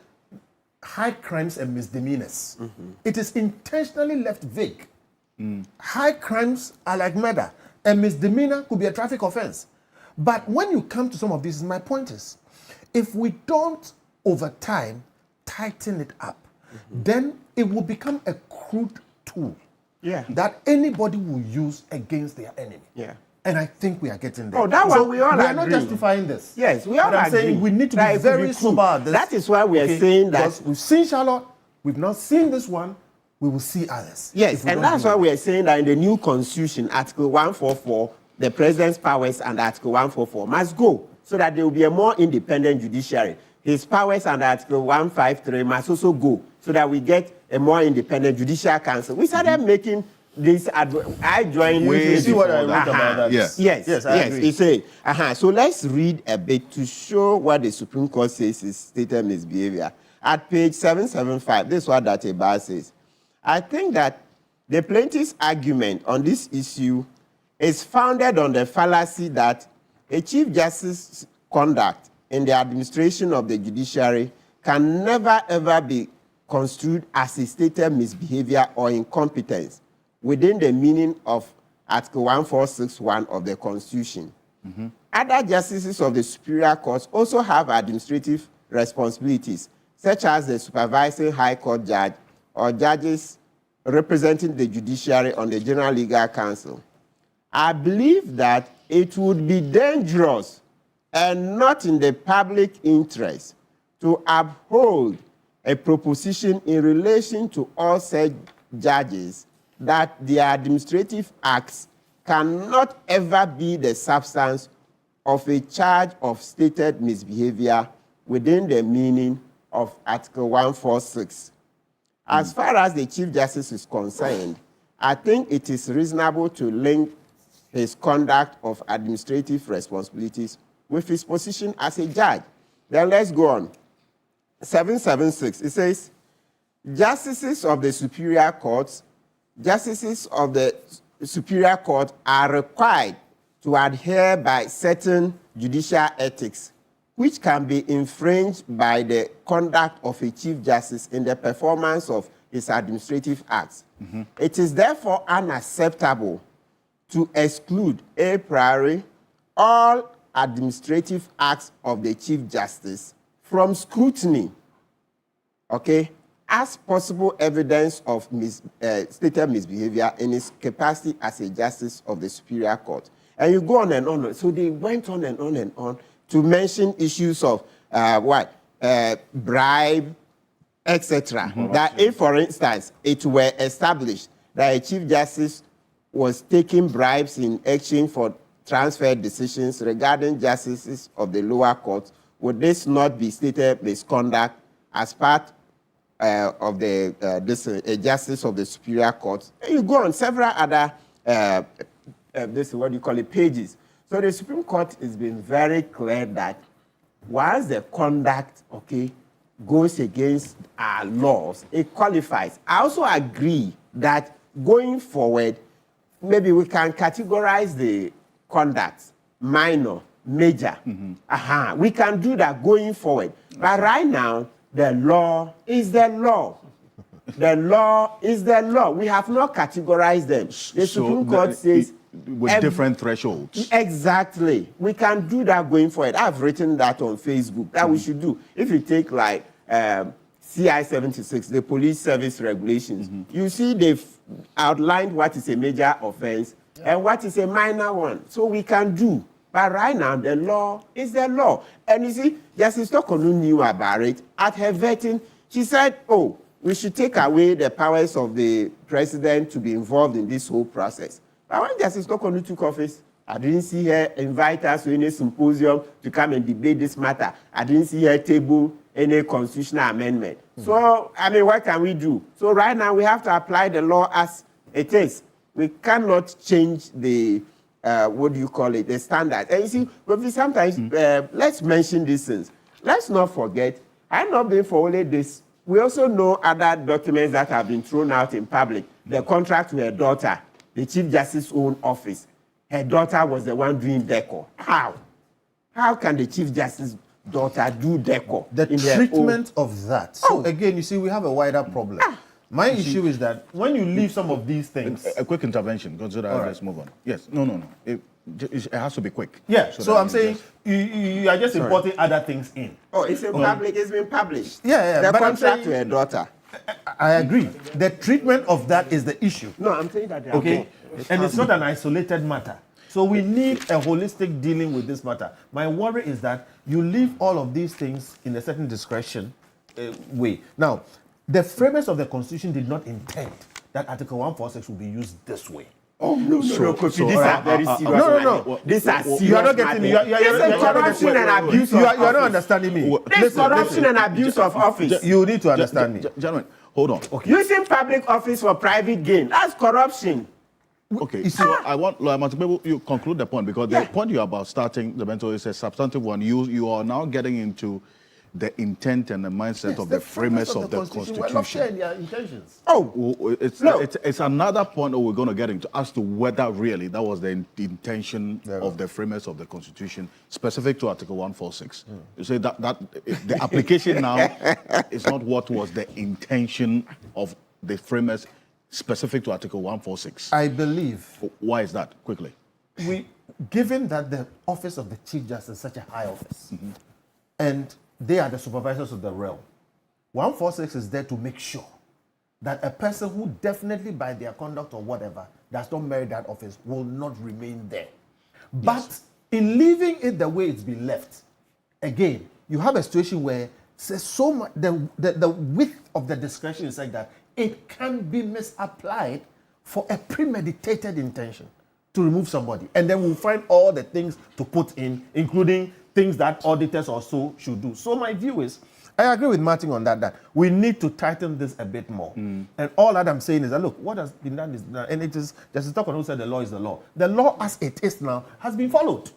high crimes and misdemeanors. It is intentionally left vague. High crimes are like murder. A misdemeanor could be a traffic offense. But when you come to some of these, my point is, if we don't, over time, tighten it up, then it will become a crude tool that anybody will use against their enemy. And I think we are getting there. Oh, that one we all agree. We are not justifying this. Yes, we all agree. I'm saying we need to be very sober about this. That is why we are saying that. Because we've seen Charlotte, we've not seen this one, we will see others. Yes, and that's why we are saying that in the new constitution, Article 144, the president's powers under Article 144 must go so that there will be a more independent judiciary. His powers under Article 153 must also go so that we get a more independent judicial council. We started making this. I joined you. You see what I wrote about that? Yes, I agree. He said, So let's read a bit to show what the Supreme Court says is stated misbehavior. At page 775, this is what that bar says. I think that the plaintiff's argument on this issue is founded on the fallacy that a Chief Justice's conduct in the administration of the judiciary can never ever be construed as a stated misbehavior or incompetence within the meaning of Article 1461 of the Constitution. Other justices of the Superior Courts also have administrative responsibilities, such as the supervising High Court judge or judges representing the judiciary on the General Legal Council. I believe that it would be dangerous and not in the public interest to uphold a proposition in relation to all said judges that their administrative acts cannot ever be the substance of a charge of stated misbehavior within the meaning of Article 146. As far as the Chief Justice is concerned, I think it is reasonable to link his conduct of administrative responsibilities with his position as a judge. Then let's go on. 776, it says, justices of the Superior Courts are required to adhere by certain judicial ethics, which can be infringed by the conduct of a Chief Justice in the performance of his administrative acts. It is therefore unacceptable to exclude a priori all administrative acts of the Chief Justice from scrutiny, okay, as possible evidence of stated misbehavior in his capacity as a justice of the Superior Court. And you go on and on. So they went on and on and on to mention issues of bribe, etc. That if, for instance, it were established that a Chief Justice was taking bribes in exchange for transfer decisions regarding justices of the lower court, would this not be stated misconduct as part of the justice of the Superior Court? And you go on several other this is what you call it, pages. So the Supreme Court has been very clear that once the conduct, okay, goes against our laws, it qualifies. I also agree that going forward, maybe we can categorize the conduct minor, major. We can do that going forward. But right now, the law is the law. The law is the law. We have not categorized them. The Supreme Court says with different thresholds. Exactly. We can do that going forward. I've written that on Facebook that we should do. If you take like CI 76, the police service regulations, you see they've outlined what is a major offense and what is a minor one. So we can do. But right now, the law is the law. And you see, Justice Tokonu knew about it. At her vetting, she said, oh, we should take away the powers of the president to be involved in this whole process. But when Justice Tokonu took office, I didn't see her invite us to any symposium to come and debate this matter. I didn't see her table any constitutional amendment. So, I mean, what can we do? So right now, we have to apply the law as it is. We cannot change the, what do you call it, the standard. And you see, but we sometimes, let's mention these things. Let's not forget, I'm not being for only this. We also know other documents that have been thrown out in public. The contract to her daughter, the Chief Justice's own office. Her daughter was the one doing decor. How? How can the Chief Justice's daughter do decor? The treatment of that. So again, you see, we have a wider problem. My issue is that when you leave some of these things... A quick intervention, consider let's move on. Yes, no. It has to be quick. Yeah, so I'm saying you are just importing other things in. Oh, it's in public, it's been published. Yeah, the but contract to her daughter. I agree. The treatment of that is the issue. No, I'm saying that. Okay, and it's not an isolated matter. So we need a holistic dealing with this matter. My worry is that you leave all of these things in a certain discretion way. Now, the framers of the Constitution did not intend that Article 146 will be used this way. Oh, no, these are very serious. No. These are serious. You are not getting me. You are corruption and abuse. You are not understanding me. This corruption and abuse of office. You need to understand me. Gentlemen, hold on. Okay. Using public office for private gain. That's corruption. Okay, so I want Lawyer Matibebo, you conclude the point, because the point you're about starting the mental is a substantive one. You are now getting into the intent and the mindset of the framers of the Constitution. We're not sharing their intentions. It's another point that we're going to get into as to whether really that was the intention of the framers of the Constitution, specific to Article 146. You say that the application now is not what was the intention of the framers specific to Article 146. I believe. Why is that? Quickly. Given that the office of the Chief Justice is such a high office, and they are the supervisors of the realm, 146 is there to make sure that a person who definitely by their conduct or whatever does not merit that office will not remain there. But in leaving it the way it's been left, again, you have a situation where so much, the width of the discretion is like that it can be misapplied for a premeditated intention to remove somebody. And then we'll find all the things to put in, including things that auditors also should do. So my view is, I agree with Martin on that we need to tighten this a bit more. And all that I'm saying is that, look, what has been done is done. And it is, Justice Tokonu who said the law is the law. The law as it is now has been followed.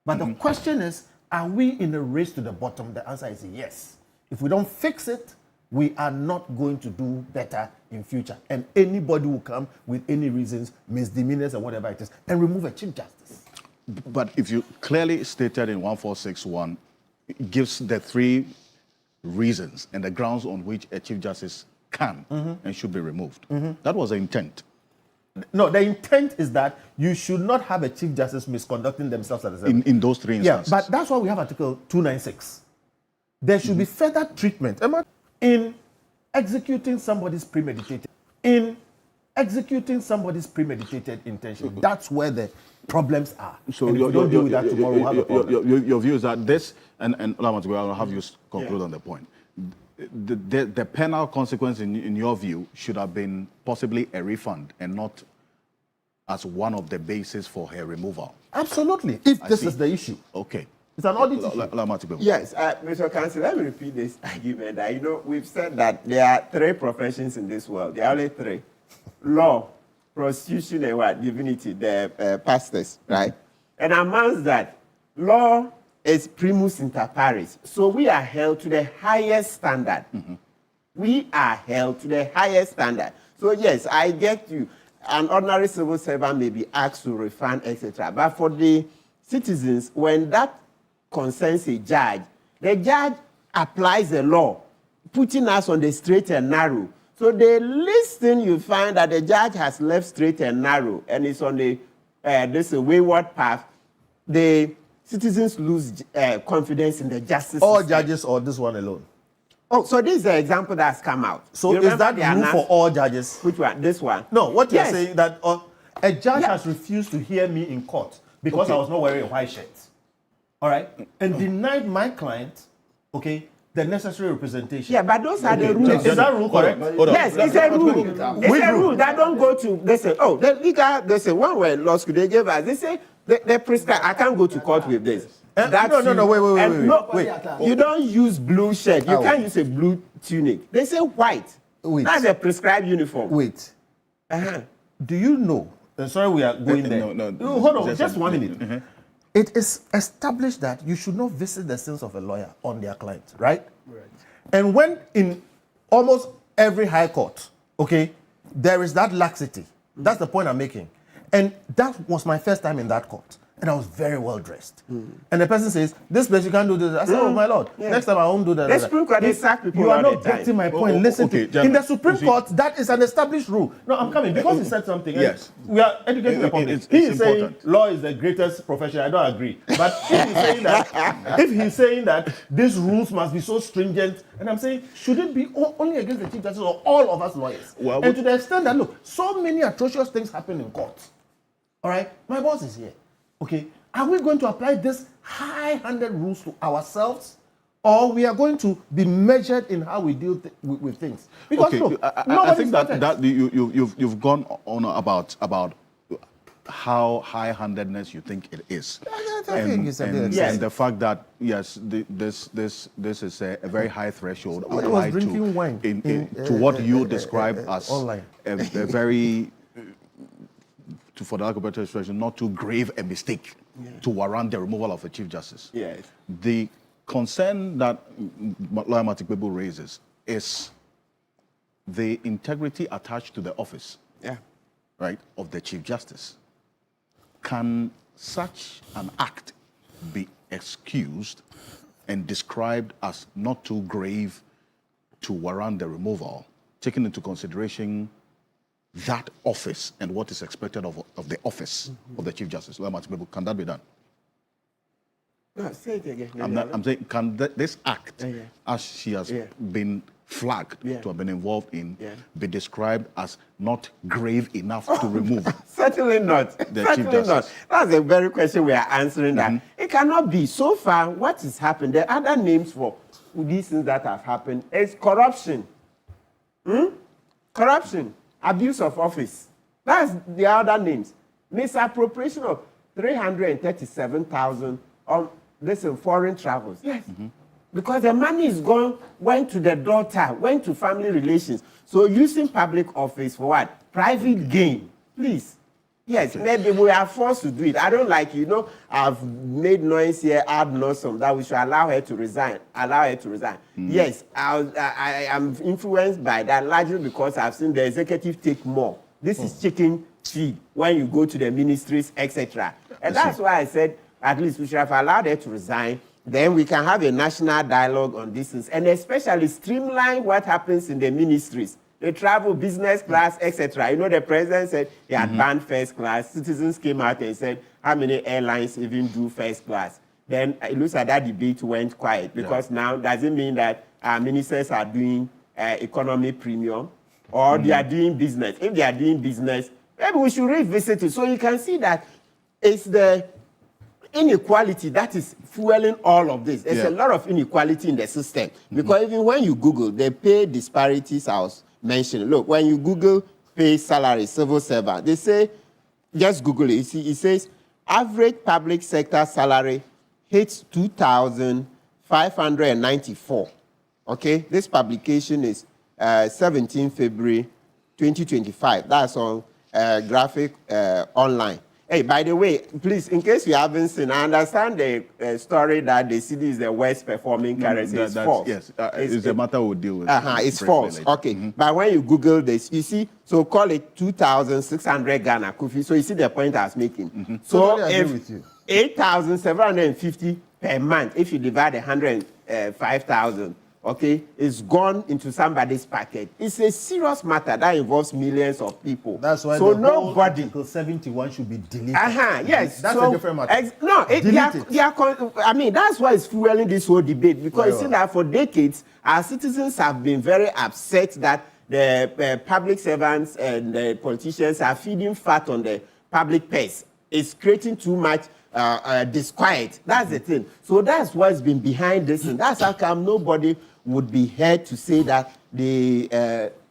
But the question is, are we in a race to the bottom? The answer is yes. If we don't fix it, we are not going to do better in future. And anybody will come with any reasons, misdemeanors and whatever it is, and remove a Chief Justice. But if you clearly stated in 1461, it gives the 3 reasons and the grounds on which a Chief Justice can and should be removed. That was the intent. No, the intent is that you should not have a Chief Justice misconducting themselves at the same in those 3 instances. Yeah, but that's why we have Article 296. There should be further treatment in executing somebody's premeditated. In executing somebody's premeditated intention. That's where the problems are. So and if we don't deal with that tomorrow, we'll have a problem. Your view is that this, and I'll have you conclude on the point. The penal consequence, in your view, should have been possibly a refund and not as one of the bases for her removal. Absolutely, if this is the issue. Okay. It's an audit issue. Yes, Mr. Ocansey, let me repeat this argument. That, we've said that there are 3 professions in this world. There are only 3. Law, prostitution, and what? Divinity, the pastors, right? And amongst that, law is primus inter pares. So we are held to the highest standard. We are held to the highest standard. So yes, I get you. An ordinary civil servant may be asked to refund, etc. But for the citizens, when that concerns a judge, the judge applies the law, putting us on the straight and narrow. So the least thing you find that the judge has left straight and narrow and is on the this wayward path, the citizens lose confidence in the justice All system. judges or this one alone? Oh, so this is the example that's come out. So is that rule for all judges? Which one? This one? No, what you're Yes. saying that a judge has refused to hear me in court because I was not wearing a white shirt. All right? And denied my client, the necessary representation. Yeah, but those are the rules. Is that rule correct? Yes, it's a rule. It's a rule that don't go to, they say, oh, the legal, they say, one way law school, they gave us, they say, they prescribe, I can't go to court with this. No, wait. You don't use blue shirt. You can't use a blue tunic. They say white. That's a prescribed uniform. Wait. Do you know? Sorry, we are going there. No, hold on, just 1 minute. It is established that you should not visit the sins of a lawyer on their client, right? And when in almost every high court, there is that laxity. That's the point I'm making. And that was my first time in that court. And I was very well dressed. And the person says, this place you can't do this. I said, oh my Lord, next time I won't do that. The Supreme Court, they sack people. You are not getting my point. Listen to General, in the Supreme Court, that is an established rule. No, I'm coming because he said something. Yes. We are educating the public. He is saying law is the greatest profession. I don't agree. But if he's saying that these rules must be so stringent, and I'm saying, should it be only against the Chief Justice or all of us lawyers? And to the extent that, look, so many atrocious things happen in court. All right? My boss is here. Are we going to apply this high-handed rules to ourselves, or we are going to be measured in how we deal with things? Because look, I think that you've gone on about how high-handedness you think it is, and the fact that yes, this is a very high threshold applied to what you describe as a very, for the lack of a better expression, not too grave a mistake to warrant the removal of a Chief Justice. Yes. The concern that Lawyer Matikbebu raises is the integrity attached to the office, right, of the Chief Justice. Can such an act be excused and described as not too grave to warrant the removal, taking into consideration that office and what is expected of the office of the Chief Justice? Can that be done? No, say it again. I'm saying, can this act, as she has been flagged to have been involved in, be described as not grave enough to remove? Certainly not. Certainly not. That's a very question we are answering. That it cannot be. So far, what has happened? The other names for these things that have happened is corruption. Corruption. Abuse of office. That's the other names. Misappropriation of 337,000 on foreign travels. Yes. Because the money is gone, went to the daughter, went to family relations. So using public office for what? Private gain. Please. Yes, maybe we are forced to do it. I don't like, I've made noise here ad nauseam that we should allow her to resign. Yes, I am influenced by that largely because I've seen the executive take more. This is chicken feed when you go to the ministries, etc. And that's why I said at least we should have allowed her to resign. Then we can have a national dialogue on these things, and especially streamline what happens in the ministries. They travel business class, etc. You know, the president said he had banned first class. Citizens came out and said, how many airlines even do first class? Then it looks like that debate went quiet, because now does it mean that our ministers are doing economy premium, or they are doing business? If they are doing business, maybe we should revisit it. So you can see that it's the inequality that is fueling all of this. There's a lot of inequality in the system, because even when you Google the pay disparities I was mentioning, look, when you Google pay salary, civil servant, they say, just Google it, you see, it says average public sector salary hits 2,594. Okay, this publication is 17 February 2025. That's on Graphic Online. Hey, by the way, please, in case you haven't seen, I understand the story that the CD is the worst performing currency. It's false. Yes, it's a matter we'll deal with. It's false. Okay, but when you Google this, you see, so call it 2,600 Ghana Kufi. So you see the point I was making. So if 8,750 per month, if you divide 105,000, okay, it's gone into somebody's pocket. It's a serious matter that involves millions of people. That's why so the nobody. Article 71 should be deleted. Yes. That's so, a different matter. I mean, that's why it's fueling this whole debate, because you see that for decades, our citizens have been very upset that the public servants and the politicians are feeding fat on the public purse. It's creating too much disquiet. That's the thing. So that's what's been behind this, and that's how come nobody would be heard to say that the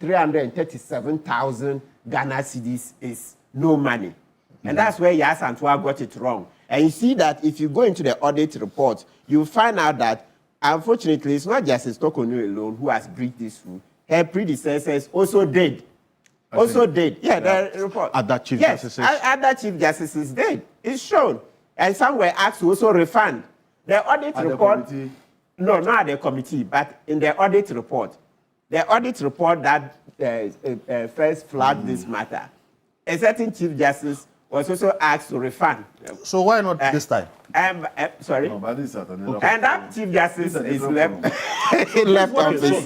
337,000 Ghana cedis is no money. And that's where Yas Antoine got it wrong. And you see that if you go into the audit report, you'll find out that, unfortunately, it's not Justice Tokonu alone who has breached this rule. Her predecessors also did. The report. Other Chief Justices? Other Chief Justices did. It's shown. And some were asked to also refund. The audit report... No, not the committee, but in the audit report. The audit report that first flagged this matter, a certain Chief Justice was also asked to refund. So why not this time? Sorry? No, but this is And that Chief Justice is left office.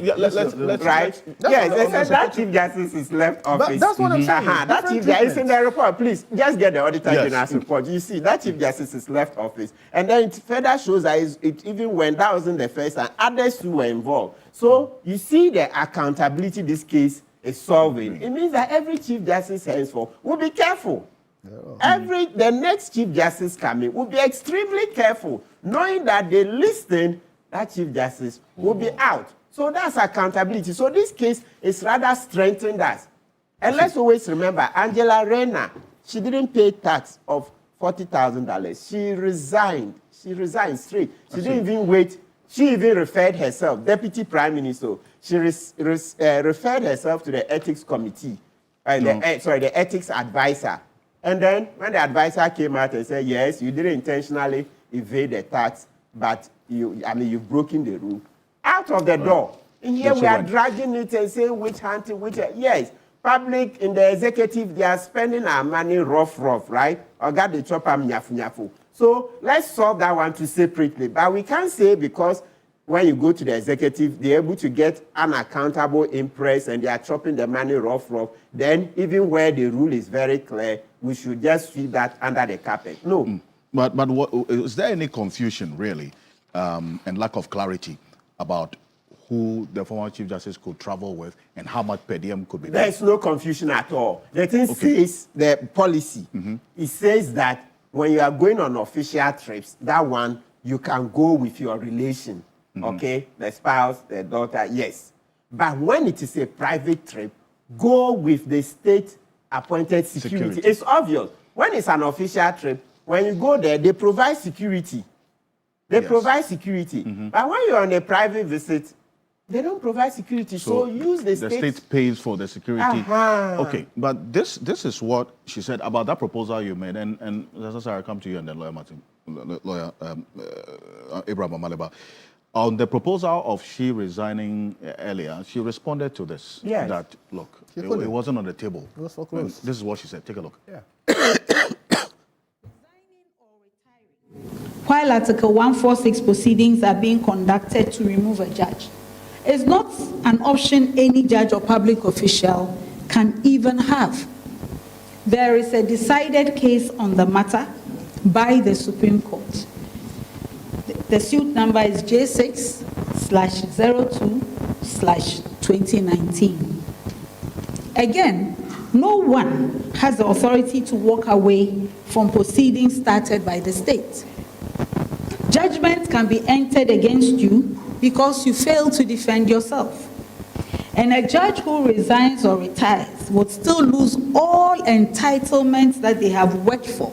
Right? Yes, they said that Chief Justice is left office. But that's what I'm saying. That Chief Justice is in the report. Please, just get the Auditor General's report. You see, that Chief Justice is left office. And then it further shows that it even when that wasn't the first time, others too were involved. So you see the accountability this case is solving. It means that every Chief Justice henceforth will be careful. The next Chief Justice coming will be extremely careful, knowing that the listing, that Chief Justice will be out. So that's accountability. So this case is rather strengthened us. And let's always remember, Angela Rayner, she didn't pay tax of $40,000. She resigned. She resigned straight. She didn't even wait. She even referred herself, Deputy Prime Minister. She referred herself to the Ethics Committee, the Ethics Advisor. And then when the advisor came out and said, yes, you didn't intentionally evade the tax, but you've broken the rule. Out of the door. And here we are dragging it and saying which hunting, yes. Public in the executive, they are spending our money rough, right? Or got the chopper nyafu. So let's solve that one too separately. But we can't say because when you go to the executive, they're able to get unaccountable impress and they are chopping the money rough. Then even where the rule is very clear, we should just sweep that under the carpet. No. But what, is there any confusion, really, and lack of clarity about who the former Chief Justice could travel with and how much per diem could be? There's no confusion at all. The thing says, the policy, it says that when you are going on official trips, that one, you can go with your relation, okay? The spouse, the daughter, yes. But when it is a private trip, go with the state-appointed security. It's obvious. When it's an official trip, when you go there, they provide security. Provide security. But when you're on a private visit, they don't provide security. So use the state. The state pays for the security. Okay, but this is what she said about that proposal you made. And Sarah, I come to you and then Lawyer Martin, Lawyer Abraham Amaleba. On the proposal of she resigning earlier, she responded to this. Yes. That, look, She it couldn't. wasn't on the table. It was for close. This is what she said. Take a look. Yeah. While Article 146 proceedings are being conducted to remove a judge, is not an option any judge or public official can even have. There is a decided case on the matter by the Supreme Court. The suit number is J6/02/2019. Again, no one has the authority to walk away from proceedings started by the state. Judgment can be entered against you because you fail to defend yourself. And a judge who resigns or retires would still lose all entitlements that they have worked for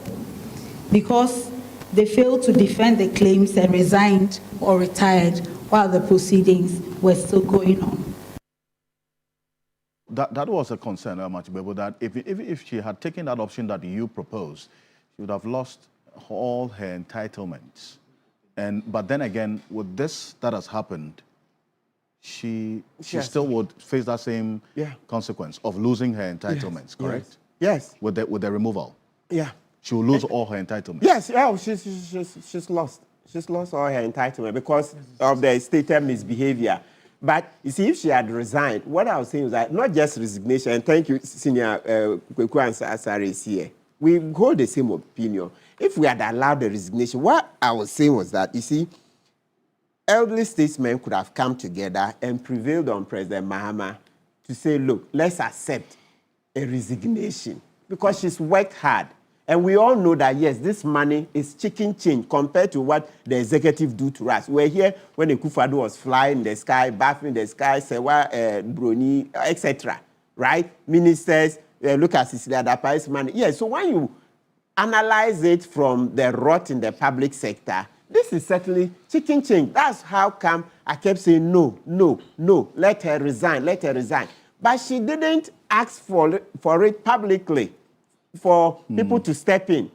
because they failed to defend the claims and resigned or retired while the proceedings were still going on. That was a concern, Amachibebo, that if she had taken that option that you proposed, she would have lost all her entitlements. But then again, with this that has happened, she still would face that same consequence of losing her entitlements, correct? Yes. With the removal. Yeah. She will lose all her entitlements. Yes, she's lost. She's lost all her entitlement because of the stated misbehavior. But you see, if she had resigned, what I was saying was that not just resignation, and thank you, Senior Kweku and Asare is here. We hold the same opinion. If we had allowed the resignation, what I was saying was that, you see, elderly statesmen could have come together and prevailed on President Mahama to say, look, let's accept a resignation because she's worked hard. And we all know that, yes, this money is chicken change compared to what the executive do to us. We're here when the Akufo-Addo was flying in the sky, bathing in the sky, Sewa Broni, etc. Right? Ministers, look at Cecilia Dapa's money. Yes, so when you analyze it from the rot in the public sector, this is certainly chicken change. That's how come I kept saying, no, let her resign. But she didn't ask for it publicly, for people to step in,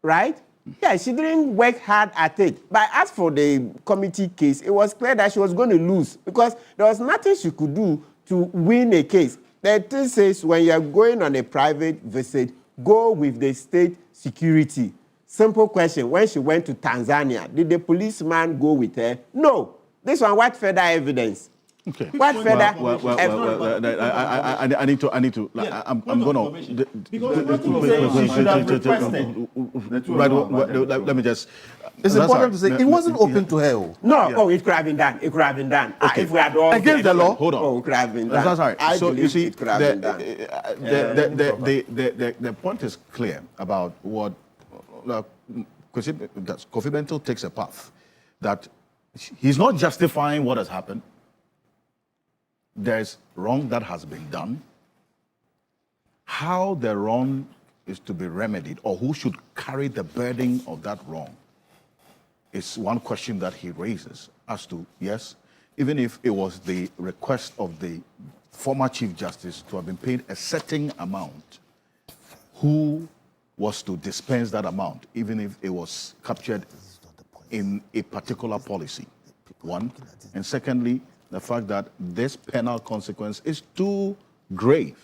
right? Yeah, she didn't work hard at it. But as for the committee case, it was clear that she was going to lose because there was nothing she could do to win a case. The thing says when you're going on a private visit, go with the state security. Simple question. When she went to Tanzania, did the policeman go with her? No. This one, what further evidence? Okay. What further? I need to. I'm going to. Right. Let me just. It's important to say it wasn't open to her. No. It could have been done. It could have been done. Okay. If we had all against the law. Hold on. Oh, it could have been done. That's right. So you see, the point is clear about what Kofi Bento takes a path that he's not justifying what has happened. There's wrong that has been done. How the wrong is to be remedied, or who should carry the burden of that wrong, is one question that he raises as to, yes, even if it was the request of the former Chief Justice to have been paid a certain amount, who was to dispense that amount, even if it was captured in a particular policy, one. And secondly, the fact that this penal consequence is too grave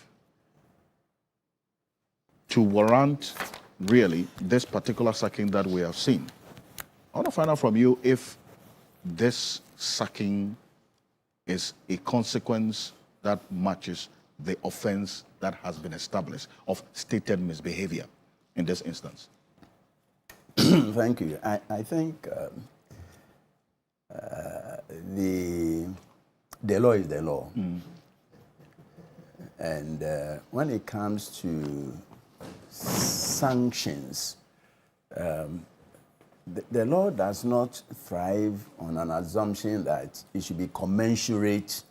to warrant, really, this particular sacking that we have seen. I want to find out from you if this sacking is a consequence that matches the offense that has been established of stated misbehavior in this instance. Thank you. I think the law is the law. And when it comes to sanctions, the law does not thrive on an assumption that it should be commensurate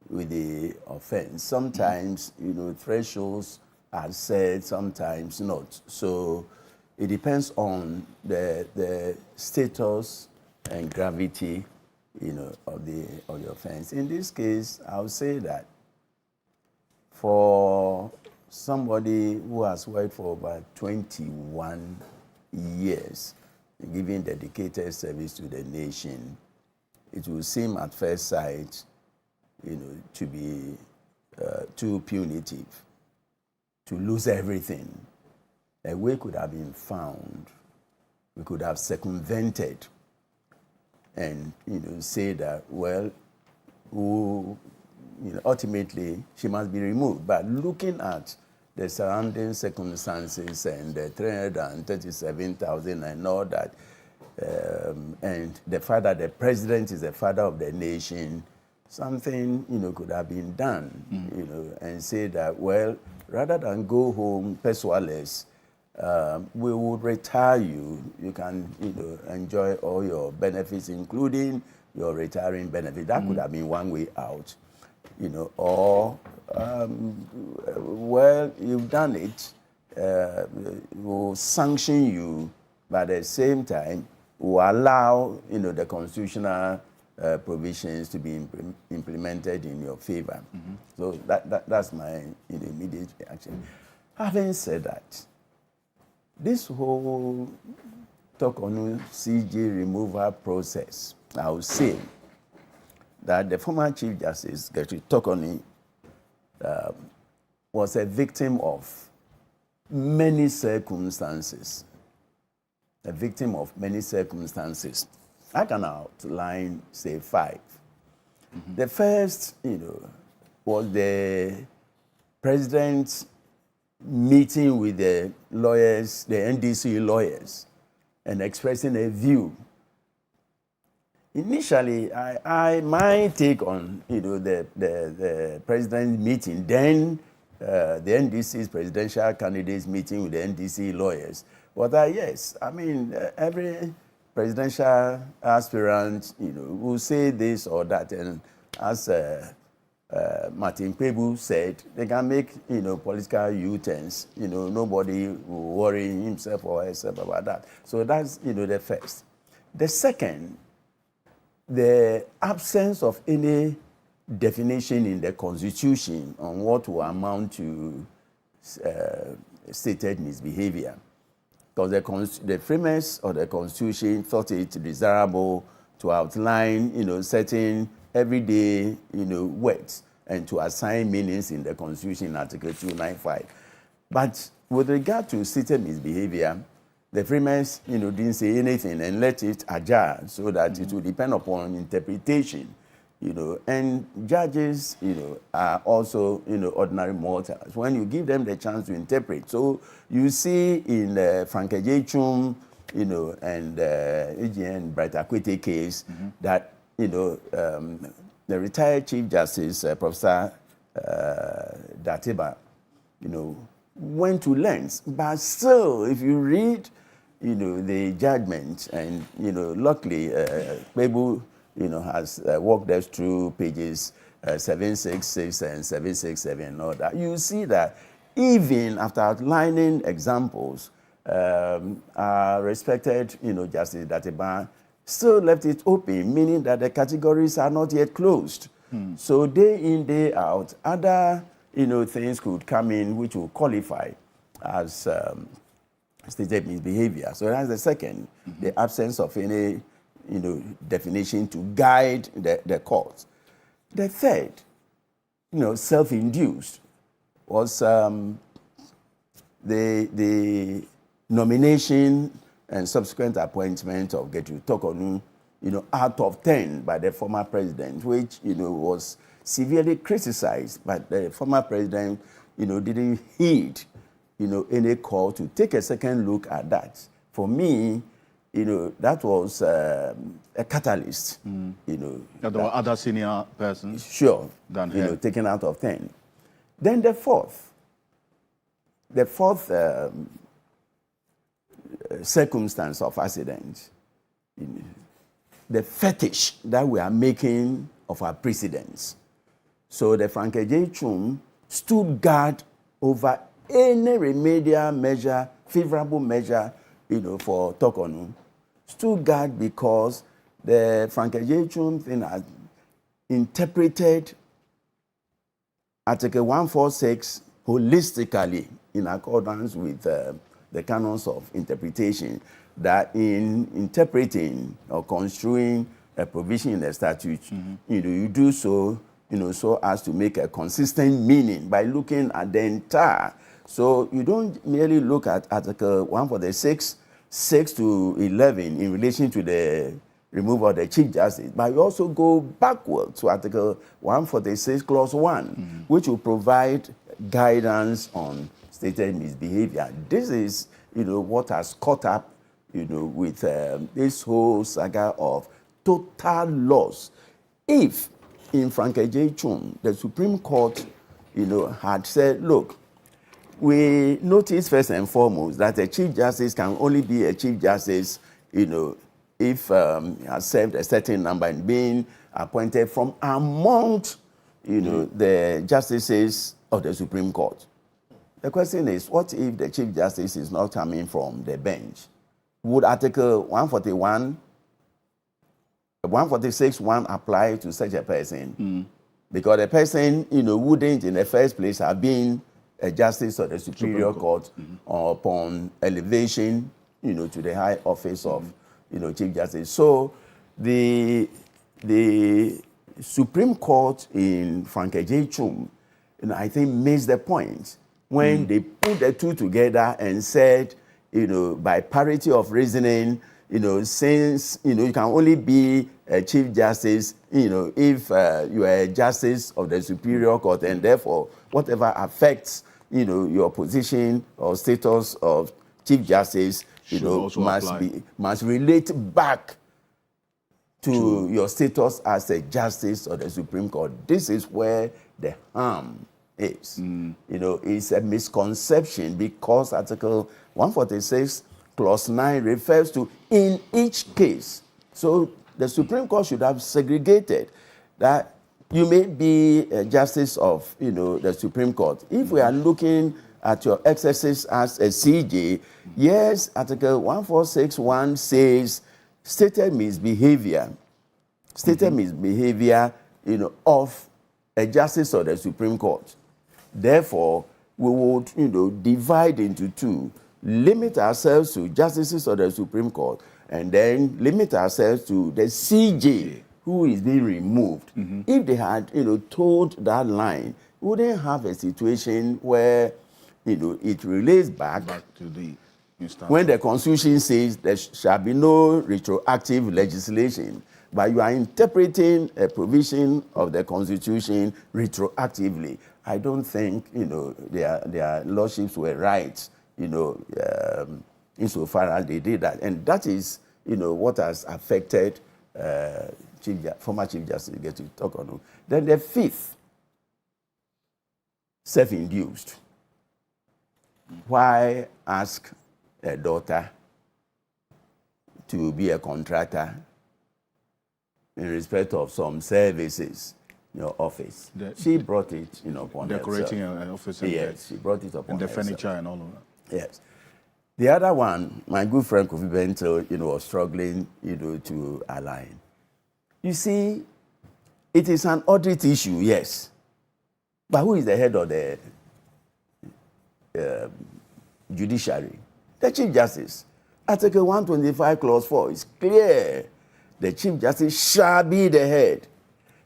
with the offense. Sometimes, thresholds are set, sometimes not. So it depends on the status and gravity, of the offense. In this case, I would say that for somebody who has worked for about 21 years, giving dedicated service to the nation, it will seem at first sight, to be too punitive, to lose everything. A way could have been found. We could have circumvented and, say that, well, ultimately she must be removed. But looking at the surrounding circumstances and the 337,000 and all that, and the fact that the president is the father of the nation, something, could have been done, and say that, well, rather than go home persualess, we would retire you. You can, enjoy all your benefits, including your retiring benefit. That could have been one way out, or, well, you've done it. We'll sanction you, but at the same time, will allow, the constitutional provisions to be implemented in your favor. So that's my immediate reaction. Having said that, this whole Tokonu CJ removal process, I would say that the former Chief Justice, Gertrude Tokonu, was a victim of many circumstances. A victim of many circumstances. I can outline, say, 5. The first, was the president's meeting with the lawyers, the NDC lawyers, and expressing a view. Initially, my take on, the president's meeting, then the NDC's presidential candidates meeting with the NDC lawyers, was that, yes, I mean, every presidential aspirant, will say this or that, and as Martin Pebu said, they can make, political U-turns. Nobody will worry himself or herself about that. So that's, the first. The second, the absence of any definition in the Constitution on what will amount to stated misbehavior. Because the framers of the Constitution thought it desirable to outline, certain everyday, words and to assign meanings in the Constitution, Article 295. But with regard to stated misbehavior, the framers, didn't say anything and let it ajar so that it will depend upon interpretation, and judges, are also, ordinary mortals. When you give them the chance to interpret. So you see in the Frankejechum, and AGN Bright Akwete case that, the retired Chief Justice, Professor Dateba, went to lengths. But still, if you read, the judgment, and, luckily, Pebu, has walked us through pages 766 and 767 and all that. You see that even after outlining examples, our respected, Justice Dateba still left it open, meaning that the categories are not yet closed. So day in, day out, other, things could come in which will qualify as stated misbehavior. So that's the second, the absence of any, definition to guide the court. The third, self-induced, was the nomination and subsequent appointment of Gertrude Tokonu, out of 10 by the former president, which, was severely criticized, but the former president, didn't heed, any call to take a second look at that. For me, that was a catalyst, There were other senior persons? Sure. Than her. Taken out of 10. Then the fourth circumstance of accident, the fetish that we are making of our precedents. So the Frankejechum stood guard over any remedial measure, favorable measure, for Tokonu. Stood guard because the Frankejechum thing has interpreted Article 146 holistically in accordance with the canons of interpretation, that in interpreting or construing a provision in the statute, you do so, so as to make a consistent meaning by looking at the entire. So you don't merely look at Article 146, 6 to 11 in relation to the removal of the Chief Justice, but you also go backward to Article 146, Clause 1, which will provide guidance on stated misbehavior. This is, what has caught up, with this whole saga of total loss. If in Frank J. Chum, the Supreme Court, had said, look, we notice first and foremost that a Chief Justice can only be a Chief Justice, if he has served a certain number and being appointed from amongst, the justices of the Supreme Court. The question is, what if the Chief Justice is not coming from the bench? Would Article 146.1 apply to such a person? Because the person, wouldn't in the first place have been a justice of the Superior Court upon elevation, to the high office of, Chief Justice. So the Supreme Court in Frank J. Chum, I think missed the point when they put the two together and said, by parity of reasoning, since, you can only be a Chief Justice, if you are a justice of the Superior Court, and therefore whatever affects, your position or status of Chief Justice, must relate back to your status as a justice of the Supreme Court. This is where the harm is. It's a misconception because Article 146, Clause 9 refers to in each case. So the Supreme Court should have segregated that you may be a justice of, the Supreme Court. If we are looking at your exercise as a CJ, yes, Article 146.1 says stated misbehavior, of a justice of the Supreme Court. Therefore, we would, divide into two, limit ourselves to justices of the Supreme Court, and then limit ourselves to the CJ who is being removed. If they had, told that line, we wouldn't have a situation where, it relates back to the instance. When the Constitution says there shall be no retroactive legislation, but you are interpreting a provision of the Constitution retroactively. I don't think, their lordships were right, insofar as they did that. And that is, what has affected former Chief Justice get to talk on. Then the fifth, self-induced. Why ask a daughter to be a contractor in respect of some services in your office? She brought it, upon decorating herself. an office. Yes, she brought it upon and the herself. furniture and all of that. Yes. The other one, my good friend Kofi Bento, was struggling, to align. You see, it is an audit issue, yes. But who is the head of the judiciary? The Chief Justice. Article 125, Clause 4 is clear. The Chief Justice shall be the head.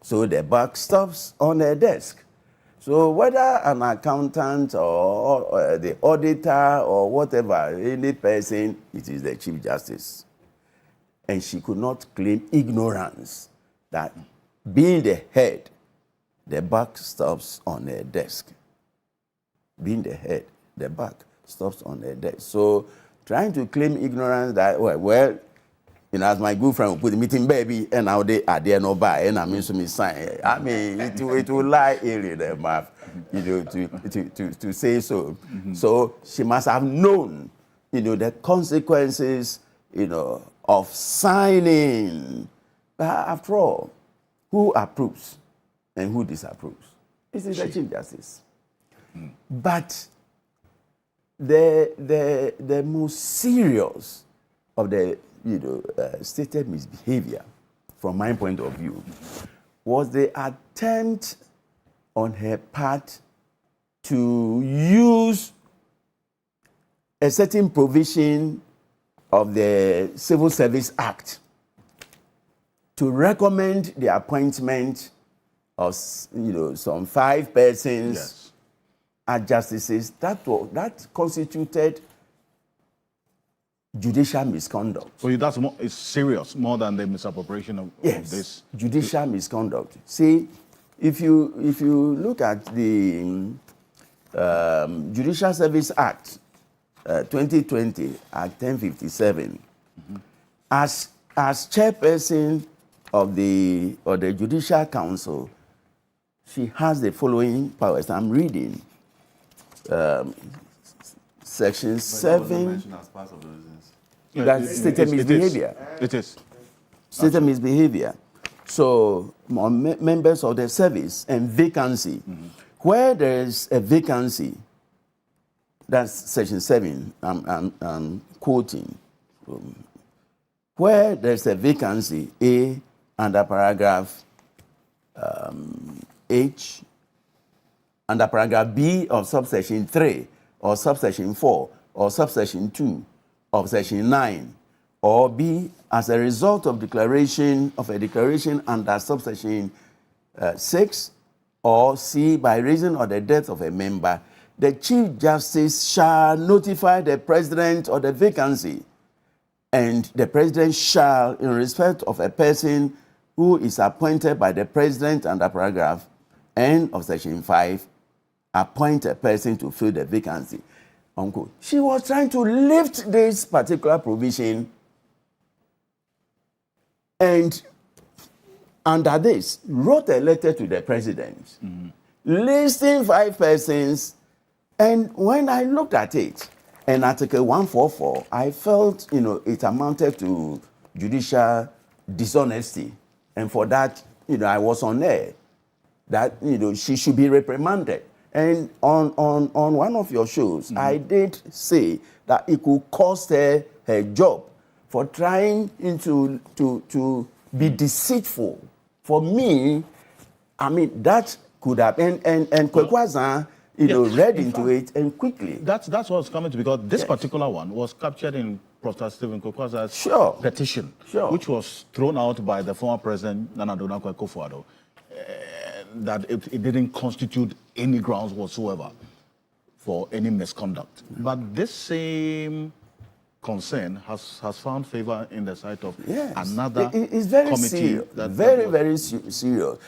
So the buck stops on the desk. So whether an accountant or the auditor or whatever, any person, it is the Chief Justice. And she could not claim ignorance that being the head, the buck stops on the desk. Being the head, the buck stops on the desk. So trying to claim ignorance that, well, as my good friend will put the meeting baby, and now they are there no buy, and I mean to me sign. I mean, it will lie in the mouth, to say so. So she must have known, the consequences, of signing. But after all, who approves and who disapproves? It is the Chief Justice. But the most serious of the stated misbehavior, from my point of view, was the attempt on her part to use a certain provision of the Civil Service Act to recommend the appointment of, some 5 persons as justices. That constituted judicial misconduct. So that's more, it's serious, more than the misappropriation of this. Judicial misconduct. See, if you look at the Judicial Service Act 2020, Act 1057, as chairperson of the Judicial Council, she has the following powers. I'm reading Section 7. That's stated misbehavior. It is. Stated misbehavior. So, members of the service and vacancy. Where there is a vacancy, that's Section 7, I'm quoting. Where there's a vacancy, A, under paragraph H, under paragraph B of subsection 3, or subsection 4, or subsection 2 of section 9, or B, as a result of a declaration under subsection 6, or C, by reason of the death of a member, the Chief Justice shall notify the President of the vacancy, and the President shall, in respect of a person who is appointed by the President under paragraph N of section 5, appoint a person to fill the vacancy. Unquote. She was trying to lift this particular provision, and under this, wrote a letter to the President, listing 5 persons. And when I looked at it, and Article 144, I felt, it amounted to judicial dishonesty. And for that, I was on air, that, she should be reprimanded. And on one of your shows, I did say that it could cost her her job for trying to be deceitful. For me, that could have, and Kwekwazan, read into it and quickly. That's what was coming to, because this particular one was captured in Professor Stephen Kwekwaza's petition, which was thrown out by the former president, Nana Donakwa Akufo-Addo, that it didn't constitute any grounds whatsoever for any misconduct. But this same concern has found favor in the sight of another it's very committee. Serious. Very serious.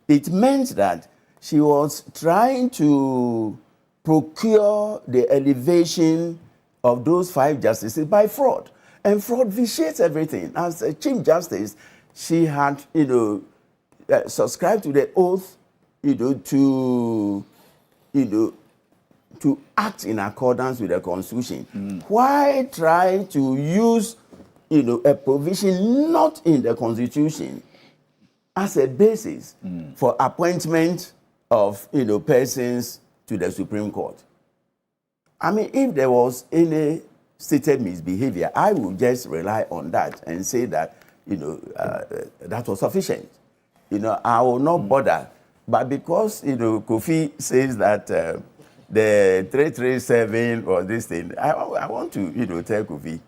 It meant that she was trying to procure the elevation of those 5 justices by fraud. And fraud vitiates everything. As a Chief Justice, she had, subscribed to the oath, to act in accordance with the Constitution. Why try to use, a provision not in the Constitution as a basis for appointment of, persons to the Supreme Court? If there was any stated misbehavior, I would just rely on that and say that, that was sufficient. I will not bother. But because, Kofi says that the 337 or this thing, I want to, tell Kofi,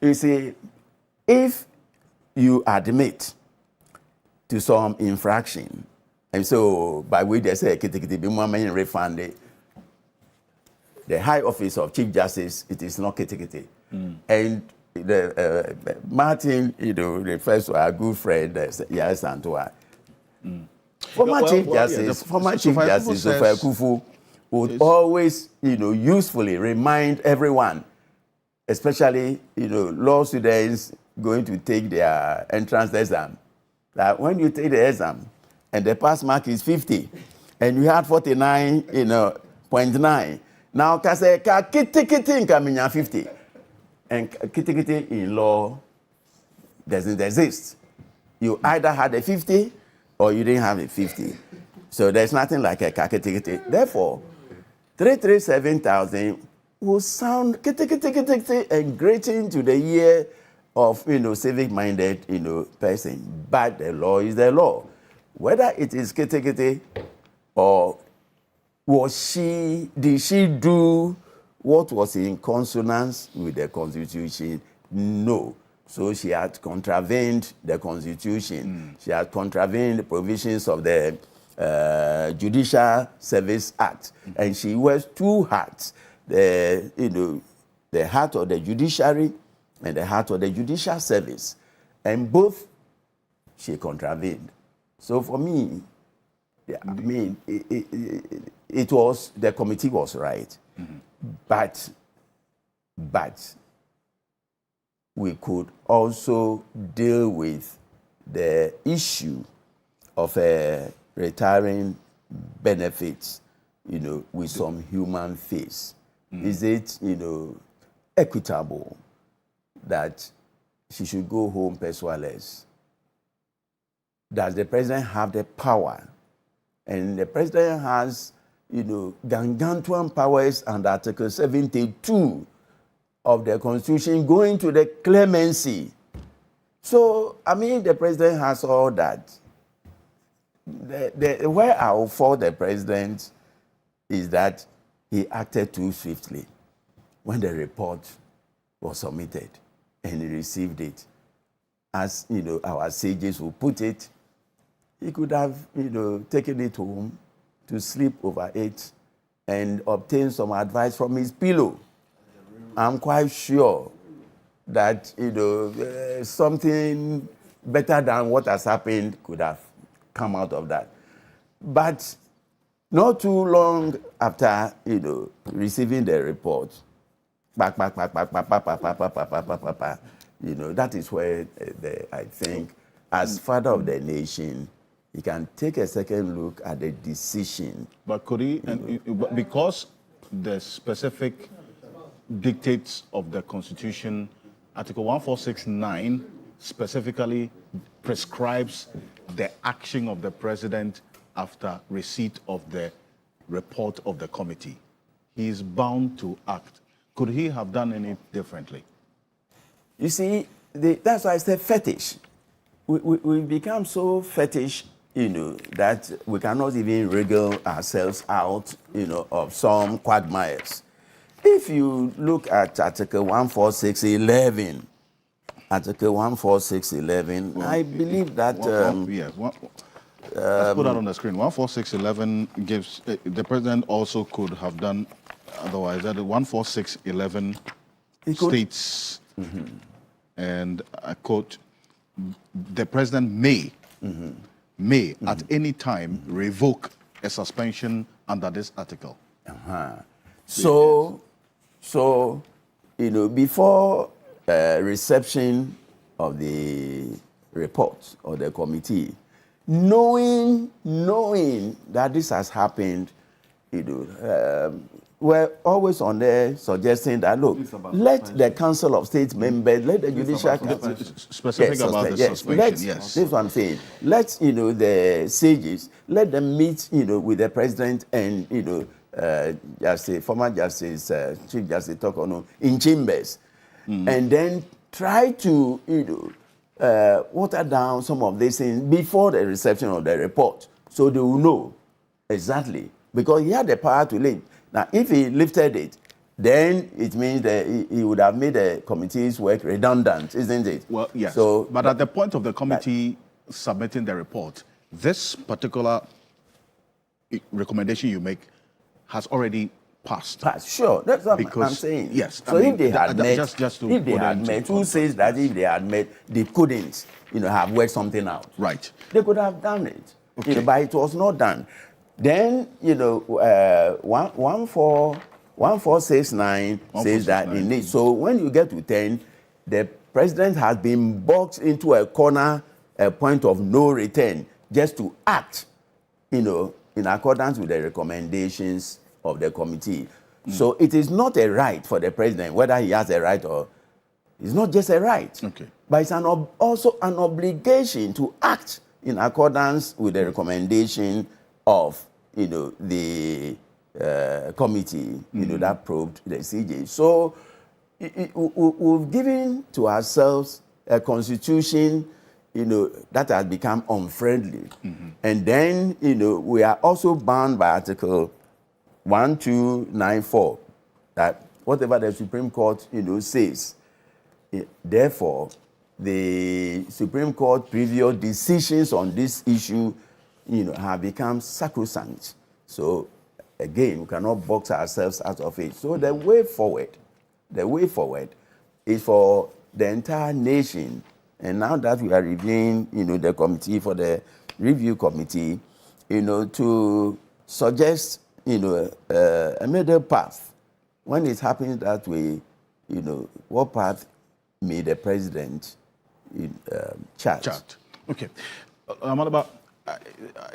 you see, if you admit to some infraction, and so by which they say, refund the high office of Chief Justice, it is not kitikiti. And the Martin, refers to our good friend, Yas Antoa. Former Chief Justice Ofer Kufu would always, usefully remind everyone, especially, law students going to take their entrance exam, that when you take the exam and the pass mark is 50, and you had 49, 0.9, now can say kitikiti in 50, and kitikiti in law doesn't exist. You either had a 50 or you didn't have a 50. So there's nothing like a kitikiti. Therefore, 337,000 will sound kitikiti and grating to the ear of civic-minded person. But the law is the law. Whether it is kitikiti or did she do what was in consonance with the Constitution? No. So she had contravened the Constitution. She had contravened the provisions of the Judicial Service Act. And she wears two hats, the hat of the judiciary and the hat of the judicial service. And both she contravened. So for me, I mean, it was, the committee was right. But we could also deal with the issue of retiring benefits, with some human face. Is it, equitable that she should go home pursueless? Does the president have the power? And the president has, gargantuan powers under Article 72 of the Constitution going to the clemency. So, I mean, the president has all that. Where I will fault the president is that he acted too swiftly when the report was submitted and he received it. As, our sages will put it, he could have, taken it home to sleep over it and obtain some advice from his pillow. I'm quite sure that, something better than what has happened could have come out of that. But not too long after, receiving the report, that is where I think, as father of the nation, he can take a second look at the decision. But could he, because the specific dictates of the Constitution, Article 1469 specifically prescribes the action of the president after receipt of the report of the committee. He is bound to act. Could he have done any differently? You see, that's why I said fetish. We become so fetish, that we cannot even wriggle ourselves out, of some quagmires. If you look at Article 146.11, Article 146.11, I believe that... let's put that on the screen. 146.11 gives... the president also could have done otherwise. That 146.11 states, and I quote, the president may at any time revoke a suspension under this article. So, before reception of the report of the committee, knowing that this has happened, we're always on there suggesting that, look, let the Council of State members, let the Judicial Council... Specific about the suspension, yes. This is what I'm saying. Let, the sages, let them meet, with the president and, Justice, former Justice, Chief Justice Tokono, in chambers, and then try to, water down some of these things before the reception of the report, so they will know exactly, because he had the power to lift. Now, if he lifted it, then it means that he would have made the committee's work redundant, isn't it? Well, yes. So, but at the point of the committee submitting the report, this particular recommendation you make has already passed. Sure, that's what I'm saying. Yes. So if they had met, who says that if they had met, they couldn't, have worked something out? Right. They could have done it, but it was not done. Then, 1469 says that in it. So when you get to 10, the president has been boxed into a corner, a point of no return, just to act, in accordance with the recommendations of the committee. So it is not a right for the president, whether he has a right or... It's not just a right, but it's also an obligation to act in accordance with the recommendation of, the committee, that probed the CJ. So we've given to ourselves a constitution, that has become unfriendly. And then, we are also bound by Article 1294, that whatever the Supreme Court, says, therefore, the Supreme Court previous decisions on this issue, have become sacrosanct. So again, we cannot box ourselves out of it. So the way forward is for the entire nation. And now that we are reviewing, the committee for the review committee, to suggest, a middle path. When it happens that way, what path may the president chart? Okay. Amalaba,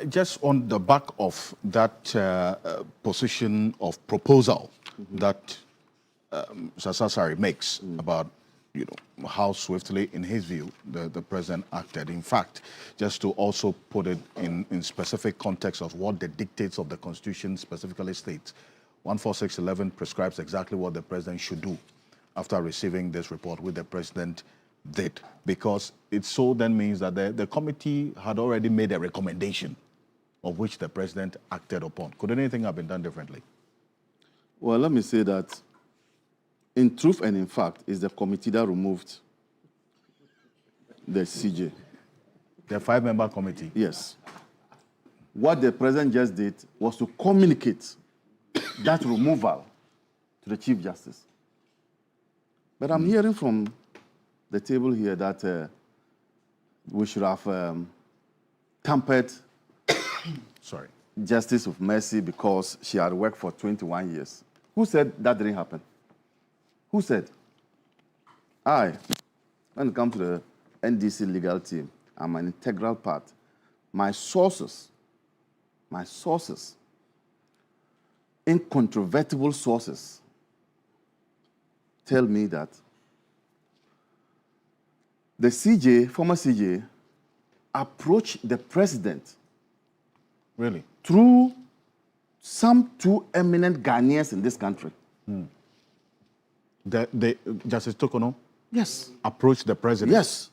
just on the back of that position of proposal that Sasasari makes about how swiftly, in his view, the president acted. In fact, just to also put it in specific context of what the dictates of the Constitution specifically states, 14611 prescribes exactly what the president should do after receiving this report, which the president did, because it so then means that the committee had already made a recommendation of which the president acted upon. Could anything have been done differently? Well, let me say that in truth and in fact, it's the committee that removed the CJ. The 5-member committee? Yes. What the president just did was to communicate that removal to the Chief Justice. But I'm hearing from the table here that we should have tampered Justice of Mercy because she had worked for 21 years. Who said that didn't happen? Who said? When it comes to the NDC legal team, I'm an integral part. My sources, incontrovertible sources, tell me that the CJ, former CJ, approached the president. Really? Through some two eminent Ghanaians in this country. The Justice Tokono? Yes. Approached the president? Yes.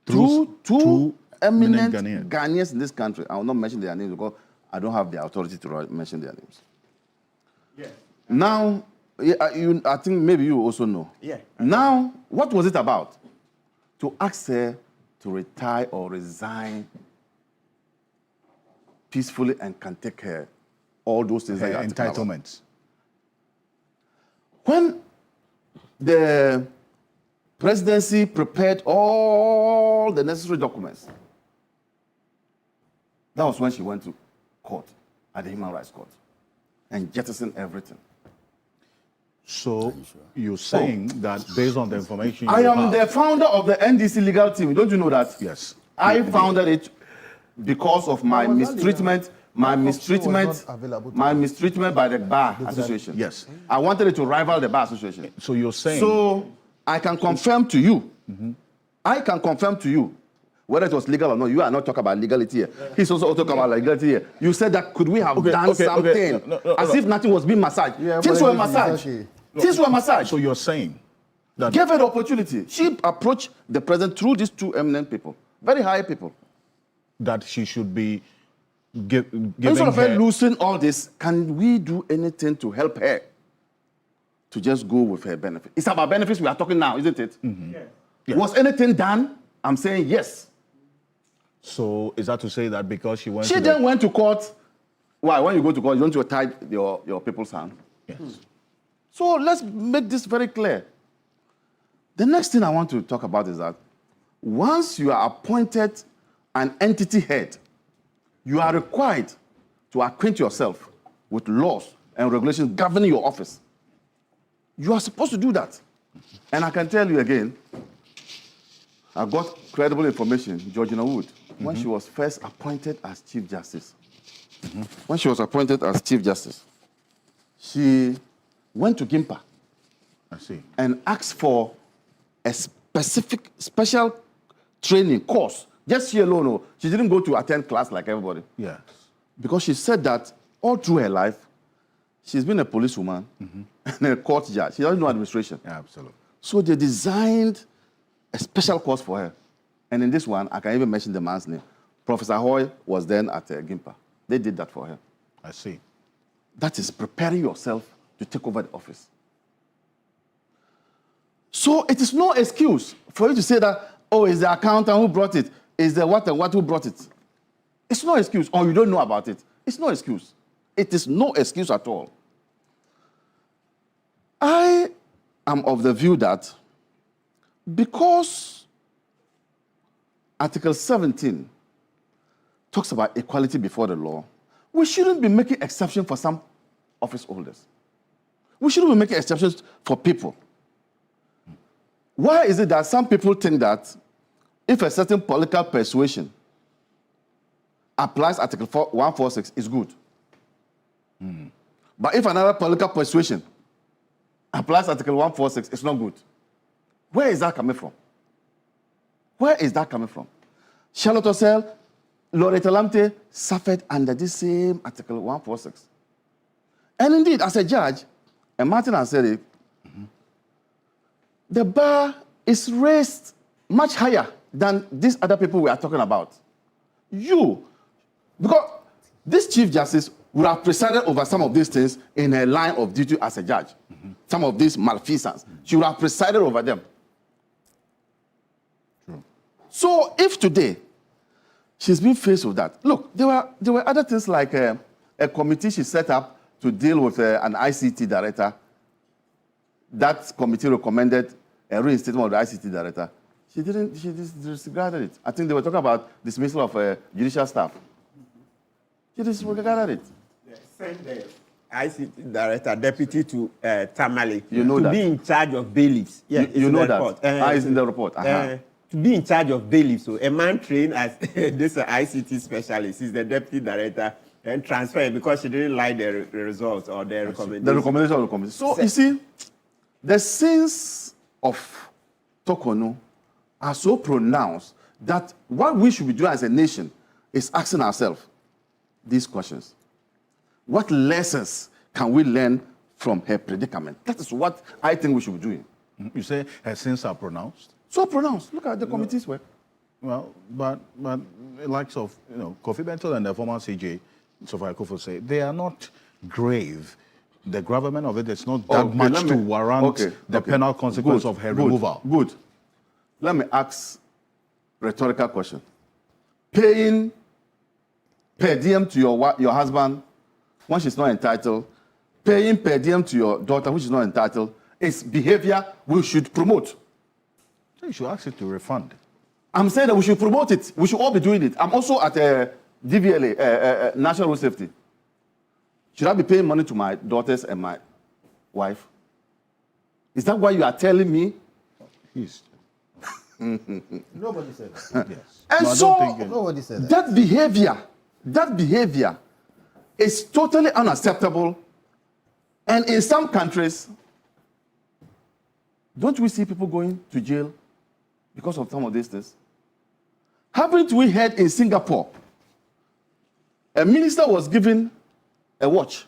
Through two eminent Ghanaians in this country. I will not mention their names because I don't have the authority to mention their names. Yeah. Now, I think maybe you also know. Yeah. Now, what was it about? To ask her to retire or resign peacefully and can take care all those things. Her entitlements. When the presidency prepared all the necessary documents, that was when she went to court, at the Human Rights Court, and jettisoned everything. So you're saying that based on the information I am the founder of the NDC legal team. Don't you know that? Yes. I founded it because of my mistreatment by the Bar Association. Yes. I wanted it to rival the Bar Association. So you're saying... So I can confirm to you, whether it was legal or not. You are not talking about legality here. He's also talking about legality here. You said that could we have done something as if nothing was being massaged. Things were massaged. Things were massaged. So you're saying that... Gave her the opportunity. She approached the president through these two eminent people, very high people. That she should be giving instead of her... her losing all this, can we do anything to help her to just go with her benefit? It's about benefits we are talking now, isn't it? Yeah. Was anything done? I'm saying yes. So is that to say that because she went she then went to court? Why? When you go to court, you don't tie your people's hand? Yes. So let's make this very clear. The next thing I want to talk about is that once you are appointed an entity head, you are required to acquaint yourself with laws and regulations governing your office. You are supposed to do that. And I can tell you again, I got credible information. Georgina Wood, when she was first appointed as Chief Justice, she went to Gimpa and asked for a special training course. Just she alone, she didn't go to attend class like everybody. Yes. Because she said that all through her life, she's been a policewoman and a court judge. She doesn't know administration. Yeah, absolutely. So they designed a special course for her. And in this one, I can even mention the man's name. Professor Hoy was then at Gimpa. They did that for her. I see. That is preparing yourself to take over the office. So it is no excuse for you to say that oh, it's the accountant who brought it, it's the what and what who brought it. It's no excuse, or you don't know about it. It's no excuse. It is no excuse at all. I am of the view that because Article 17 talks about equality before the law, we shouldn't be making exceptions for some office holders. We shouldn't be making exceptions for people. Why is it that some people think that if a certain political persuasion applies Article 146, it's good? But if another political persuasion applies Article 146, it's not good. Where is that coming from? Where is that coming from? Charlotte Osel, Loretta Lamte suffered under this same Article 146. And indeed, as a judge, and Martin has said it, the bar is raised much higher than these other people we are talking about. Because this Chief Justice would have presided over some of these things in her line of duty as a judge. Some of these malfeasance. She would have presided over them. True. So if today she's been faced with that, look, there were other things like a committee she set up to deal with an ICT director. That committee recommended a reinstatement of the ICT director. She disregarded it. I think they were talking about dismissal of judicial staff. She disregarded it. Send the ICT director, deputy to Tamale, to be in charge of bailiffs. Yeah, you know that. It's in the report. To be in charge of bailiffs. So a man trained as this ICT specialist is the deputy director and transferred because she didn't like the results or the recommendation. The recommendation of the committee. So you see, the sins of Tokono are so pronounced that what we should be doing as a nation is asking ourselves these questions. What lessons can we learn from her predicament? That is what I think we should be doing. You say her sins are pronounced? So pronounced. Look at the committee's work. Well, but the likes of Kofi Bentel and the former CJ, Sophia Akufo say, they are not grave. The gravamen of it is not that much to warrant the penal consequence of her removal. Good. Let me ask a rhetorical question. Paying per diem to your husband when she's not entitled, paying per diem to your daughter which is not entitled, is behavior we should promote. So you should ask it to refund. I'm saying that we should promote it. We should all be doing it. I'm also at DVLA, National Road Safety. Should I be paying money to my daughters and my wife? Is that why you are telling me? Nobody said that. Yes. And nobody said that. That behavior is totally unacceptable. And in some countries, don't we see people going to jail because of some of these things? Haven't we heard in Singapore, a minister was given a watch.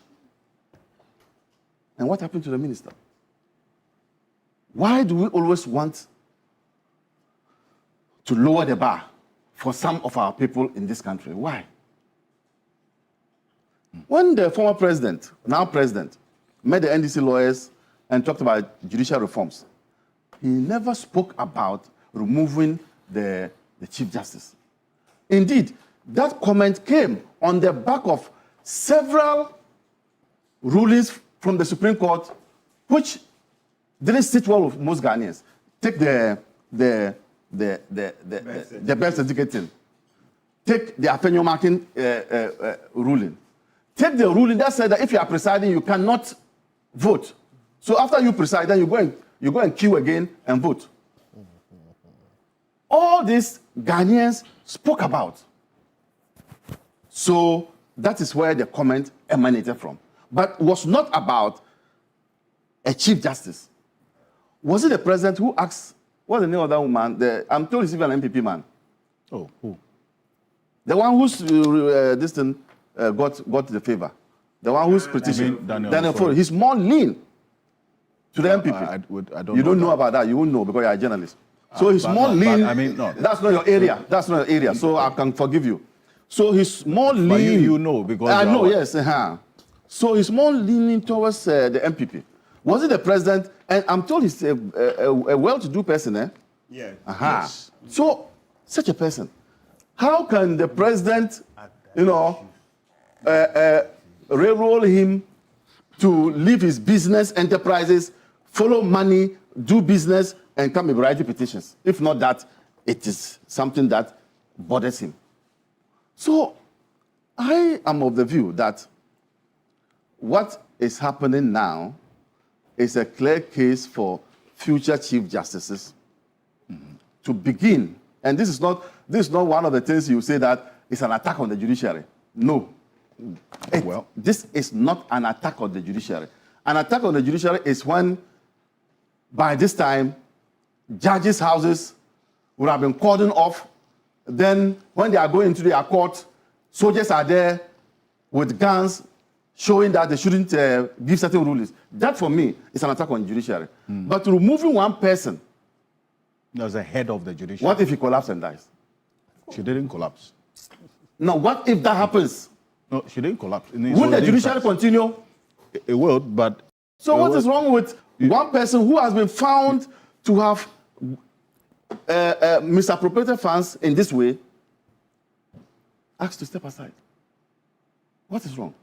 And what happened to the minister? Why do we always want to lower the bar for some of our people in this country? Why? When the former president, now president, met the NDC lawyers and talked about judicial reforms, he never spoke about removing the Chief Justice. Indeed, that comment came on the back of several rulings from the Supreme Court, which didn't sit well with most Ghanaians. Take the birth certificate thing. Take the Afenyo Marking ruling. Take the ruling that said that if you are presiding, you cannot vote. So after you preside, then you go and queue again and vote. All these Ghanaians spoke about. So that is where the comment emanated from. But was not about a Chief Justice. Was it the president who asked, what's the name of that woman? I'm told he's even an MPP man. Oh, who? The one who's this thing got the favor. The one who's petitioned. Daniel Ford. He's more lean to the MPP. I don't you don't know about that. You won't know because you're a journalist. So he's more lean. That's not your area. That's not your area. So I can forgive you. So he's more lean. But you know because I know, yes. So he's more leaning towards the MPP. Was it the president? And I'm told he's a well-to-do person. Yeah. Yes. So, such a person, how can the president, railroad him to leave his business enterprises, follow money, do business, and come with variety petitions? If not that, it is something that bothers him. So, I am of the view that what is happening now is a clear case for future chief justices to begin. And this is not one of the things you say that it's an attack on the judiciary. No. This is not an attack on the judiciary. An attack on the judiciary is when, by this time, judges' houses would have been cordoned off. Then, when they are going into their court, soldiers are there with guns, showing that they shouldn't give certain rulings. That, for me, is an attack on the judiciary. But removing one person, as the head of the judiciary. What if he collapses and dies? She didn't collapse. Now, what if that happens? No, she didn't collapse. Will the judiciary continue? It will, but... So what is wrong with one person who has been found to have misappropriated funds in this way, asked to step aside? What is wrong?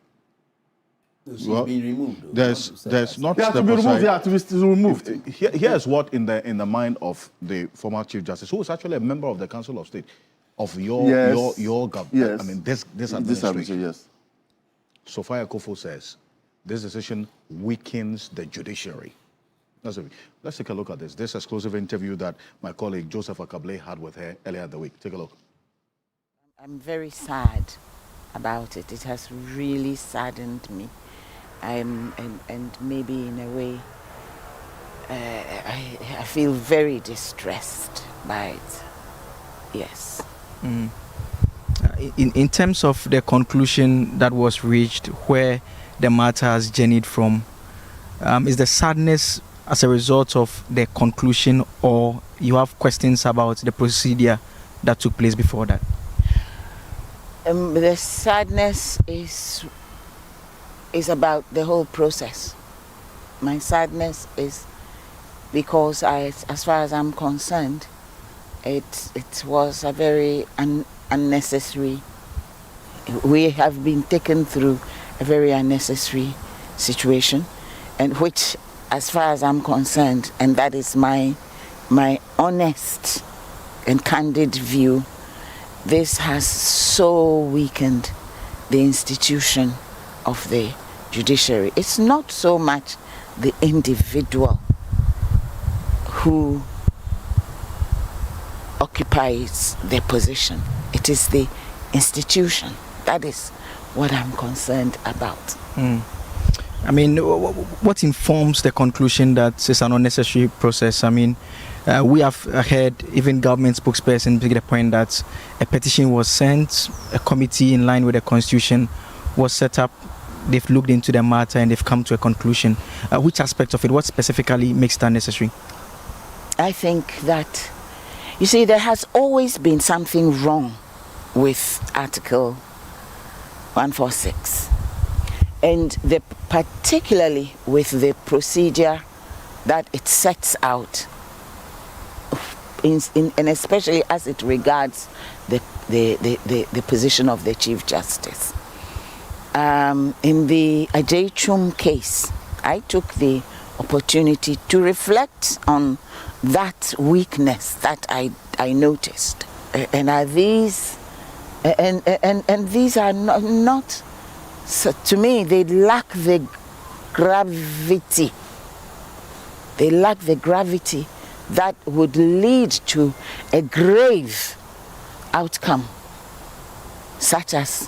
She's been removed. There's not They have to step be removed. aside. They have to be removed. Here's what in the mind of the former Chief Justice, who is actually a member of the Council of State, of your government. Yes. I mean, this administration. Yes. Sophia Kofo says this decision weakens the judiciary. Let's take a look at this. This exclusive interview that my colleague Joseph Akable had with her earlier in the week. Take a look. I'm very sad about it. It has really saddened me. And maybe in a way, I feel very distressed by it. Yes. In terms of the conclusion that was reached, where the matter has journeyed from, is the sadness as a result of the conclusion, or you have questions about the procedure that took place before that? The sadness is about the whole process. My sadness is because, as far as I'm concerned, it was a very unnecessary. We have been taken through a very unnecessary situation, and which, as far as I'm concerned, and that is my honest and candid view, this has so weakened the institution of the judiciary. It's not so much the individual who occupies the position. It is the institution. That is what I'm concerned about. I mean, what informs the conclusion that it's an unnecessary process? I mean, we have heard even government spokesperson make the point that a petition was sent, a committee in line with the constitution was set up, they've looked into the matter and they've come to a conclusion. Which aspect of it, what specifically makes that necessary? I think that, you see, there has always been something wrong with Article 146. And particularly with the procedure that it sets out, and especially as it regards the position of the Chief Justice. In the Ajay case, I took the opportunity to reflect on that weakness that I noticed. And are these, and these are not so, to me, they lack the gravity. They lack the gravity that would lead to a grave outcome, such as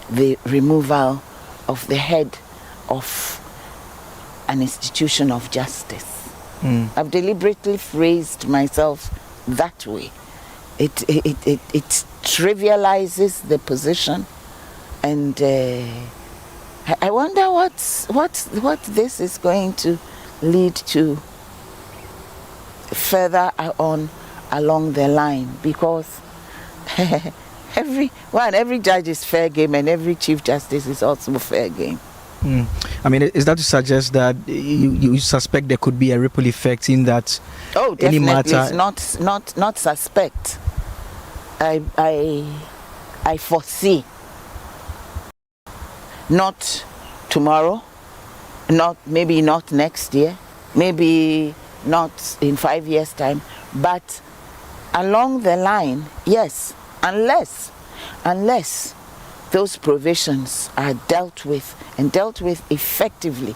the removal of the head of an institution of justice. I've deliberately phrased myself that way. It trivializes the position, and I wonder what this is going to lead to further on along the line, because every judge is fair game and every Chief Justice is also fair game. I mean, is that to suggest that you suspect there could be a ripple effect in that? Oh, any definitely. matter? It's not suspect. I foresee. Not tomorrow, maybe not next year, maybe not in 5 years' time, but along the line, yes, unless those provisions are dealt with effectively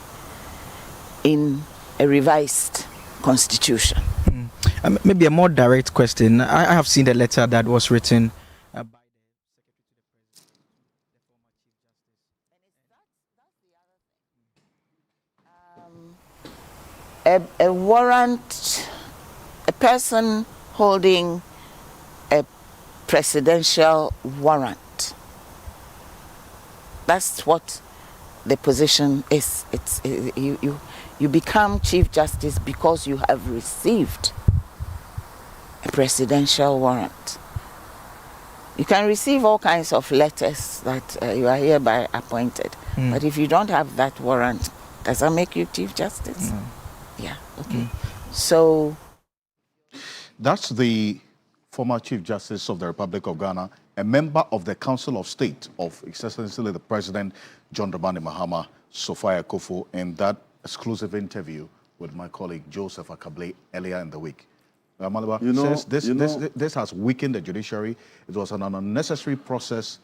in a revised constitution. Maybe a more direct question. I have seen the letter that was written a warrant, a person holding a presidential warrant. That's what the position is. You become Chief Justice because you have received a presidential warrant. You can receive all kinds of letters that you are hereby appointed, but if you don't have that warrant, does that make you Chief Justice? Yeah, okay. So that's the former Chief Justice of the Republic of Ghana, a member of the Council of State of His Excellency the President John Dramani Mahama, Sophia Akufo, in that exclusive interview with my colleague Joseph Akable earlier in the week. Maliba says this has weakened the judiciary. It was an unnecessary process.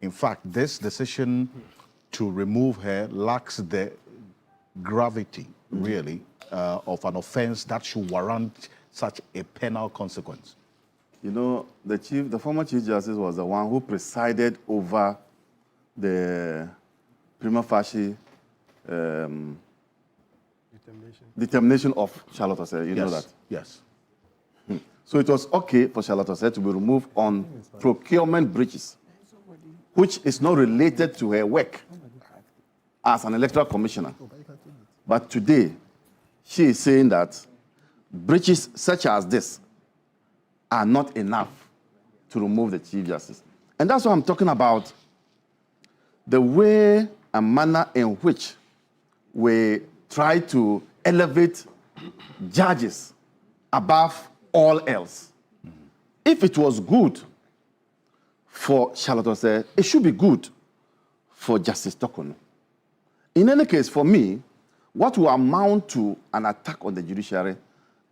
In fact, this decision to remove her lacks the gravity, really, of an offense that should warrant such a penal consequence. You know, the former Chief Justice was the one who presided over the prima facie determination of Charlotte Osei. You know that? Yes. So it was okay for Charlotte Osei to be removed on procurement breaches, which is not related to her work as an electoral commissioner. But today, she is saying that breaches such as this are not enough to remove the Chief Justice. And that's what I'm talking about, the way and manner in which we try to elevate judges above all else. If it was good for Charlotte Osei, it should be good for Justice Tokono. In any case, for me, what will amount to an attack on the judiciary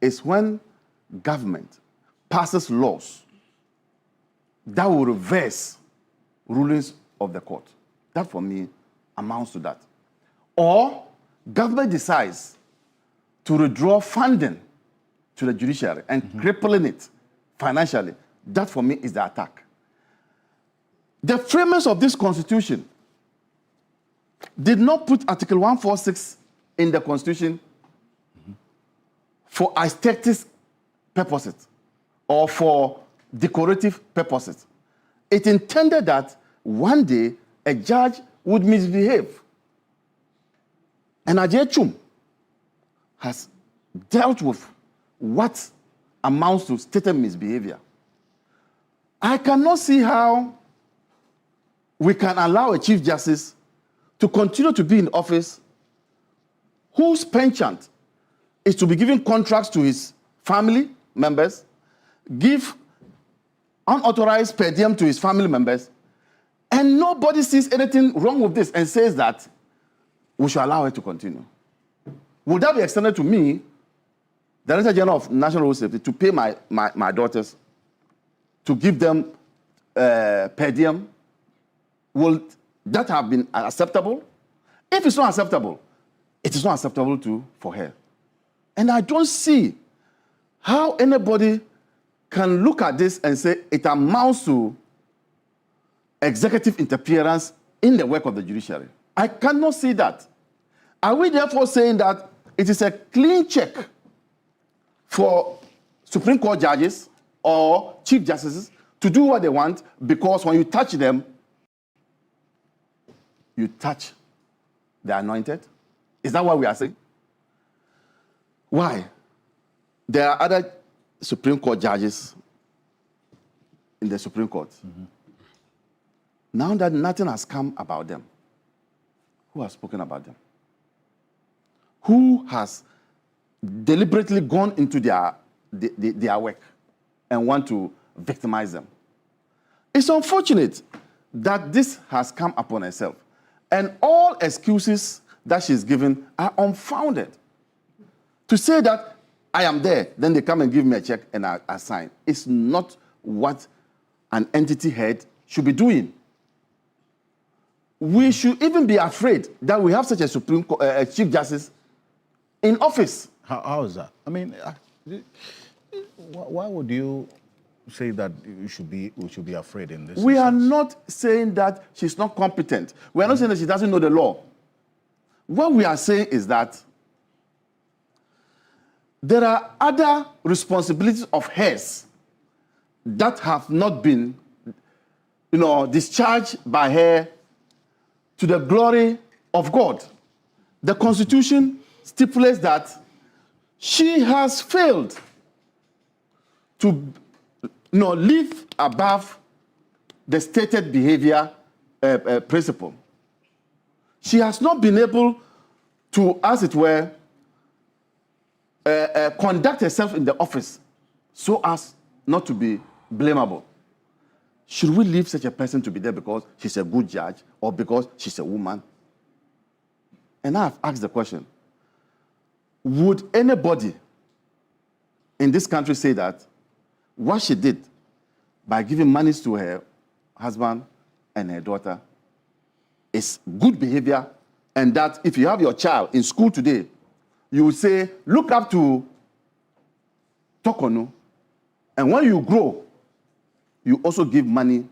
is when government passes laws that will reverse rulings of the court. That, for me, amounts to that. Or government decides to withdraw funding to the judiciary and crippling it financially. That, for me, is the attack. The framers of this constitution did not put Article 146 in the constitution for aesthetic purposes or for decorative purposes. It intended that one day a judge would misbehave. And Ajay has dealt with what amounts to stated misbehavior. I cannot see how we can allow a Chief Justice to continue to be in office whose penchant is to be giving contracts to his family members, give unauthorized per diem to his family members, and nobody sees anything wrong with this and says that we should allow it to continue. Would that be extended to me, the Director General of National Road Safety, to pay my daughters, to give them per diem? Will that have been acceptable? If it's not acceptable, it is not acceptable for her. And I don't see how anybody can look at this and say it amounts to executive interference in the work of the judiciary. I cannot see that. Are we therefore saying that it is a clean check for Supreme Court judges or Chief Justices to do what they want, because when you touch them, you touch the anointed? Is that what we are saying? Why? There are other Supreme Court judges in the Supreme Court. Now that nothing has come about them, who has spoken about them? Who has deliberately gone into their work and want to victimize them? It's unfortunate that this has come upon herself. And all excuses that she's given are unfounded. To say that I am there, then they come and give me a check and I sign. It's not what an entity head should be doing. We should even be afraid that we have such a Chief Justice in office. How is that? I mean, why would you say that we should be afraid in this? We are not saying that she's not competent. We are not saying that she doesn't know the law. What we are saying is that there are other responsibilities of hers that have not been, discharged by her to the glory of God. The Constitution stipulates that she has failed to live above the stated behavior principle. She has not been able to, as it were, conduct herself in the office so as not to be blamable. Should we leave such a person to be there because she's a good judge or because she's a woman? And I've asked the question, would anybody in this country say that what she did by giving monies to her husband and her daughter is good behavior, and that if you have your child in school today, you will say, look up to Tokonu, and when you grow, you also give money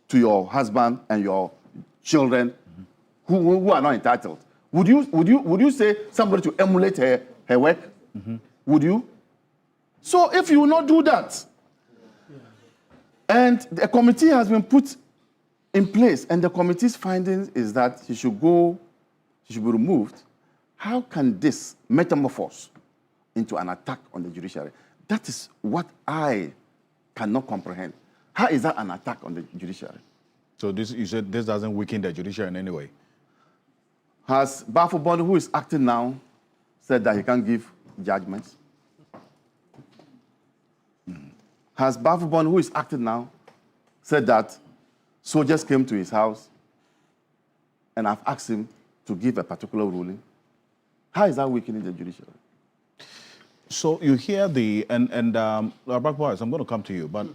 to your husband and your children who are not entitled. Would you say somebody to emulate her work? Would you? So if you will not do that, and a committee has been put in place, and the committee's findings is that she should be removed, how can this metamorphose into an attack on the judiciary? That is what I cannot comprehend. How is that an attack on the judiciary? So you said this doesn't weaken the judiciary in any way? Has Bafubon, who is acting now, said that he can't give judgments? Has Bafubon, who is acting now, said that soldiers came to his house and I've asked him to give a particular ruling? How is that weakening the judiciary? So you hear I'm going to come to you, but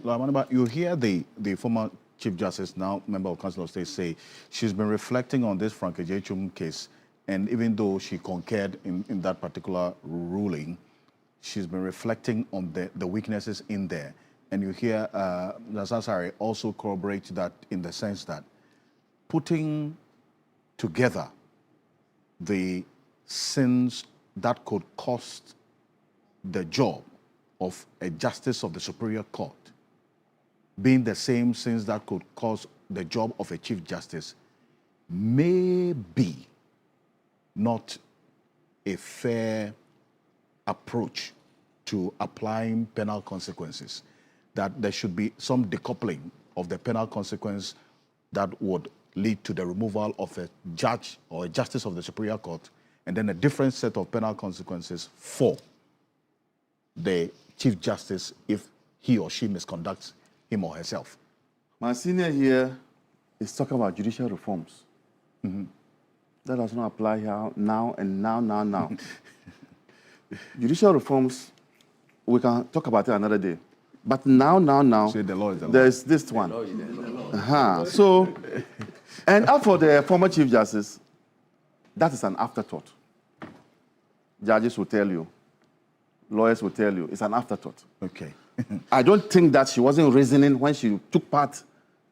you hear the former Chief Justice, now member of Council of State, say she's been reflecting on this Frank Ejechum case, and even though she concurred in that particular ruling, she's been reflecting on the weaknesses in there. And you hear Nasasari also corroborate that in the sense that putting together the sins that could cost the job of a justice of the Superior Court being the same sins that could cause the job of a Chief Justice may be not a fair approach to applying penal consequences, that there should be some decoupling of the penal consequence that would lead to the removal of a judge or a justice of the Superior Court, and then a different set of penal consequences for the Chief Justice if he or she misconducts him or herself. My senior here is talking about judicial reforms. That does not apply here now and now. Judicial reforms, we can talk about it another day. But now, say the law is the law. There's this one. So, and as for the former Chief Justice, that is an afterthought. Judges will tell you, lawyers will tell you, it's an afterthought. Okay. I don't think that she wasn't reasoning when she took part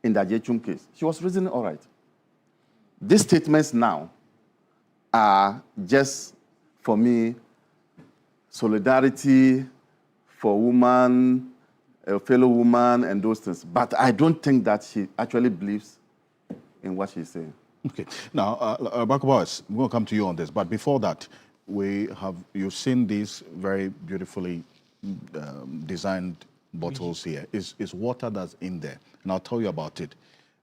in the Jechum case. She was reasoning all right. These statements now are just, for me, solidarity for woman, a fellow woman, and those things. But I don't think that she actually believes in what she's saying. Okay. Now, Bakubas, we're going to come to you on this. But before that, you've seen these very beautifully designed bottles here. It's water that's in there, and I'll tell you about it.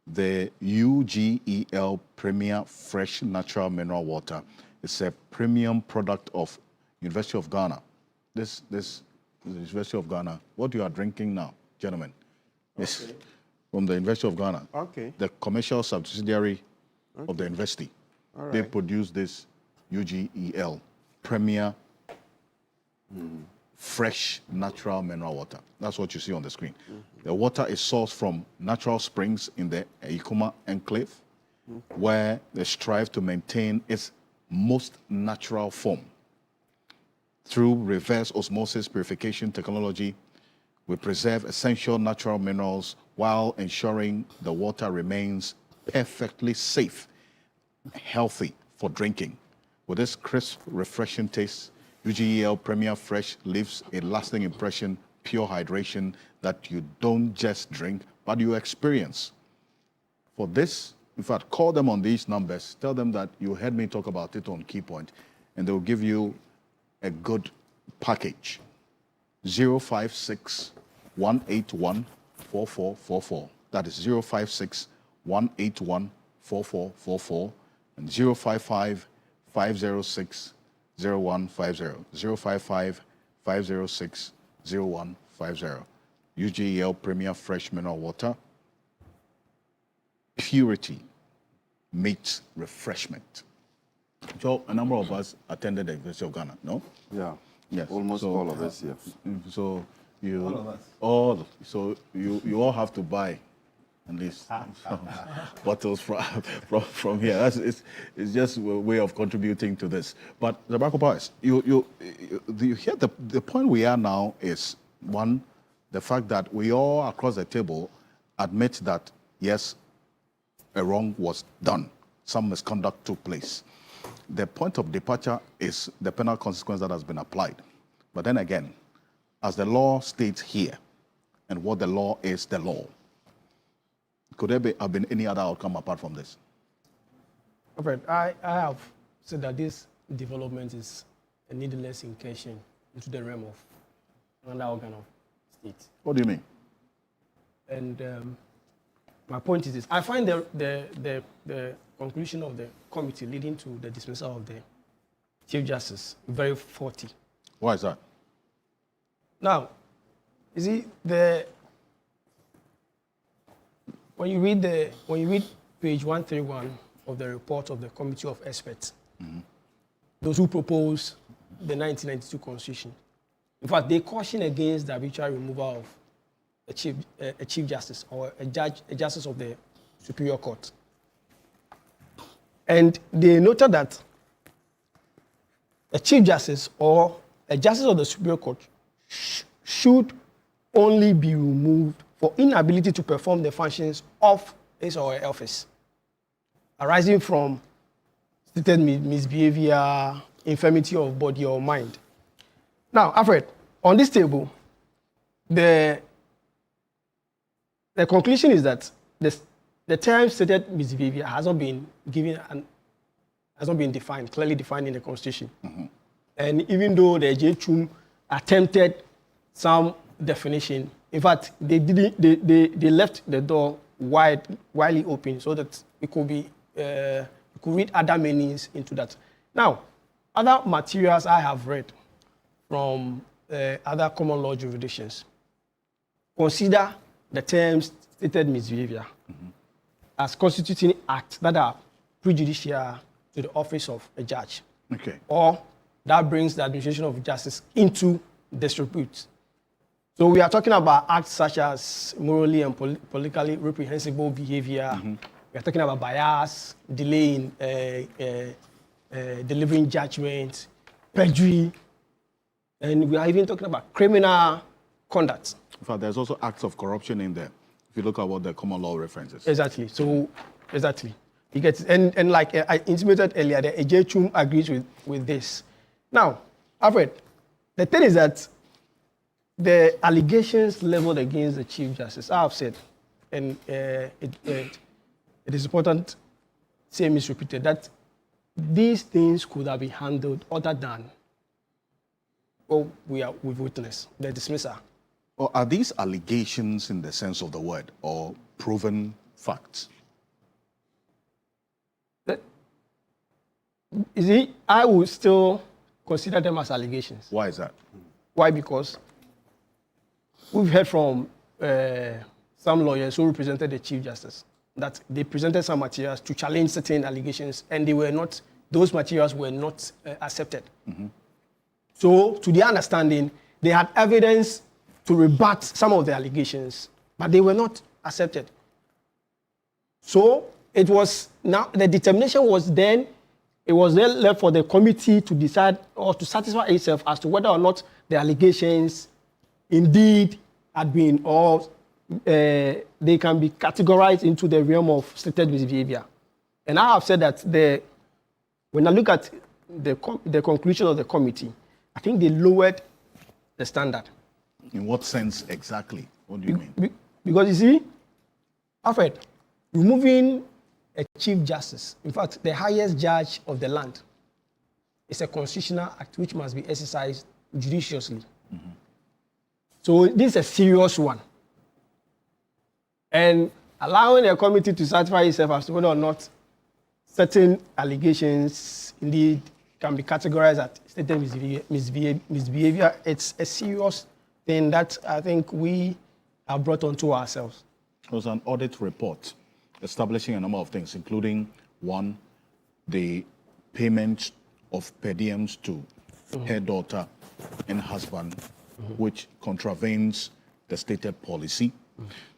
the UGEL Premier Fresh Natural Mineral Water is a premium product of University of Ghana. This is the University of Ghana. What you are drinking now, gentlemen, is from the University of Ghana. Okay. The commercial subsidiary of the university. All They right. produce this UGEL Premier Fresh Natural Mineral Water. That's what you see on the screen. The water is sourced from natural springs in the Ikuma Enclave, where they strive to maintain its most natural form. Through reverse osmosis purification technology, we preserve essential natural minerals while ensuring the water remains perfectly safe, healthy for drinking. With this crisp, refreshing taste, UGEL Premier Fresh leaves a lasting impression, pure hydration that you don't just drink, but you experience. For this, in fact, call them on these numbers, tell them that you heard me talk about it on KeyPoint, and they'll give you a good package. 056 181 4444. That is 056 181 4444 and 055 506 0150. 055 506 0150. UGEL Premier Fresh Mineral Water. Purity meets refreshment. So a number of us attended the University of Ghana, no? Yeah. Yes. Almost So- all of us, yes. So you All of us. so you all have to buy at least bottles from here. It's just a way of contributing to this. But the Barco boys, you hear the point we are now is one, the fact that we all across the table admit that yes, a wrong was done. Some misconduct took place. The point of departure is the penal consequence that has been applied. But then again, as the law states here, and what the law is the law, could there have been any other outcome apart from this? Alfred, I have said that this development is a needless incursion into the realm of another organ of state. What do you mean? And my point is this. I find the conclusion of the committee leading to the dismissal of the Chief Justice very faulty. Why is that? Now, you see, when you read page 131 of the report of the Committee of Experts, those who propose the 1992 Constitution, in fact, they caution against the arbitrary removal of a chief justice or a justice of the Superior Court. And they noted that a chief justice or a justice of the Superior Court should only be removed for inability to perform the functions of his or her office, arising from stated misbehavior, infirmity of body or mind. Now, Alfred, on this table, the conclusion is that the term stated misbehavior has not been given and has not been defined, clearly defined in the Constitution. And even though the JHUM attempted some definition, in fact, they left the door widely open so that it could be you could read other meanings into that. Now, other materials I have read from other common law jurisdictions consider the terms stated misbehavior as constituting acts that are prejudicial to the office of a judge. Okay. Or that brings the administration of justice into disrepute. So we are talking about acts such as morally and politically reprehensible behavior. We are talking about bias, delay in delivering judgment, perjury, and we are even talking about criminal conduct. In fact, there's also acts of corruption in there, if you look at what the common law references. Exactly. So, exactly. You get it. And like I intimated earlier, the AJHUM agrees with this. Now, Alfred, the thing is that the allegations leveled against the Chief Justice, I have said, and it is important to say misrepeated, that these things could have been handled other than what we've witnessed, the dismissal. Or are these allegations in the sense of the word or proven facts? You see, I would still consider them as allegations. Why is that? Why? Because we've heard from some lawyers who represented the Chief Justice that they presented some materials to challenge certain allegations, and those materials were not accepted. So, to their understanding, they had evidence to rebut some of the allegations, but they were not accepted. So, it was now the determination was then. It was then left for the committee to decide or to satisfy itself as to whether or not the allegations indeed had been or they can be categorized into the realm of stated misbehavior. And I have said that when I look at the conclusion of the committee, I think they lowered the standard. In what sense exactly? What do you mean? Because you see, Alfred, removing a chief justice, in fact, the highest judge of the land, is a constitutional act which must be exercised judiciously. So this is a serious one. And allowing a committee to satisfy itself as to whether or not certain allegations indeed can be categorized as stated misbehavior, it's a serious thing that I think we have brought onto ourselves. It was an audit report establishing a number of things, including one, the payment of per diems to her daughter and husband, which contravenes the stated policy.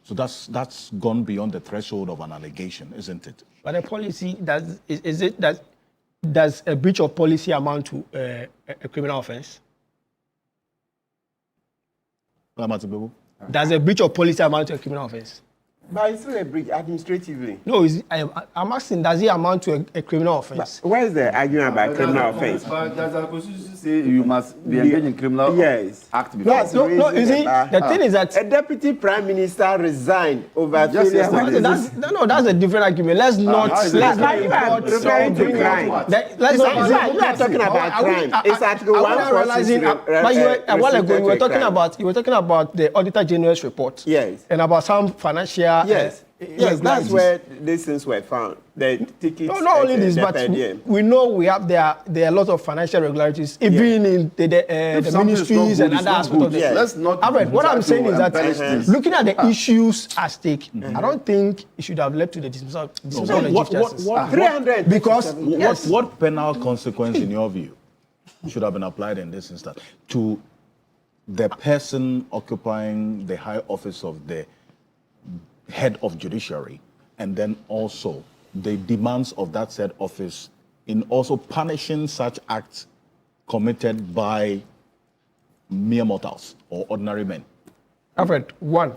So that's gone beyond the threshold of an allegation, isn't it? But a policy, does a breach of policy amount to a criminal offense? Does a breach of policy amount to a criminal offense? But it's still a breach administratively. No, I'm asking, does it amount to a criminal offense? But where is the argument about criminal offense? But does the Constitution say you must be engaged in criminal act before? Yes. No, you see, the thing is that a deputy prime minister resigned over failure. That's a different argument. Let's not. Referring to crime. You are talking about crime. It's Article 146. But a while ago, you were talking about the Auditor General's report. Yes. And about some financial. Yes, that's where these things were found. The tickets. No, not only this, but we know there are a lot of financial irregularities, even in the ministries and other aspects of this. Let's not. Alfred, what I'm saying is that looking at the issues at stake, I don't think it should have led to the dismissal of the Chief Justice. 300. Because what penal consequence, in your view, should have been applied in this instance to the person occupying the high office of the head of judiciary, and then also the demands of that said office in also punishing such acts committed by mere mortals or ordinary men? Alfred, one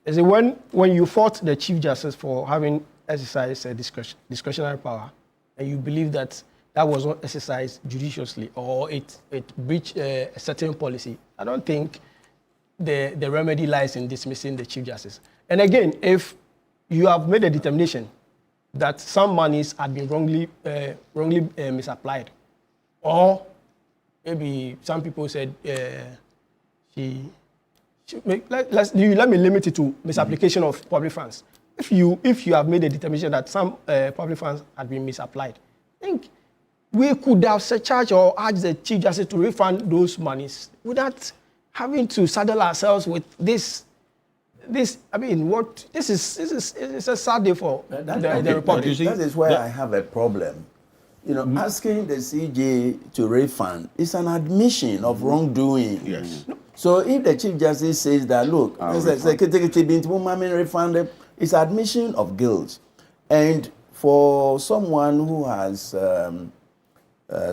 is it when you fought the Chief Justice for having exercised a discretionary power, and you believe that was not exercised judiciously or it breached a certain policy, I don't think the remedy lies in dismissing the Chief Justice. And again, if you have made a determination that some monies had been wrongly misapplied, or maybe some people said let me limit it to misapplication of public funds. If you have made a determination that some public funds had been misapplied, I think we could have charged or asked the Chief Justice to refund those monies without having to saddle ourselves with this. It's a sad day for the Republic. That is where I have a problem. Asking the CJ to refund is an admission of wrongdoing. Yes. So if the Chief Justice says that, look, it's admission of guilt. And for someone who has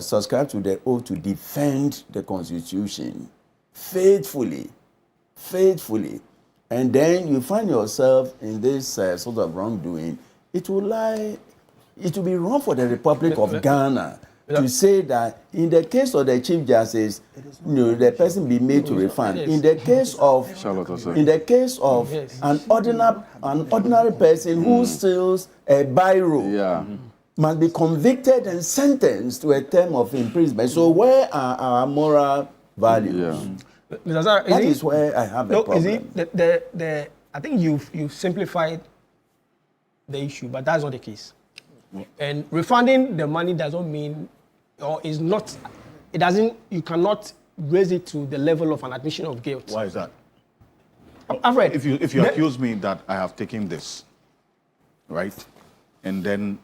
subscribed to the oath to defend the Constitution faithfully, and then you find yourself in this sort of wrongdoing, it will be wrong for the Republic of Ghana to say that in the case of the Chief Justice, the person be made to refund. In the case of an ordinary person who steals a biro, must be convicted and sentenced to a term of imprisonment. So where are our moral values? That is where I have a problem. I think you've simplified the issue, but that's not the case. And refunding the money doesn't mean, or is not, it doesn't, you cannot raise it to the level of an admission of guilt. Why is that? Alfred, if you accuse me that I have taken this, right, and then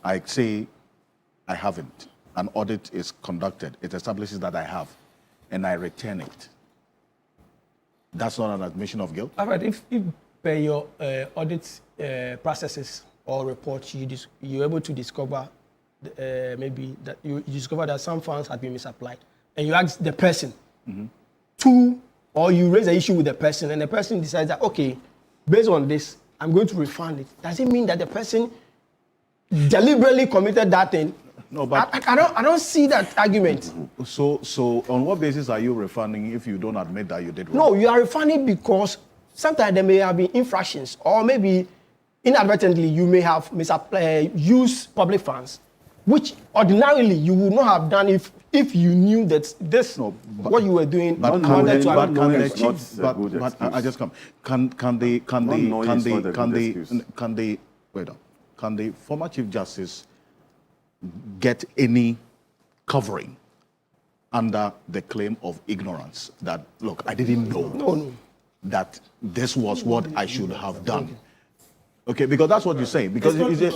I say I haven't, an audit is conducted, it establishes that I have, and I return it, that's not an admission of guilt? Alfred, if per your audit processes or reports, you're able to discover maybe that you discover that some funds have been misapplied, and you ask the person to, or you raise an issue with the person, and the person decides that, okay, based on this, I'm going to refund it. Does it mean that the person deliberately committed that thing? No, but I don't see that argument. So on what basis are you refunding if you don't admit that you did wrong? No, you are refunding because sometimes there may have been infractions, or maybe inadvertently you may have used public funds, which ordinarily you would not have done if you knew that this what you were doing. But can the former Chief Justice get any covering under the claim of ignorance that, look, I didn't know that this was what I should have done? Okay, because that's what you're saying. Because that's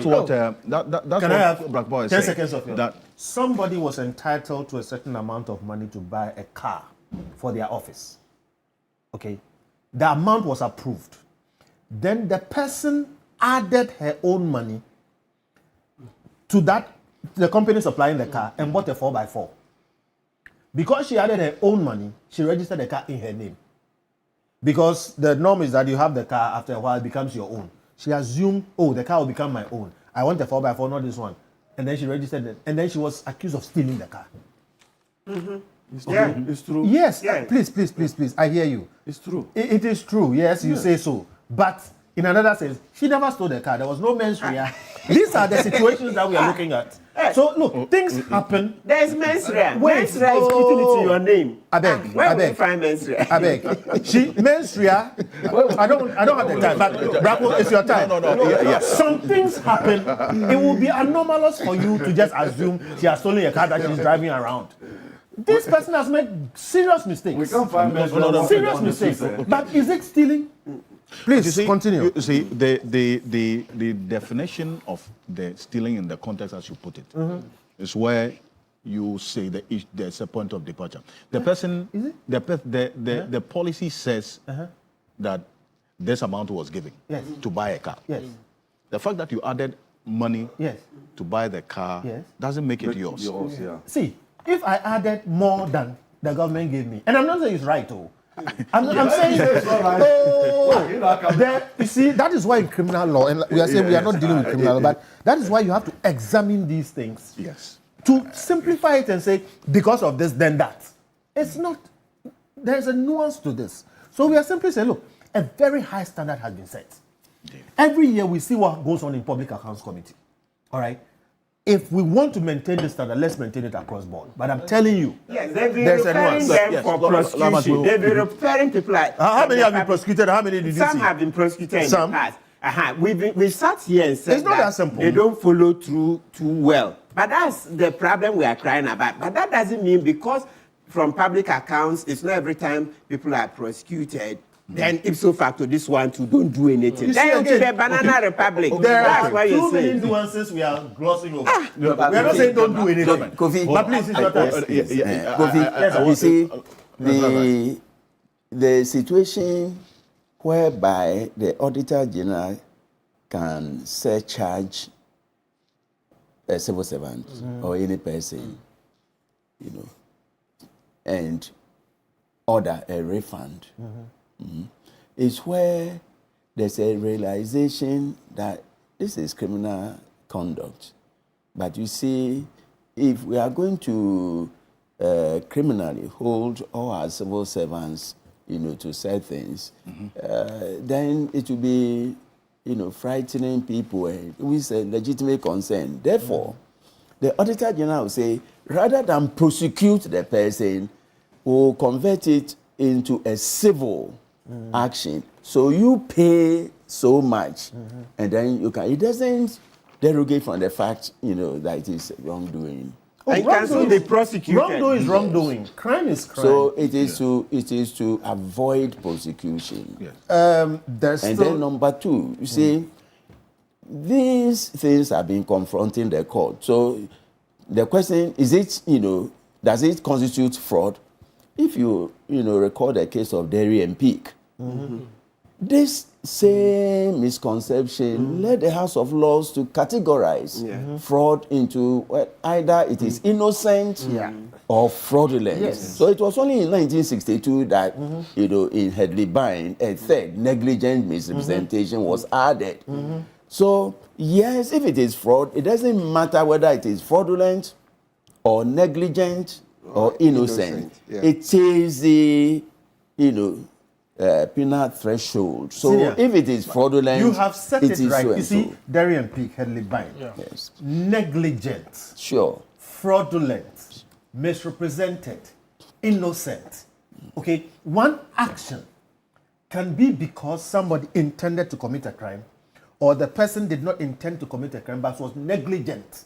what Can I have Blackboy is 10 saying. seconds of you? That Somebody was entitled to a certain amount of money to buy a car for their office. Okay, the amount was approved. Then the person added her own money to that, the company supplying the car, and bought a 4x4. Because she added her own money, she registered the car in her name. Because the norm is that you have the car, after a while it becomes your own. She assumed, oh, the car will become my own. I want a 4x4, not this one. And then she registered it. And then she was accused of stealing the car. It's true. Yes, please. I hear you. It's true. It is true. Yes, you say so. But in another sense, she never stole the car. There was no mens rea. These are the situations that we are looking at. So look, things happen. There's mens rea. Wait, Mens rea is putting it to your name. I beg. Where will you find mens rea? I beg. She mens rea. I don't have the time. But Braco, it's your time. Yes. Some things happen. It will be anomalous for you to just assume she has stolen a car that she's driving around. This person has made serious mistakes. We can't find mens rea. Serious mistakes. But is it stealing? Please continue. You see, the definition of the stealing in the context as you put it is where you say that there's a point of departure. The person, the policy says that this amount was given to buy a car. Yes. The fact that you added money to buy the car doesn't make it yours. See, if I added more than the government gave me, and I'm not saying it's right, I'm saying, you see, that is why in criminal law, and we are saying we are not dealing with criminal law, but that is why you have to examine these things. Yes. To simplify it and say, because of this, then that. It's not, there's a nuance to this. So we are simply saying, look, a very high standard has been set. Every year we see what goes on in Public Accounts Committee. All right? If we want to maintain the standard, let's maintain it across board. But I'm telling you, there's a nuance. For prosecution. They've been referring people like... How many have been prosecuted? How many did you see? Some have been prosecuted in the past. We sat here and said it's not that simple. They don't follow through too well. But that's the problem we are crying about. But that doesn't mean because from public accounts, it's not every time people are prosecuted, then ipso facto this one too don't do anything. Then to the banana republic. That's why too many nuances we are glossing over. We are not saying don't do anything. Kofi, but please, it's your time. Kofi, you see, the situation whereby the Auditor General can surcharge a civil servant or any person, and order a refund. Is where there's a realization that this is criminal conduct. But you see, if we are going to criminally hold all our civil servants, to say things, then it will be, frightening people with a legitimate concern. Therefore, the Auditor General will say, rather than prosecute the person, we'll convert it into a civil action. So you pay so much, and then you can. It doesn't derogate from the fact, that it is wrongdoing. And can still be prosecuted. Wrongdoing is wrongdoing. Crime is crime. So it is to avoid prosecution. Yes. Then number two, you see, these things have been confronting the court. So the question is, does it constitute fraud? If you recall the case of Derry and Peak, this same misconception led the House of Lords to categorize fraud into either it is innocent or fraudulent. Yes. So it was only in 1962 that in Headley Bind a third negligent misrepresentation was added. So yes, if it is fraud, it doesn't matter whether it is fraudulent or negligent or innocent. It is the penal threshold. So Senior, if it is fraudulent, you have set it is right. so You and see, so. Derry and Peak, Headley Bind. Yes. Negligent. Sure. Fraudulent. Misrepresented. Innocent. Okay, one action can be because somebody intended to commit a crime, or the person did not intend to commit a crime but was negligent.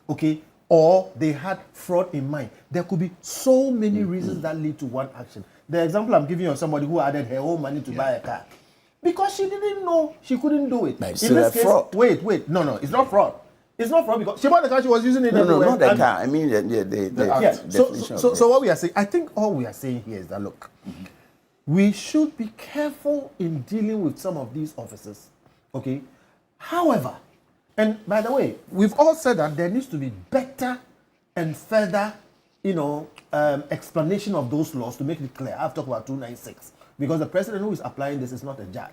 Okay, or they had fraud in mind. There could be so many reasons that lead to one action. The example I'm giving you of somebody who added her own money to buy a car because she didn't know she couldn't do it. But In this case, fraud. wait, no, it's not fraud. It's not fraud because she bought the car, she was using it. No, everywhere. not the car. I mean the Yeah. definition. So what we are saying, I think all we are saying here is that look, we should be careful in dealing with some of these officers. Okay. However, and by the way, we've all said that there needs to be better and further, explanation of those laws to make it clear. I've talked about 296 because the president who is applying this is not a judge.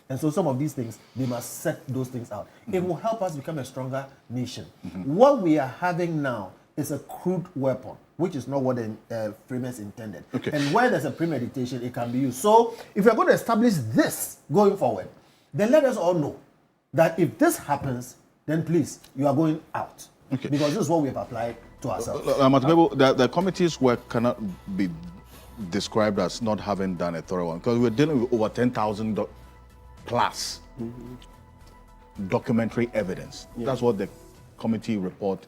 And so some of these things, they must set those things out. It will help us become a stronger nation. What we are having now is a crude weapon, which is not what the framers intended. Okay. And where there's a premeditation, it can be used. So if we're going to establish this going forward, then let us all know that if this happens, then please, you are going out. Okay. Because this is what we have applied to ourselves. The committee's work cannot be described as not having done a thorough one because we're dealing with over 10,000 plus documentary evidence. That's what the committee report,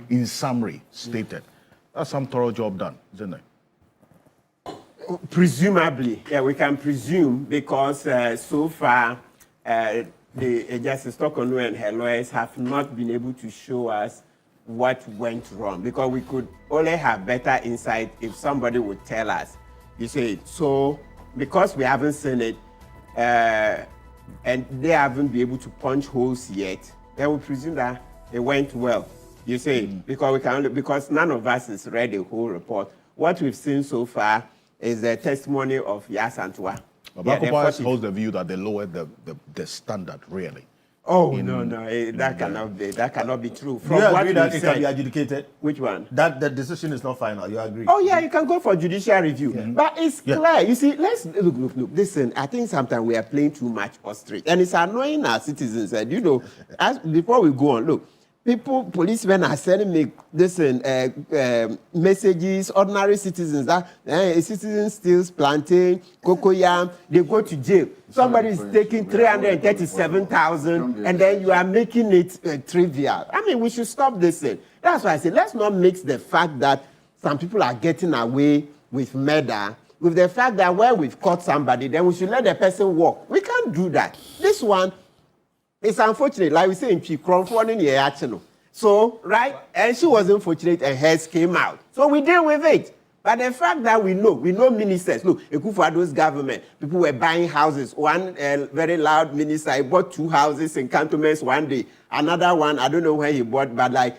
in summary, stated. That's some thorough job done, isn't it? Presumably, we can presume because so far the Justice Tokonu and her lawyers have not been able to show us what went wrong because we could only have better insight if somebody would tell us. You see, so because we haven't seen it and they haven't been able to punch holes yet, then we presume that it went well. You see, because we can only, because none of us has read the whole report. What we've seen so far is the testimony of Yas Antwa. Akwatia holds the view that they lowered the standard, really. Oh, no, that cannot be true. From you what agree that we it said, can be adjudicated? Which one? That the decision is not final. You agree? Oh, yeah, you can go for judicial review. But it's clear. You see, let's look. Listen, I think sometimes we are playing too much ostrich. And it's annoying our citizens. And, before we go on, look, policemen are sending me messages, ordinary citizens, that a citizen steals plantain, cocoyam, they go to jail. Somebody is taking 337,000 and then you are making it trivial. I mean, we should stop this thing. That's why I say, let's not mix the fact that some people are getting away with murder with the fact that when we've caught somebody, then we should let the person walk. We can't do that. This one, it's unfortunate, like we say in Chikron, so, right, and she was unfortunate and hers came out. So we deal with it. But the fact that we know ministers, look, Ekufuado's government, people were buying houses. One very loud minister, he bought 2 houses in cantonments one day. Another one, I don't know where he bought, but like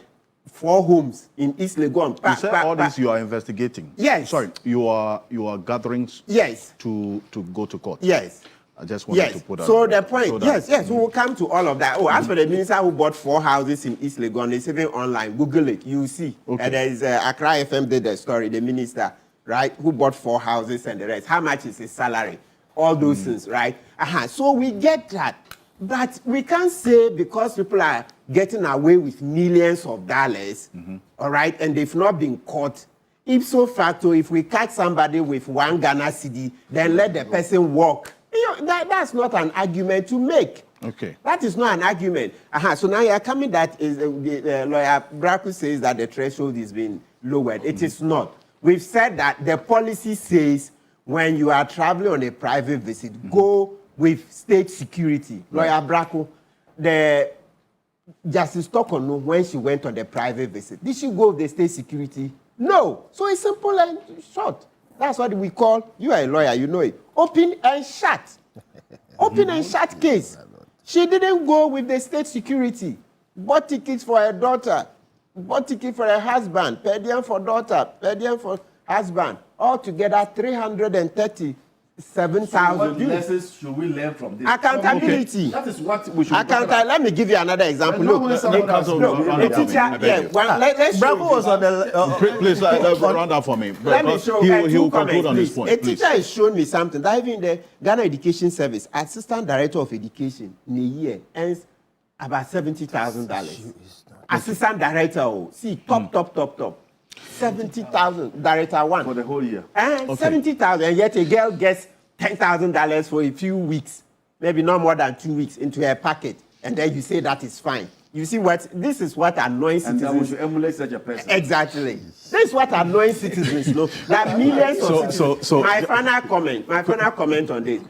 4 homes in East Legon. You said all this you are investigating. Yes. Sorry, you are gathering. Yes. To go to court. Yes. I just wanted to put that. So the point, yes, we will come to all of that. Oh, as for the minister who bought 4 houses in East Legon, it's even online. Google it, you will see. Okay. And there is Accra FM did the story, the minister, right, who bought 4 houses and the rest. How much is his salary? All those things, right? So we get that. But we can't say because people are getting away with millions of dollars, all right, and they've not been caught. Ipso facto, if we catch somebody with 1 Ghana cedi, then let the person walk. That's not an argument to make. Okay. That is not an argument. So now you are coming that is the lawyer Braku says that the threshold is being lowered. It is not. We've said that the policy says when you are traveling on a private visit, go with state security. Right. Lawyer Braku, the Justice Tokono, when she went on the private visit, did she go with the state security? No. So it's simple and short. That's what we call, you are a lawyer, you know it, open and shut. Open and shut case. She didn't go with the state security. Bought tickets for her daughter, bought ticket for her husband, per diem for daughter, per diem for husband. Altogether, 337,000. What lessons should we learn from this? Accountability. Okay. That is what we should Let me give you another example. Let's show you. Braku was on the. Please, round up for me. Let me show you. He will comments, conclude on this please. point. A teacher has shown me something that even the Ghana Education Service, Assistant Director of Education, in a year earns about $70,000. Assistant Director, see, top. 70,000, Director 1. For the whole year. And 70,000, and yet a girl gets $10,000 for a few weeks, maybe not more than 2 weeks into her packet, and then you say that is fine. You see this is what annoys citizens. And we should emulate such a person. Exactly. This is what annoys citizens. Look, that millions of citizens. My final comment on this.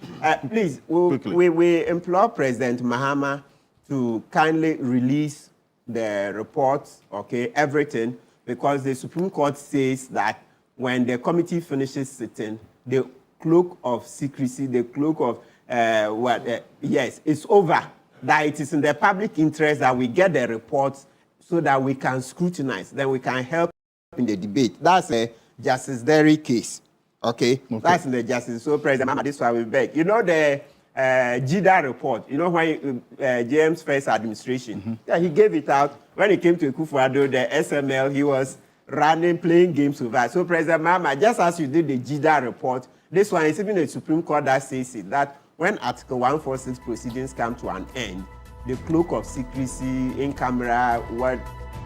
Please, we implore President Mahama to kindly release the reports, okay, everything, because the Supreme Court says that when the committee finishes sitting, the cloak of secrecy, the cloak of yes, it's over. That it is in the public interest that we get the reports so that we can scrutinize, then we can help in the debate. That's a Justice Derry case. Okay? That's in the Justice. So, President Mahama, this is why we beg. You know the GIDA report, you know when James' first administration, he gave it out. When he came to Akufo-Addo, the SML, he was running, playing games with us. So President Mahama, just as you did the GIDA report, this one is even the Supreme Court that says it, that when Article 146 proceedings come to an end, the cloak of secrecy, in camera,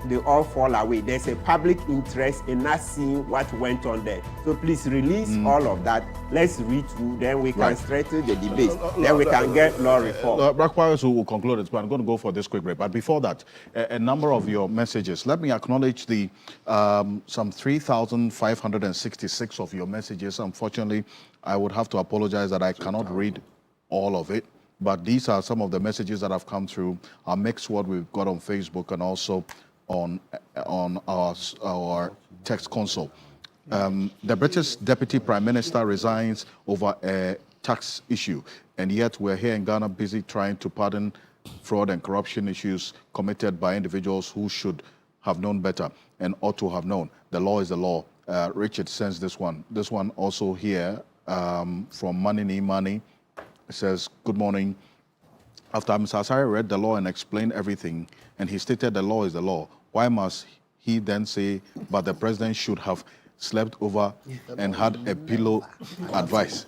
they all fall away. There's a public interest in not seeing what went on there. So please release all of that. Let's read through, then we can strengthen the debate. Then we can get law reform. Braku will conclude it, but I'm going to go for this quick break. But before that, a number of your messages. Let me acknowledge the some 3,566 of your messages. Unfortunately, I would have to apologize that I cannot read all of it. But these are some of the messages that have come through. I'll mix what we've got on Facebook and also on our text console. The British Deputy Prime Minister resigns over a tax issue, and yet we're here in Ghana busy trying to pardon fraud and corruption issues committed by individuals who should have known better and ought to have known. The law is the law. Richard sends this one. This one also here from Money. It says, good morning. After Mr. Asare read the law and explained everything, and he stated the law is the law, why must he then say, but the president should have slept over and had a pillow advice?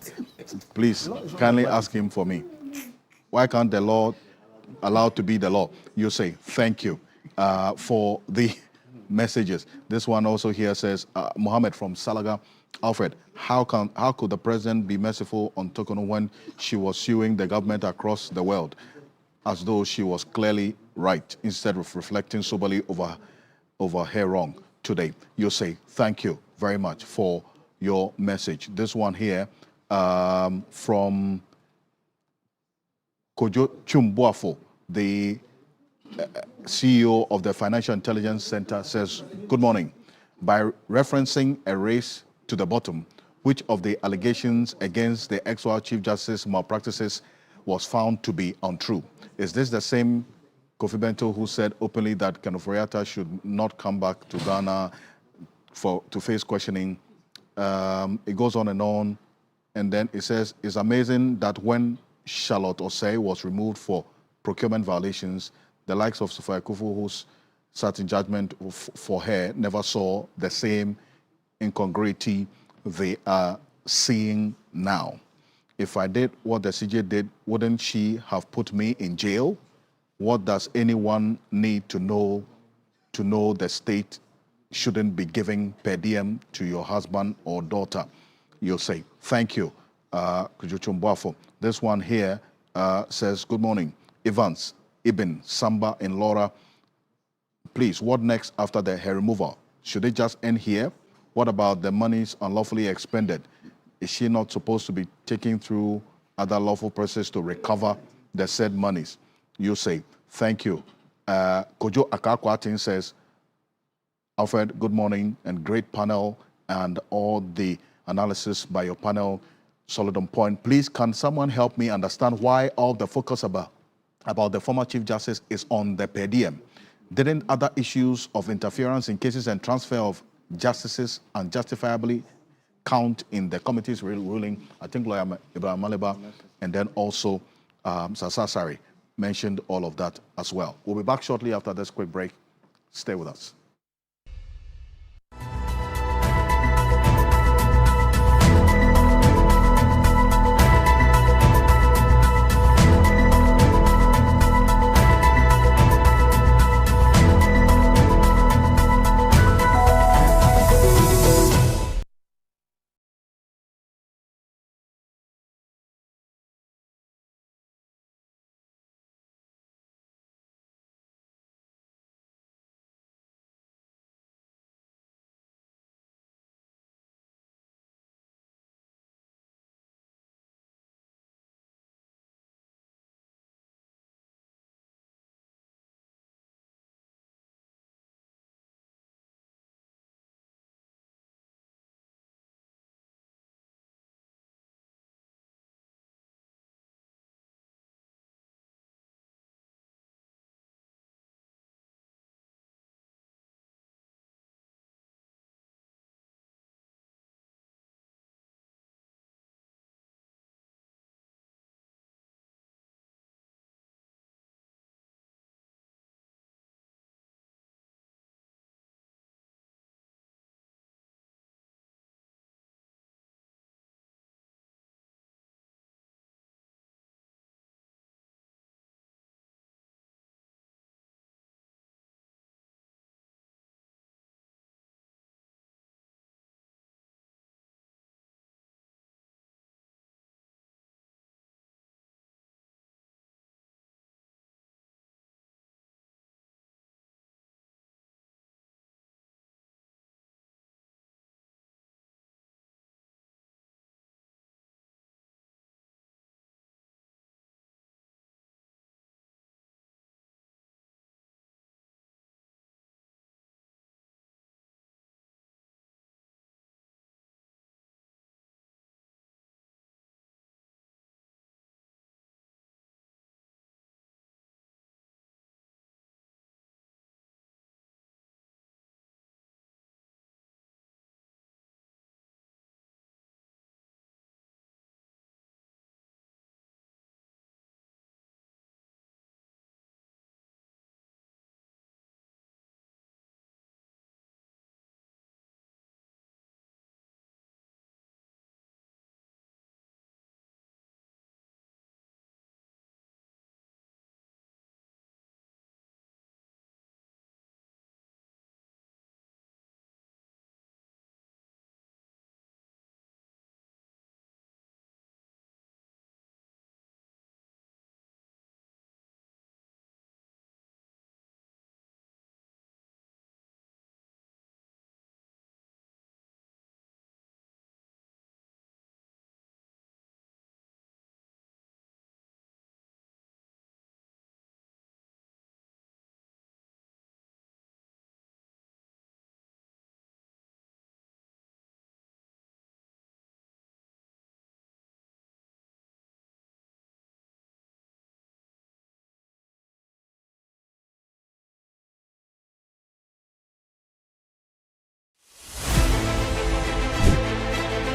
Please, kindly ask him for me. Why can't the law allow to be the law? You say, thank you for the messages. This one also here says, Mohammed from Salaga, Alfred, how could the president be merciful on Tokono when she was suing the government across the world as though she was clearly right instead of reflecting soberly over her wrong today? You say, thank you very much for your message. This one here from Kojo Chumbuafo, the CEO of the Financial Intelligence Center, says, good morning. By referencing a race to the bottom, which of the allegations against the ex-Chief Chief Justice malpractices was found to be untrue? Is this the same Kofi Bento who said openly that Kenoforiata should not come back to Ghana to face questioning? It goes on, and then it says, it's amazing that when Charlotte Osei was removed for procurement violations, the likes of Sofia Kufu, who's sat in judgment for her, never saw the same incongruity they are seeing now. If I did what the CJ did, wouldn't she have put me in jail? What does anyone need to know the state shouldn't be giving per diem to your husband or daughter? You'll say, thank you This one here says, good morning, Evans, Ibn, Samba, and Laura. Please, what next after the hair removal? Should it just end here? What about the monies unlawfully expended? Is she not supposed to be taking through other lawful process to recover the said monies? You say, thank you. Kojo Akakwatin says, Alfred, good morning and great panel and all the analysis by your panel, solid on point. Please, can someone help me understand why all the focus about the former Chief Justice is on the per diem? Didn't other issues of interference in cases and transfer of justices unjustifiably count in the committee's ruling? I think Lawyer Ibrahim Maliba and then also Sasasari mentioned all of that as well. We'll be back shortly after this quick break. Stay with us.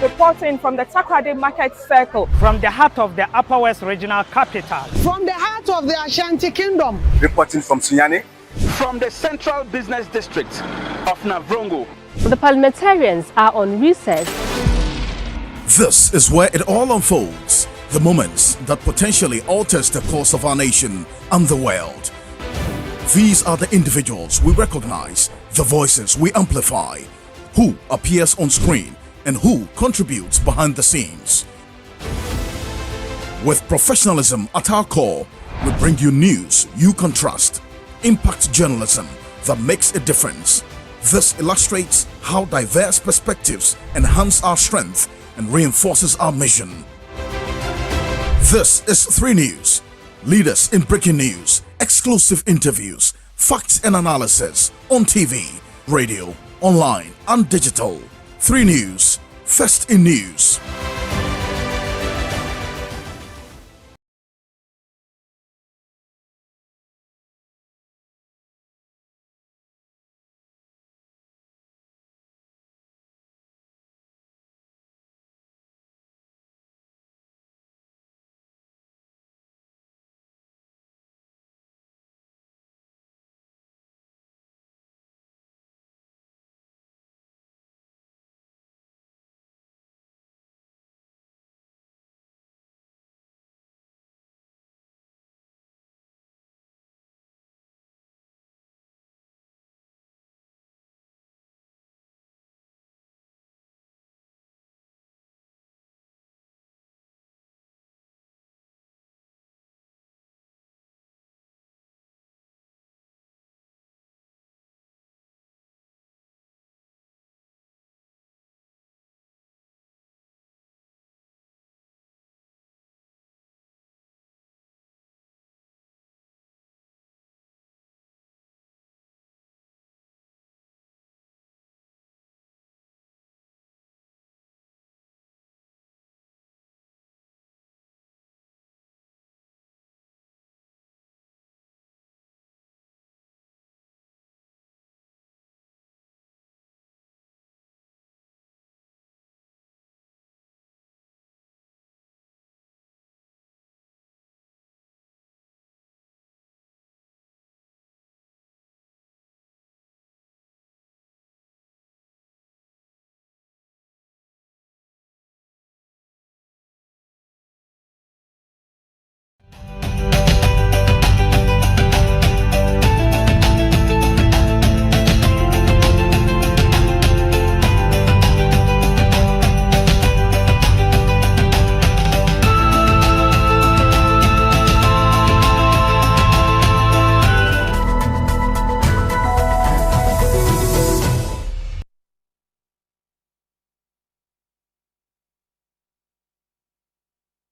Reporting from the Takoradi Market Circle, from the heart of the Upper West Regional Capital, from the heart of the Ashanti Kingdom, reporting from Sunyani, from the Central Business District of Navrongo. The parliamentarians are on recess. This is where it all unfolds, the moments that potentially alters the course of our nation and the world. These are the individuals we recognize, the voices we amplify, who appears on screen and who contributes behind the scenes. With professionalism at our core, we bring you news you can trust. Impact journalism that makes a difference. This illustrates how diverse perspectives enhance our strength and reinforces our mission. This is 3 News. Leaders in breaking news, exclusive interviews, facts and analysis on TV, radio, online and digital. 3 News, first in news.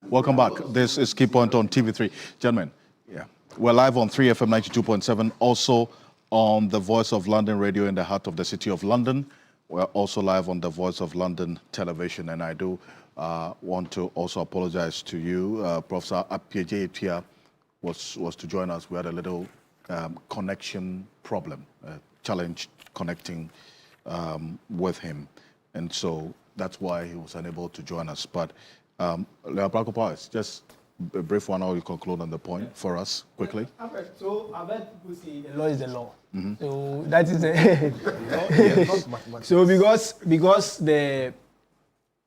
Welcome back. This is Key Point on TV3. Gentlemen, we're live on 3FM 92.7, also on the Voice of London radio in the heart of the City of London. We're also live on the Voice of London television, and I do want to also apologize to you. Professor Apieje Etia was to join us. We had a little connection problem, challenge connecting with him, and so that's why he was unable to join us. But just a brief one, or you conclude on the point for us quickly. So I've heard people say the law is the law. So that is the so because the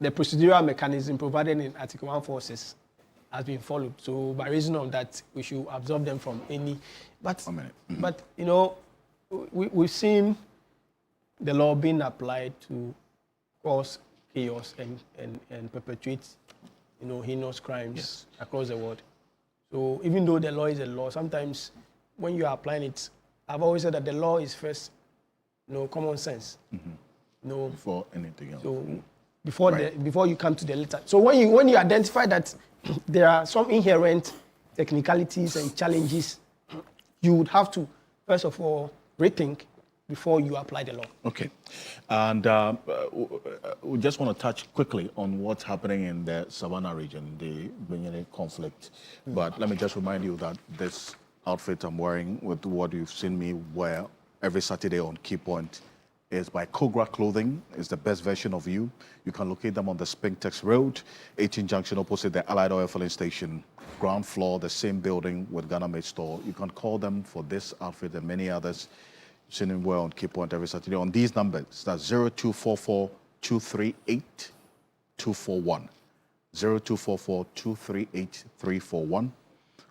procedural mechanism provided in Article 146 has been followed. So by reason of that, we should absorb them from any. But but you know, we've seen the law being applied to cause chaos and perpetuate, you know, heinous crimes across the world. So even though the law is a law, sometimes when you are applying it, I've always said that the law is first, you know, common sense. You know, before anything else. So before you come to the letter. So when you identify that there are some inherent technicalities and challenges, you would have to first of all rethink before you apply the law. Okay. And we just want to touch quickly on what's happening in the Savannah region, the Benyere conflict. But let me just remind you that this outfit I'm wearing, with what you've seen me wear every Saturday on Key Point, is by Kogra Clothing. It's the best version of you. You can locate them on the Spintex Road, 18 Junction, opposite the Allied Oil Filling Station, ground floor, the same building with Ghana Made Store. You can call them for this outfit and many others. Seen him well on Key Point every Saturday on these numbers. That's 0244 238 241, 0244 238 341,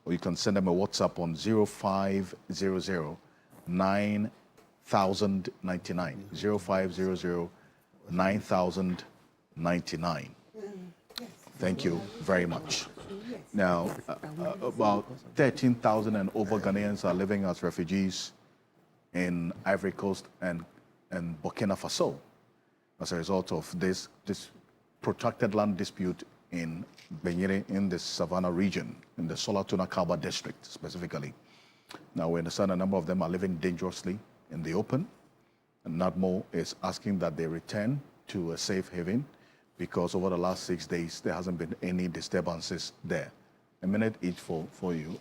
or you can send them a WhatsApp on 0500 9099, 0500 9099. Thank you very much. Now, about 13,000 and over Ghanaians are living as refugees in Ivory Coast and Burkina Faso as a result of this protracted land dispute in Benyere in the Savannah region, in the Solatuna Kaba district specifically. Now, we understand a number of them are living dangerously in the open, and NADMO is asking that they return to a safe haven because over the last 6 days, there hasn't been any disturbances there. A minute each for you.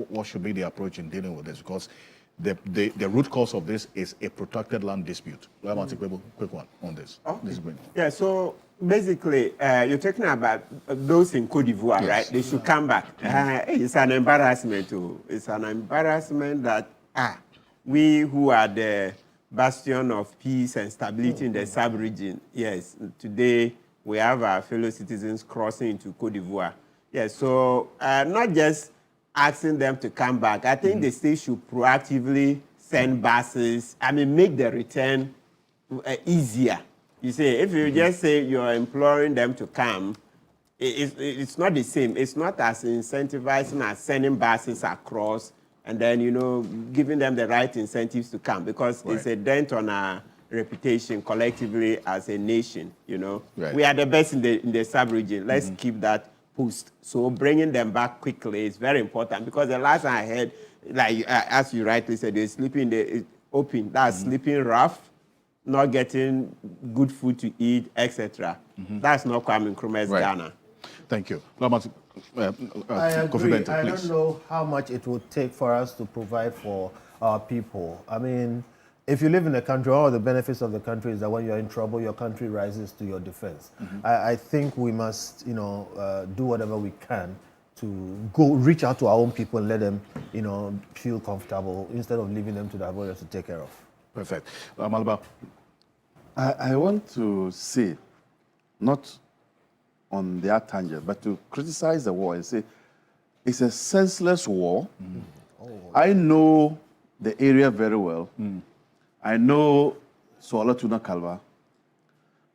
What should be the approach in dealing with this? Because the root cause of this is a protracted land dispute. I want to take a quick one on this. Okay. Yeah, so basically, you're talking about those in Côte d'Ivoire, yes, right? They should come back. It's an embarrassment too. It's an embarrassment that we who are the bastion of peace and stability in the sub-region, yes, today we have our fellow citizens crossing into Côte d'Ivoire. Yes, so not just asking them to come back. I think the state should proactively send buses, make the return easier. You see, if you just say you're imploring them to come, it's not the same. It's not as incentivizing as sending buses across and then, giving them the right incentives to come, because it's a dent on our reputation collectively as a nation, Right. We are the best in the sub-region. Let's keep that post. So bringing them back quickly is very important, because the last time I heard, like as you rightly said, they're sleeping in the open. That's sleeping rough, not getting good food to eat, etc. That's not Kwame Nkrumah's Ghana. Thank you. I agree. I don't know how much it would take for us to provide for our people. If you live in a country, all the benefits of the country is that when you're in trouble, your country rises to your defense. I think we must, do whatever we can to go reach out to our own people and let them, feel comfortable instead of leaving them to the avoiders to take care of. Perfect. Malaba. I want to say, not on their tangent, but to criticize the war and say it's a senseless war. I know the area very well. I know Solatuna Kalva.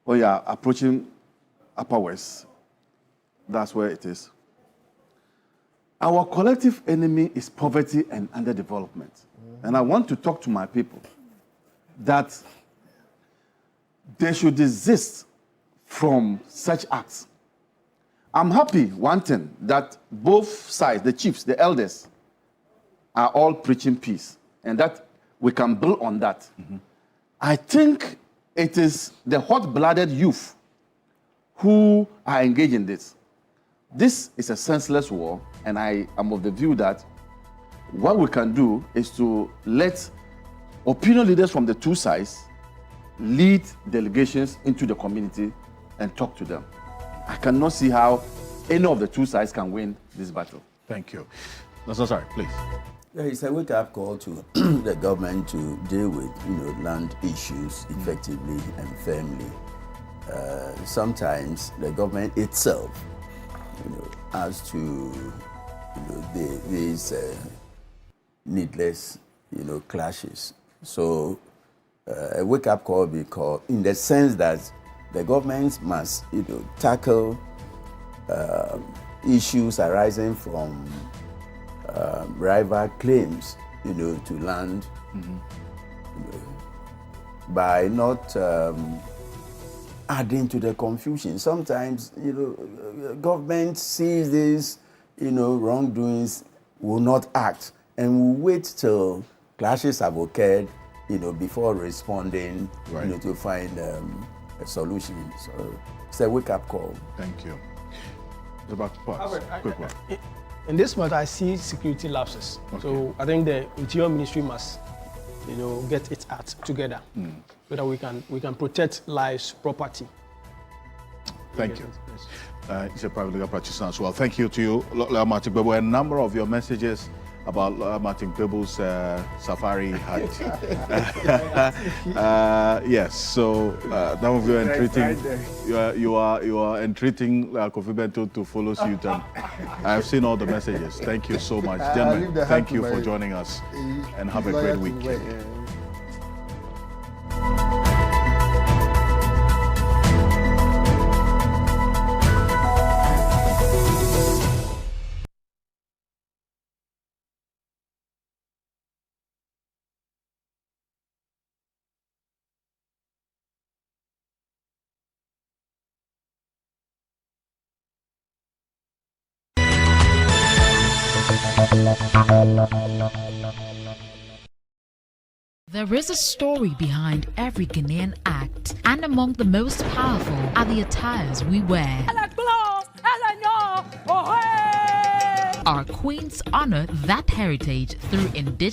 Oh yeah, approaching Upper West. That's where it is. Our collective enemy is poverty and underdevelopment. And I want to talk to my people that they should desist from such acts. I'm happy, one thing, that both sides, the chiefs, the elders, are all preaching peace, and that we can build on that. I think it is the hot-blooded youth who are engaged in this. This is a senseless war, and I am of the view that what we can do is to let opinion leaders from the two sides lead delegations into the community and talk to them. I cannot see how any of the two sides can win this battle. Thank you. No, sorry, please. Yeah, it's a wake-up call to the government to deal with, land issues effectively and firmly. Sometimes the government itself, has to, these needless, clashes. So a wake-up call be called in the sense that the government must, tackle issues arising from rival claims, to land, by not adding to the confusion. Sometimes, government sees these, wrongdoings, will not act, and will wait till clashes have occurred, before responding, to find a solution. So it's a wake-up call. Thank you. Quick one. In this matter, I see security lapses. Okay. So I think the Interior Ministry must, get its act together so that we can protect lives, property. Thank you. He's a private legal practitioner as well. Thank you to you, Martin Gbebo. A number of your messages about Martin Gbebo's safari hut. Yes, so some of you are entreating. You are entreating Kofi Bento to follow suit, and I have seen all the messages. Thank you so much, gentlemen. Thank you for joining us, and have a great week. There is a story behind every Ghanaian act, and among the most powerful are the attires we wear. Our queens honor that heritage through indigenous